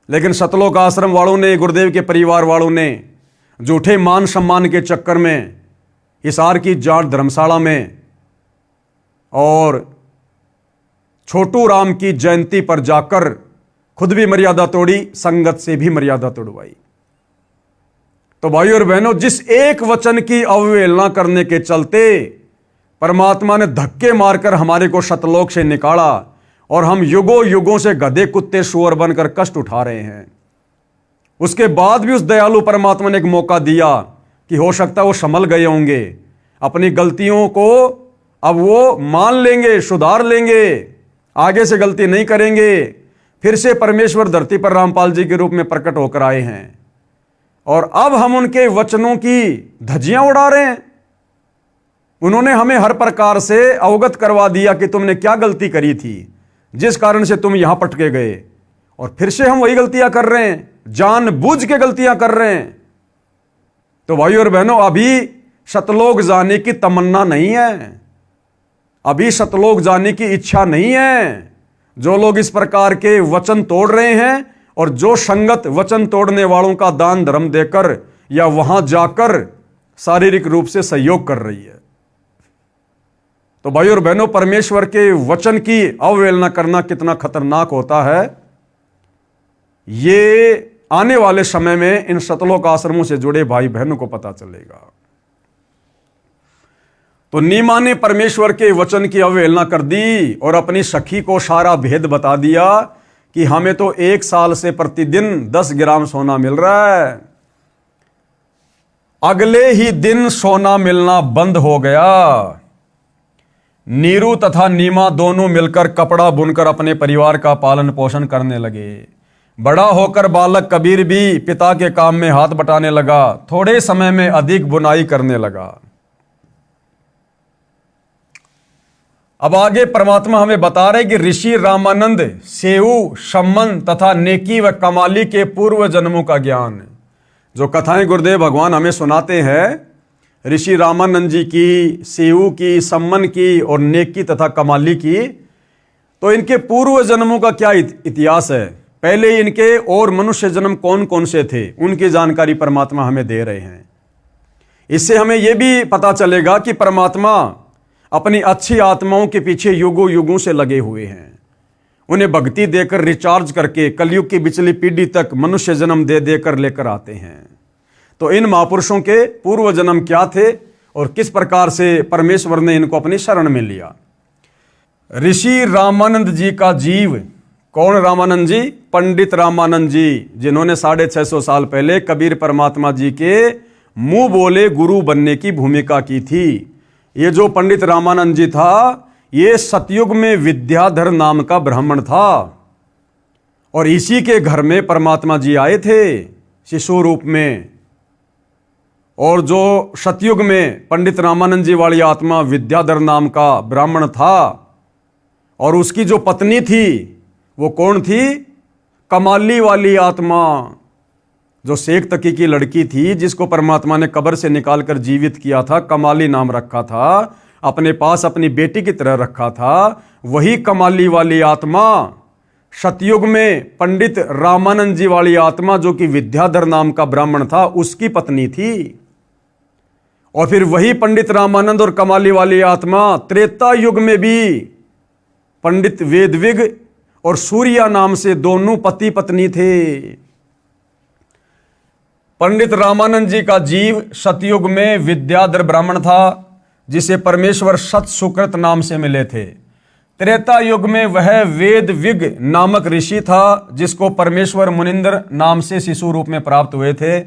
लेकिन सतलोक आश्रम वालों ने, गुरुदेव के परिवार वालों ने झूठे मान सम्मान के चक्कर में हिसार की जाट धर्मशाला में और छोटू राम की जयंती पर जाकर खुद भी मर्यादा तोड़ी, संगत से भी मर्यादा तोड़वाई। तो भाइयों और बहनों, जिस एक वचन की अवहेलना करने के चलते परमात्मा ने धक्के मारकर हमारे को सतलोक से निकाला, और हम युगों युगों से गधे कुत्ते सूअर बनकर कष्ट उठा रहे हैं, उसके बाद भी उस दयालु परमात्मा ने एक मौका दिया कि हो सकता है वो संभल गए होंगे, अपनी गलतियों को अब वो मान लेंगे, सुधार लेंगे, आगे से गलती नहीं करेंगे। फिर से परमेश्वर धरती पर रामपाल जी के रूप में प्रकट होकर आए हैं, और अब हम उनके वचनों की धज्जियां उड़ा रहे हैं। उन्होंने हमें हर प्रकार से अवगत करवा दिया कि तुमने क्या गलती करी थी जिस कारण से तुम यहां पटके गए, और फिर से हम वही गलतियां कर रहे हैं, जानबूझ के गलतियां कर रहे हैं। तो भाइयों और बहनों, अभी सतलोक जाने की तमन्ना नहीं है, अभी सतलोक जाने की इच्छा नहीं है। जो लोग इस प्रकार के वचन तोड़ रहे हैं, और जो संगत वचन तोड़ने वालों का दान धर्म देकर या वहां जाकर शारीरिक रूप से सहयोग कर रही है। तो भाइयों और बहनों, परमेश्वर के वचन की अवहेलना करना कितना खतरनाक होता है, ये आने वाले समय में इन सतलोक आश्रमों से जुड़े भाई बहनों को पता चलेगा। तो नीमा ने परमेश्वर के वचन की अवहेलना कर दी और अपनी सखी को सारा भेद बता दिया कि हमें तो 1 साल से प्रतिदिन 10 ग्राम सोना मिल रहा है। अगले ही दिन सोना मिलना बंद हो गया। नीरू तथा नीमा दोनों मिलकर कपड़ा बुनकर अपने परिवार का पालन पोषण करने लगे। बड़ा होकर बालक कबीर भी पिता के काम में हाथ बटाने लगा। थोड़े समय में अधिक बुनाई करने लगा। अब आगे परमात्मा हमें बता रहे कि ऋषि रामानंद सेऊ, सम्मन तथा नेकी व कमाली के पूर्व जन्मों का ज्ञान, जो कथाएं गुरुदेव भगवान हमें सुनाते हैं, ऋषि रामानंद जी की, सेऊ की, सम्मन की और नेकी तथा कमाली की, तो इनके पूर्व जन्मों का क्या इतिहास है, पहले इनके और मनुष्य जन्म कौन कौन से थे, उनकी जानकारी परमात्मा हमें दे रहे हैं। इससे हमें यह भी पता चलेगा कि परमात्मा अपनी अच्छी आत्माओं के पीछे युगों युगों से लगे हुए हैं। उन्हें भक्ति देकर रिचार्ज करके कलयुग की पिछली पीढ़ी तक मनुष्य जन्म दे देकर लेकर आते हैं। तो इन महापुरुषों के पूर्व जन्म क्या थे और किस प्रकार से परमेश्वर ने इनको अपनी शरण में लिया। ऋषि रामानंद जी का जीव, कौन रामानंद जी? पंडित रामानंद जी, जिन्होंने 650 साल पहले कबीर परमात्मा जी के मुंह बोले गुरु बनने की भूमिका की थी। ये जो पंडित रामानंद जी था, ये सतयुग में विद्याधर नाम का ब्राह्मण था और इसी के घर में परमात्मा जी आए थे शिशु रूप में। और जो सतयुग में पंडित रामानंद जी वाली आत्मा विद्याधर नाम का ब्राह्मण था, और उसकी जो पत्नी थी वो कौन थी? कमाली वाली आत्मा, जो शेख तकी की लड़की थी, जिसको परमात्मा ने कब्र से निकालकर जीवित किया था, कमाली नाम रखा था, अपने पास अपनी बेटी की तरह रखा था। वही कमाली वाली आत्मा सतयुग में पंडित रामानंद जी वाली आत्मा, जो कि विद्याधर नाम का ब्राह्मण था, उसकी पत्नी थी। और फिर वही पंडित रामानंद और कमाली वाली आत्मा त्रेता युग में भी पंडित वेदविग और सूर्या नाम से दोनों पति पत्नी थे। पंडित रामानंद जी का जीव सतयुग में विद्याधर ब्राह्मण था, जिसे परमेश्वर सत सुकृत नाम से मिले थे। त्रेता युग में वह वेदविग नामक ऋषि था, जिसको परमेश्वर मुनिंद्र नाम से शिशु रूप में प्राप्त हुए थे।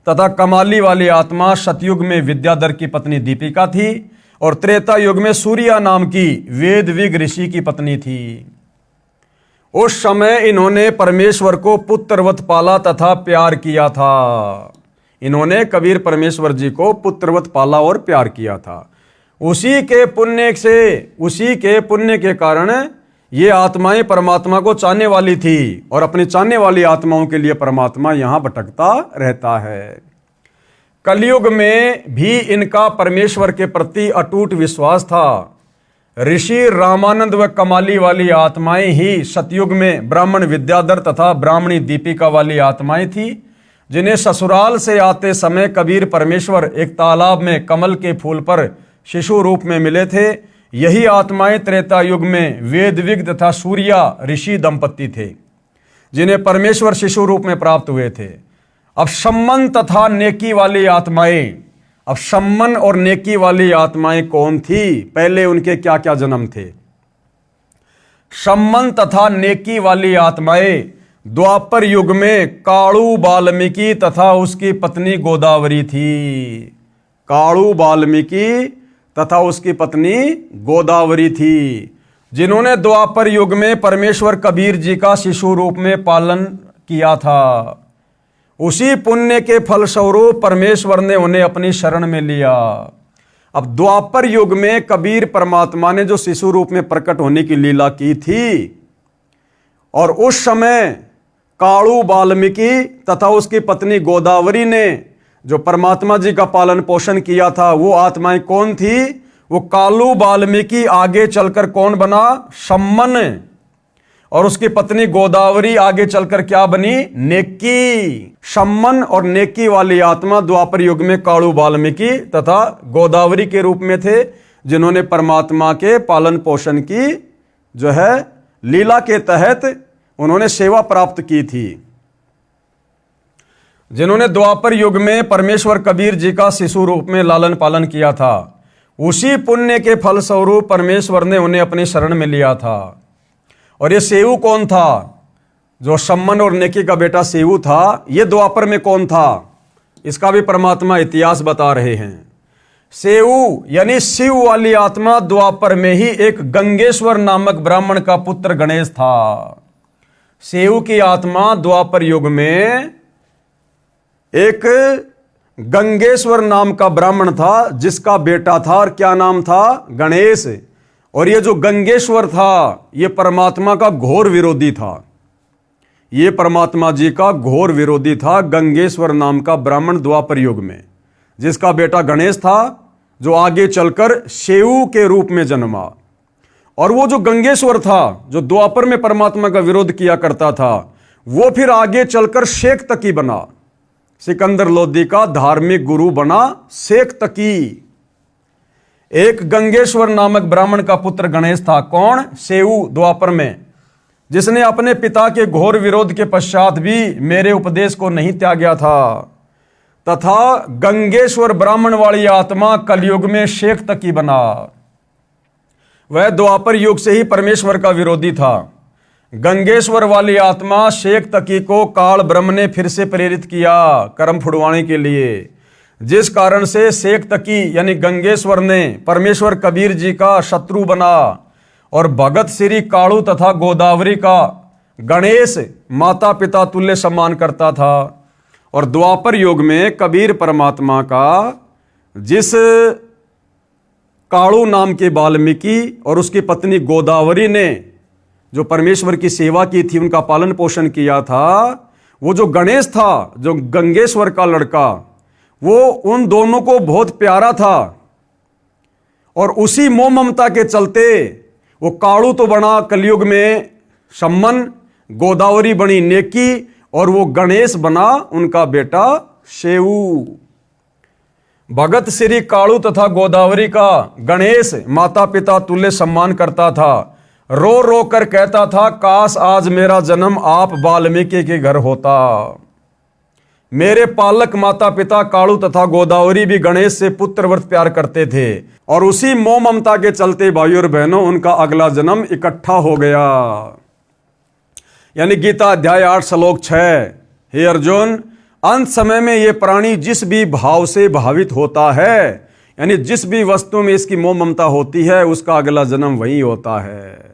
तथा कमाली वाली आत्मा सतयुग में विद्याधर की पत्नी दीपिका थी, और त्रेता युग में सूर्या नाम की वेदविग ऋषि की पत्नी थी। उस समय इन्होंने परमेश्वर को पुत्रवत पाला तथा प्यार किया था। इन्होंने कबीर परमेश्वर जी को पुत्रवत पाला और प्यार किया था। उसी के पुण्य के कारण ये आत्माएं परमात्मा को चाहने वाली थी, और अपनी चाहने वाली आत्माओं के लिए परमात्मा यहां भटकता रहता है। कलयुग में भी इनका परमेश्वर के प्रति अटूट विश्वास था। ऋषि रामानंद व कमाली वाली आत्माएं ही सतयुग में ब्राह्मण विद्याधर तथा ब्राह्मणी दीपिका वाली आत्माएं थी, जिन्हें ससुराल से आते समय कबीर परमेश्वर एक तालाब में कमल के फूल पर शिशु रूप में मिले थे। यही आत्माएं त्रेता युग में वेदविग तथा सूर्या ऋषि दंपत्ति थे, जिन्हें परमेश्वर शिशु रूप में प्राप्त हुए थे। अब सम्मन तथा नेकी वाली आत्माएं, अब सम्मन और नेकी वाली आत्माएं कौन थी? पहले उनके क्या क्या जन्म थे? सम्मन तथा नेकी वाली आत्माएं द्वापर युग में काणु वाल्मीकि तथा उसकी पत्नी गोदावरी थी। काणु वाल्मीकि तथा उसकी पत्नी गोदावरी थी, जिन्होंने द्वापर युग में परमेश्वर कबीर जी का शिशु रूप में पालन किया था। उसी पुण्य के फलस्वरूप परमेश्वर ने उन्हें अपनी शरण में लिया। अब द्वापर युग में कबीर परमात्मा ने जो शिशु रूप में प्रकट होने की लीला की थी, और उस समय काणु वाल्मीकि तथा उसकी पत्नी गोदावरी ने जो परमात्मा जी का पालन पोषण किया था, वो आत्माएं कौन थी? वो काणु वाल्मीकि आगे चलकर कौन बना? सम्मन। और उसकी पत्नी गोदावरी आगे चलकर क्या बनी? नेकी। सम्मन और नेकी वाली आत्मा द्वापर युग में काणु वाल्मीकि तथा गोदावरी के रूप में थे, जिन्होंने परमात्मा के पालन पोषण की जो है लीला के तहत उन्होंने सेवा प्राप्त की थी। जिन्होंने द्वापर युग में परमेश्वर कबीर जी का शिशु रूप में लालन पालन किया था, उसी पुण्य के फलस्वरूप परमेश्वर ने उन्हें अपनी शरण में लिया था। और ये सेऊ कौन था? जो सम्मन और नेकी का बेटा सेऊ था, ये द्वापर में कौन था? इसका भी परमात्मा इतिहास बता रहे हैं। सेऊ यानी शिव वाली आत्मा द्वापर में ही एक गंगेश्वर नामक ब्राह्मण का पुत्र गणेश था। सेऊ की आत्मा द्वापर युग में एक गंगेश्वर नाम का ब्राह्मण था, जिसका बेटा था, और क्या नाम था? गणेश। और ये जो गंगेश्वर था, ये परमात्मा का घोर विरोधी था। ये परमात्मा जी का घोर विरोधी था, गंगेश्वर नाम का ब्राह्मण द्वापर युग में, जिसका बेटा गणेश था, जो आगे चलकर सेऊ के रूप में जन्मा। और वो जो गंगेश्वर था, जो द्वापर में परमात्मा का विरोध किया करता था, वो फिर आगे चलकर शेख तकी बना। सिकंदर लोदी का धार्मिक गुरु बना शेख तकी। एक गंगेश्वर नामक ब्राह्मण का पुत्र गणेश था। कौन? सेऊ द्वापर में, जिसने अपने पिता के घोर विरोध के पश्चात भी मेरे उपदेश को नहीं त्यागा था। तथा गंगेश्वर ब्राह्मण वाली आत्मा कलयुग में शेख तकी बना। वह द्वापर युग से ही परमेश्वर का विरोधी था। गंगेश्वर वाली आत्मा शेख तकी को काल ब्रह्म ने फिर से प्रेरित किया कर्म फुड़वाने के लिए, जिस कारण से शेख तकी यानी गंगेश्वर ने परमेश्वर कबीर जी का शत्रु बना, और भगत श्री काणु तथा गोदावरी का गणेश माता पिता तुल्य सम्मान करता था। और द्वापर युग में कबीर परमात्मा का जिस काणु नाम के वाल्मीकि और उसकी पत्नी गोदावरी ने जो परमेश्वर की सेवा की थी, उनका पालन पोषण किया था, वो जो गणेश था, जो गंगेश्वर का लड़का, वो उन दोनों को बहुत प्यारा था। और उसी मोह ममता के चलते वो काणु तो बना कलयुग में सम्मन, गोदावरी बनी नेकी, और वो गणेश बना उनका बेटा शेऊ। भगत श्री काणु तथा गोदावरी का गणेश माता पिता तुल्य सम्मान करता था। रो रो कर कहता था, काश आज मेरा जन्म आप वाल्मीकि के घर होता। मेरे पालक माता पिता काणु तथा गोदावरी भी गणेश से पुत्रव्रत प्यार करते थे, और उसी मोह ममता के चलते भाइयों और बहनों उनका अगला जन्म इकट्ठा हो गया। यानी गीता अध्याय 8 श्लोक 6, हे अर्जुन, अंत समय में ये प्राणी जिस भी भाव से भावित होता है, यानी जिस भी वस्तु में इसकी मोह ममता होती है, उसका अगला जन्म वही होता है।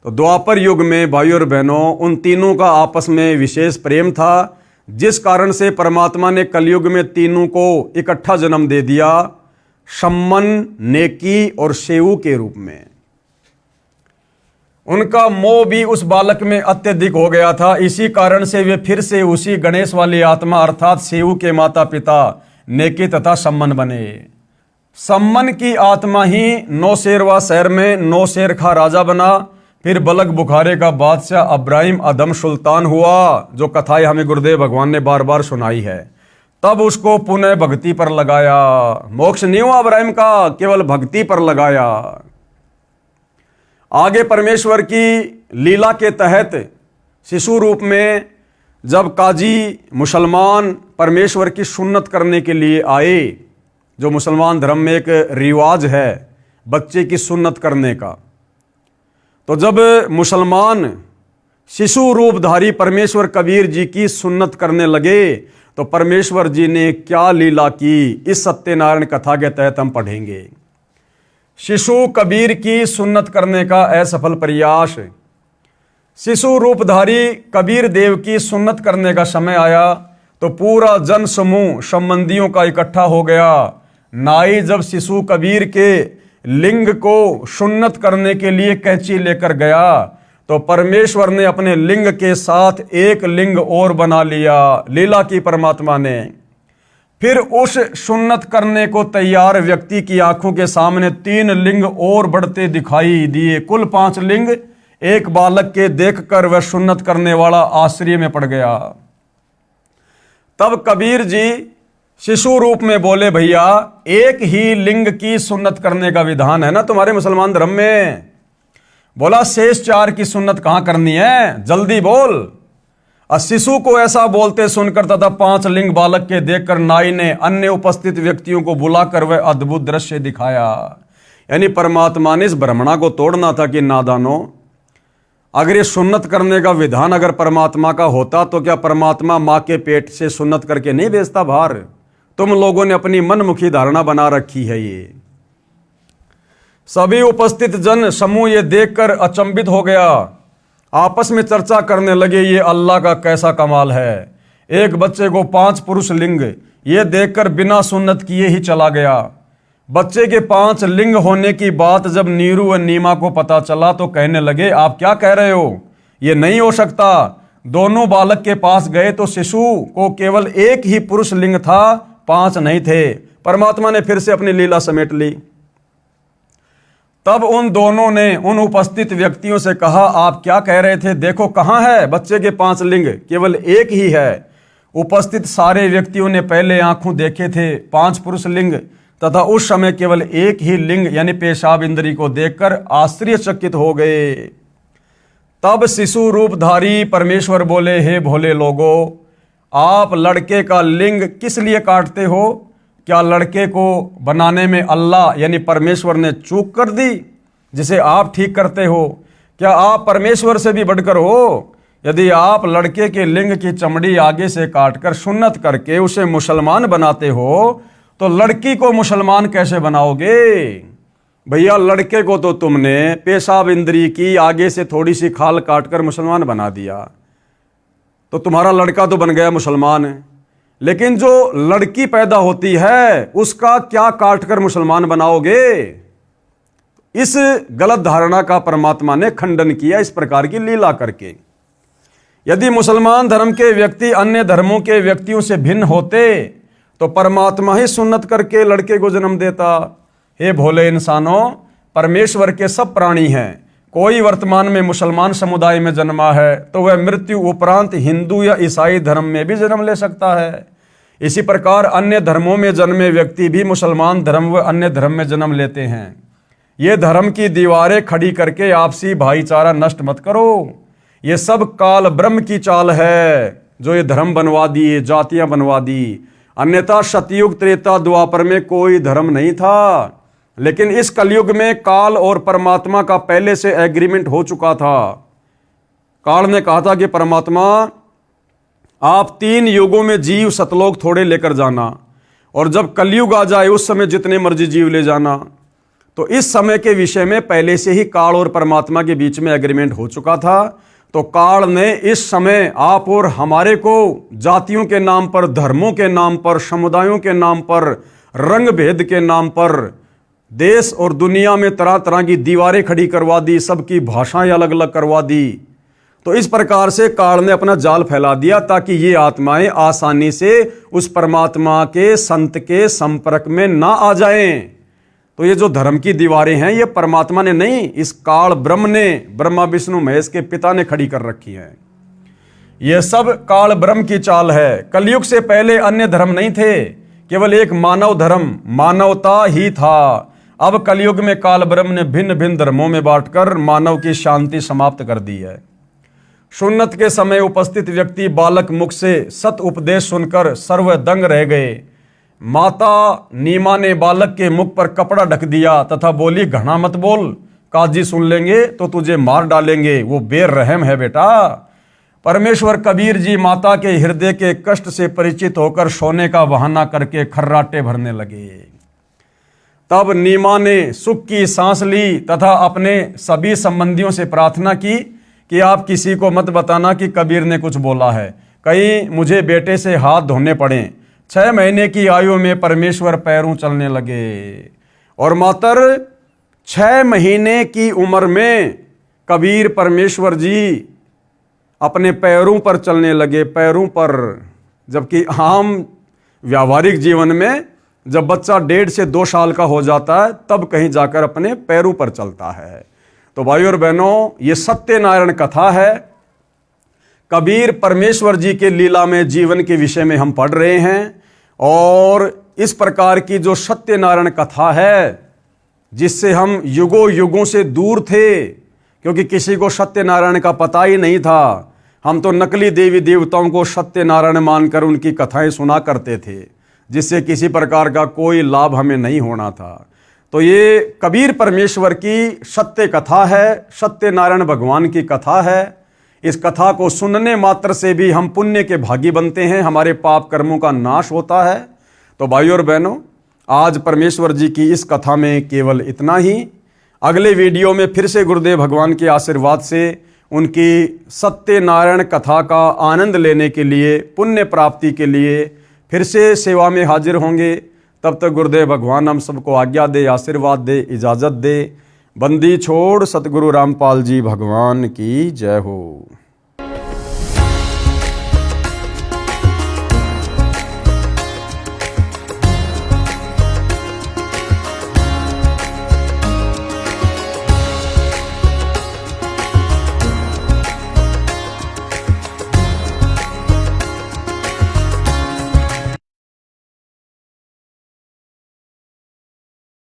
तो द्वापर युग में भाइयों और बहनों उन तीनों का आपस में विशेष प्रेम था, जिस कारण से परमात्मा ने कलयुग में तीनों को इकट्ठा जन्म दे दिया, सम्मन, नेकी और शेऊ के रूप में। उनका मोह भी उस बालक में अत्यधिक हो गया था। इसी कारण से वे फिर से उसी गणेश वाली आत्मा अर्थात शेऊ के माता पिता नेकी तथा सम्मन बने। सम्मन की आत्मा ही नौशेरवा शहर में नौशेर खा राजा बना, फिर बलक बुखारे का बादशाह अब्राहिम अदम सुल्तान हुआ, जो कथाएं हमें गुरुदेव भगवान ने बार बार सुनाई है। तब उसको पुनः भक्ति पर लगाया। मोक्ष नहीं हुआ अब्राहिम का, केवल भक्ति पर लगाया। आगे परमेश्वर की लीला के तहत शिशु रूप में जब काजी मुसलमान परमेश्वर की सुन्नत करने के लिए आए, जो मुसलमान धर्म में एक रिवाज है बच्चे की सुन्नत करने का, तो जब मुसलमान शिशु रूपधारी परमेश्वर कबीर जी की सुन्नत करने लगे, तो परमेश्वर जी ने क्या लीला की, इस सत्यनारायण कथा के तहत हम पढ़ेंगे। शिशु कबीर की सुन्नत करने का असफल प्रयास। शिशु रूपधारी कबीर देव की सुन्नत करने का समय आया, तो पूरा जन समूह संबंधियों का इकट्ठा हो गया। नाई जब शिशु कबीर के लिंग को सुन्नत करने के लिए कैंची लेकर गया, तो परमेश्वर ने अपने लिंग के साथ एक लिंग और बना लिया, लीला की परमात्मा ने। फिर उस सुन्नत करने को तैयार व्यक्ति की आंखों के सामने 3 लिंग और बढ़ते दिखाई दिए। कुल 5 लिंग एक बालक के देखकर वह सुन्नत करने वाला आश्चर्य में पड़ गया। तब कबीर जी शिशु रूप में बोले, भैया एक ही लिंग की सुन्नत करने का विधान है ना तुम्हारे मुसलमान धर्म में। बोला शेष 4 की सुन्नत कहां करनी है, जल्दी बोल। और शिशु को ऐसा बोलते सुनकर तथा 5 लिंग बालक के देखकर नाई ने अन्य उपस्थित व्यक्तियों को बुलाकर वह अद्भुत दृश्य दिखाया। यानी परमात्मा ने इस भ्रमणा को तोड़ना था कि नादानो, अगर ये सुन्नत करने का विधान अगर परमात्मा का होता, तो क्या परमात्मा माँ के पेट से सुन्नत करके नहीं भेजता बाहर? तुम लोगों ने अपनी मनमुखी धारणा बना रखी है। ये सभी उपस्थित जन समूह ये देखकर अचंभित हो गया, आपस में चर्चा करने लगे, ये अल्लाह का कैसा कमाल है। एक बच्चे को 5 पुरुष लिंग ये देखकर बिना सुन्नत किए ही चला गया। बच्चे के 5 लिंग होने की बात जब नीरू व नीमा को पता चला, तो कहने लगे, आप क्या कह रहे हो, ये नहीं हो सकता। दोनों बालक के पास गए तो शिशु को केवल एक ही पुरुष लिंग था, 5 नहीं थे। परमात्मा ने फिर से अपनी लीला समेट ली। तब उन दोनों ने उन उपस्थित व्यक्तियों से कहा, आप क्या कह रहे थे, देखो कहां है बच्चे के 5 लिंग, केवल एक ही है। उपस्थित सारे व्यक्तियों ने पहले आंखों देखे थे 5 पुरुष लिंग, तथा उस समय केवल एक ही लिंग यानी पेशाब इंद्री को देखकर आश्चर्यचकित हो गए। तब शिशु रूपधारी परमेश्वर बोले, हे भोले लोगों, आप लड़के का लिंग किस लिए काटते हो? क्या लड़के को बनाने में अल्लाह यानी परमेश्वर ने चूक कर दी जिसे आप ठीक करते हो? क्या आप परमेश्वर से भी बढ़कर हो? यदि आप लड़के के लिंग की चमड़ी आगे से काटकर सुन्नत करके उसे मुसलमान बनाते हो, तो लड़की को मुसलमान कैसे बनाओगे? भैया लड़के को तो तुमने पेशाब इंद्री की आगे से थोड़ी सी खाल काटकर मुसलमान बना दिया, तो तुम्हारा लड़का तो बन गया मुसलमान। लेकिन जो लड़की पैदा होती है उसका क्या काटकर मुसलमान बनाओगे? इस गलत धारणा का परमात्मा ने खंडन किया इस प्रकार की लीला करके। यदि मुसलमान धर्म के व्यक्ति अन्य धर्मों के व्यक्तियों से भिन्न होते तो परमात्मा ही सुन्नत करके लड़के को जन्म देता। हे भोले इंसानों, परमेश्वर के सब प्राणी हैं। कोई वर्तमान में मुसलमान समुदाय में जन्मा है तो वह मृत्यु उपरांत हिंदू या ईसाई धर्म में भी जन्म ले सकता है। इसी प्रकार अन्य धर्मों में जन्मे व्यक्ति भी मुसलमान धर्म व अन्य धर्म में जन्म लेते हैं। ये धर्म की दीवारें खड़ी करके आपसी भाईचारा नष्ट मत करो। ये सब काल ब्रह्म की चाल है जो ये धर्म बनवा दिए, जातियां बनवा दी। अन्यथा सतयुग त्रेता द्वापर में कोई धर्म नहीं था, लेकिन इस कलयुग में काल और परमात्मा का पहले से एग्रीमेंट हो चुका था। काल ने कहा था कि परमात्मा आप 3 युगों में जीव सतलोक थोड़े लेकर जाना, और जब कलयुग आ जाए उस समय जितने मर्जी जीव ले जाना। तो इस समय के विषय में पहले से ही काल और परमात्मा के बीच में एग्रीमेंट हो चुका था। तो काल ने इस समय आप और हमारे को जातियों के नाम पर, धर्मों के नाम पर, समुदायों के नाम पर, रंग भेद के नाम पर देश और दुनिया में तरह तरह की दीवारें खड़ी करवा दी, सबकी भाषाएं अलग अलग करवा दी। तो इस प्रकार से काल ने अपना जाल फैला दिया ताकि ये आत्माएं आसानी से उस परमात्मा के संत के संपर्क में ना आ जाएं। तो ये जो धर्म की दीवारें हैं ये परमात्मा ने नहीं, इस काल ब्रह्म ने, ब्रह्मा विष्णु महेश के पिता ने खड़ी कर रखी हैं। ये सब काल ब्रह्म की चाल है। कलयुग से पहले अन्य धर्म नहीं थे, केवल एक मानव धर्म, मानवता ही था। अब कलयुग में काल ब्रह्म ने भिन्न भिन्न धर्मों में बांटकर मानव की शांति समाप्त कर दी है। सुन्नत के समय उपस्थित व्यक्ति बालक मुख से सत उपदेश सुनकर सर्वदंग रह गए। माता नीमा ने बालक के मुख पर कपड़ा ढक दिया तथा बोली, घना मत बोल, काजी सुन लेंगे तो तुझे मार डालेंगे, वो बेरहम है बेटा। परमेश्वर कबीर जी माता के हृदय के कष्ट से परिचित होकर सोने का बहाना करके खर्राटे भरने लगे। तब नीमा ने सुख की सांस ली तथा अपने सभी संबंधियों से प्रार्थना की कि आप किसी को मत बताना कि कबीर ने कुछ बोला है, कहीं मुझे बेटे से हाथ धोने पड़े। 6 महीने की आयु में परमेश्वर पैरों चलने लगे, और मात्र 6 महीने की उम्र में कबीर परमेश्वर जी अपने पैरों पर चलने लगे, पैरों पर। जबकि आम व्यावहारिक जीवन में जब बच्चा 1.5 से 2 साल का हो जाता है तब कहीं जाकर अपने पैरों पर चलता है। तो भाइयों और बहनों, ये सत्यनारायण कथा है। कबीर परमेश्वर जी के लीला में जीवन के विषय में हम पढ़ रहे हैं, और इस प्रकार की जो सत्यनारायण कथा है जिससे हम युगों युगों से दूर थे, क्योंकि किसी को सत्यनारायण का पता ही नहीं था। हम तो नकली देवी देवताओं को सत्यनारायण मानकर उनकी कथाएं सुना करते थे, जिससे किसी प्रकार का कोई लाभ हमें नहीं होना था। तो ये कबीर परमेश्वर की सत्य कथा है, सत्यनारायण भगवान की कथा है। इस कथा को सुनने मात्र से भी हम पुण्य के भागी बनते हैं, हमारे पाप कर्मों का नाश होता है। तो भाइयों और बहनों, आज परमेश्वर जी की इस कथा में केवल इतना ही। अगले वीडियो में फिर से गुरुदेव भगवान के आशीर्वाद से उनकी सत्यनारायण कथा का आनंद लेने के लिए, पुण्य प्राप्ति के लिए फिर से सेवा में हाजिर होंगे। तब तक गुरुदेव भगवान हम सबको आज्ञा दे, आशीर्वाद दे, इजाज़त दे। बंदी छोड़ सतगुरु रामपाल जी भगवान की जय हो।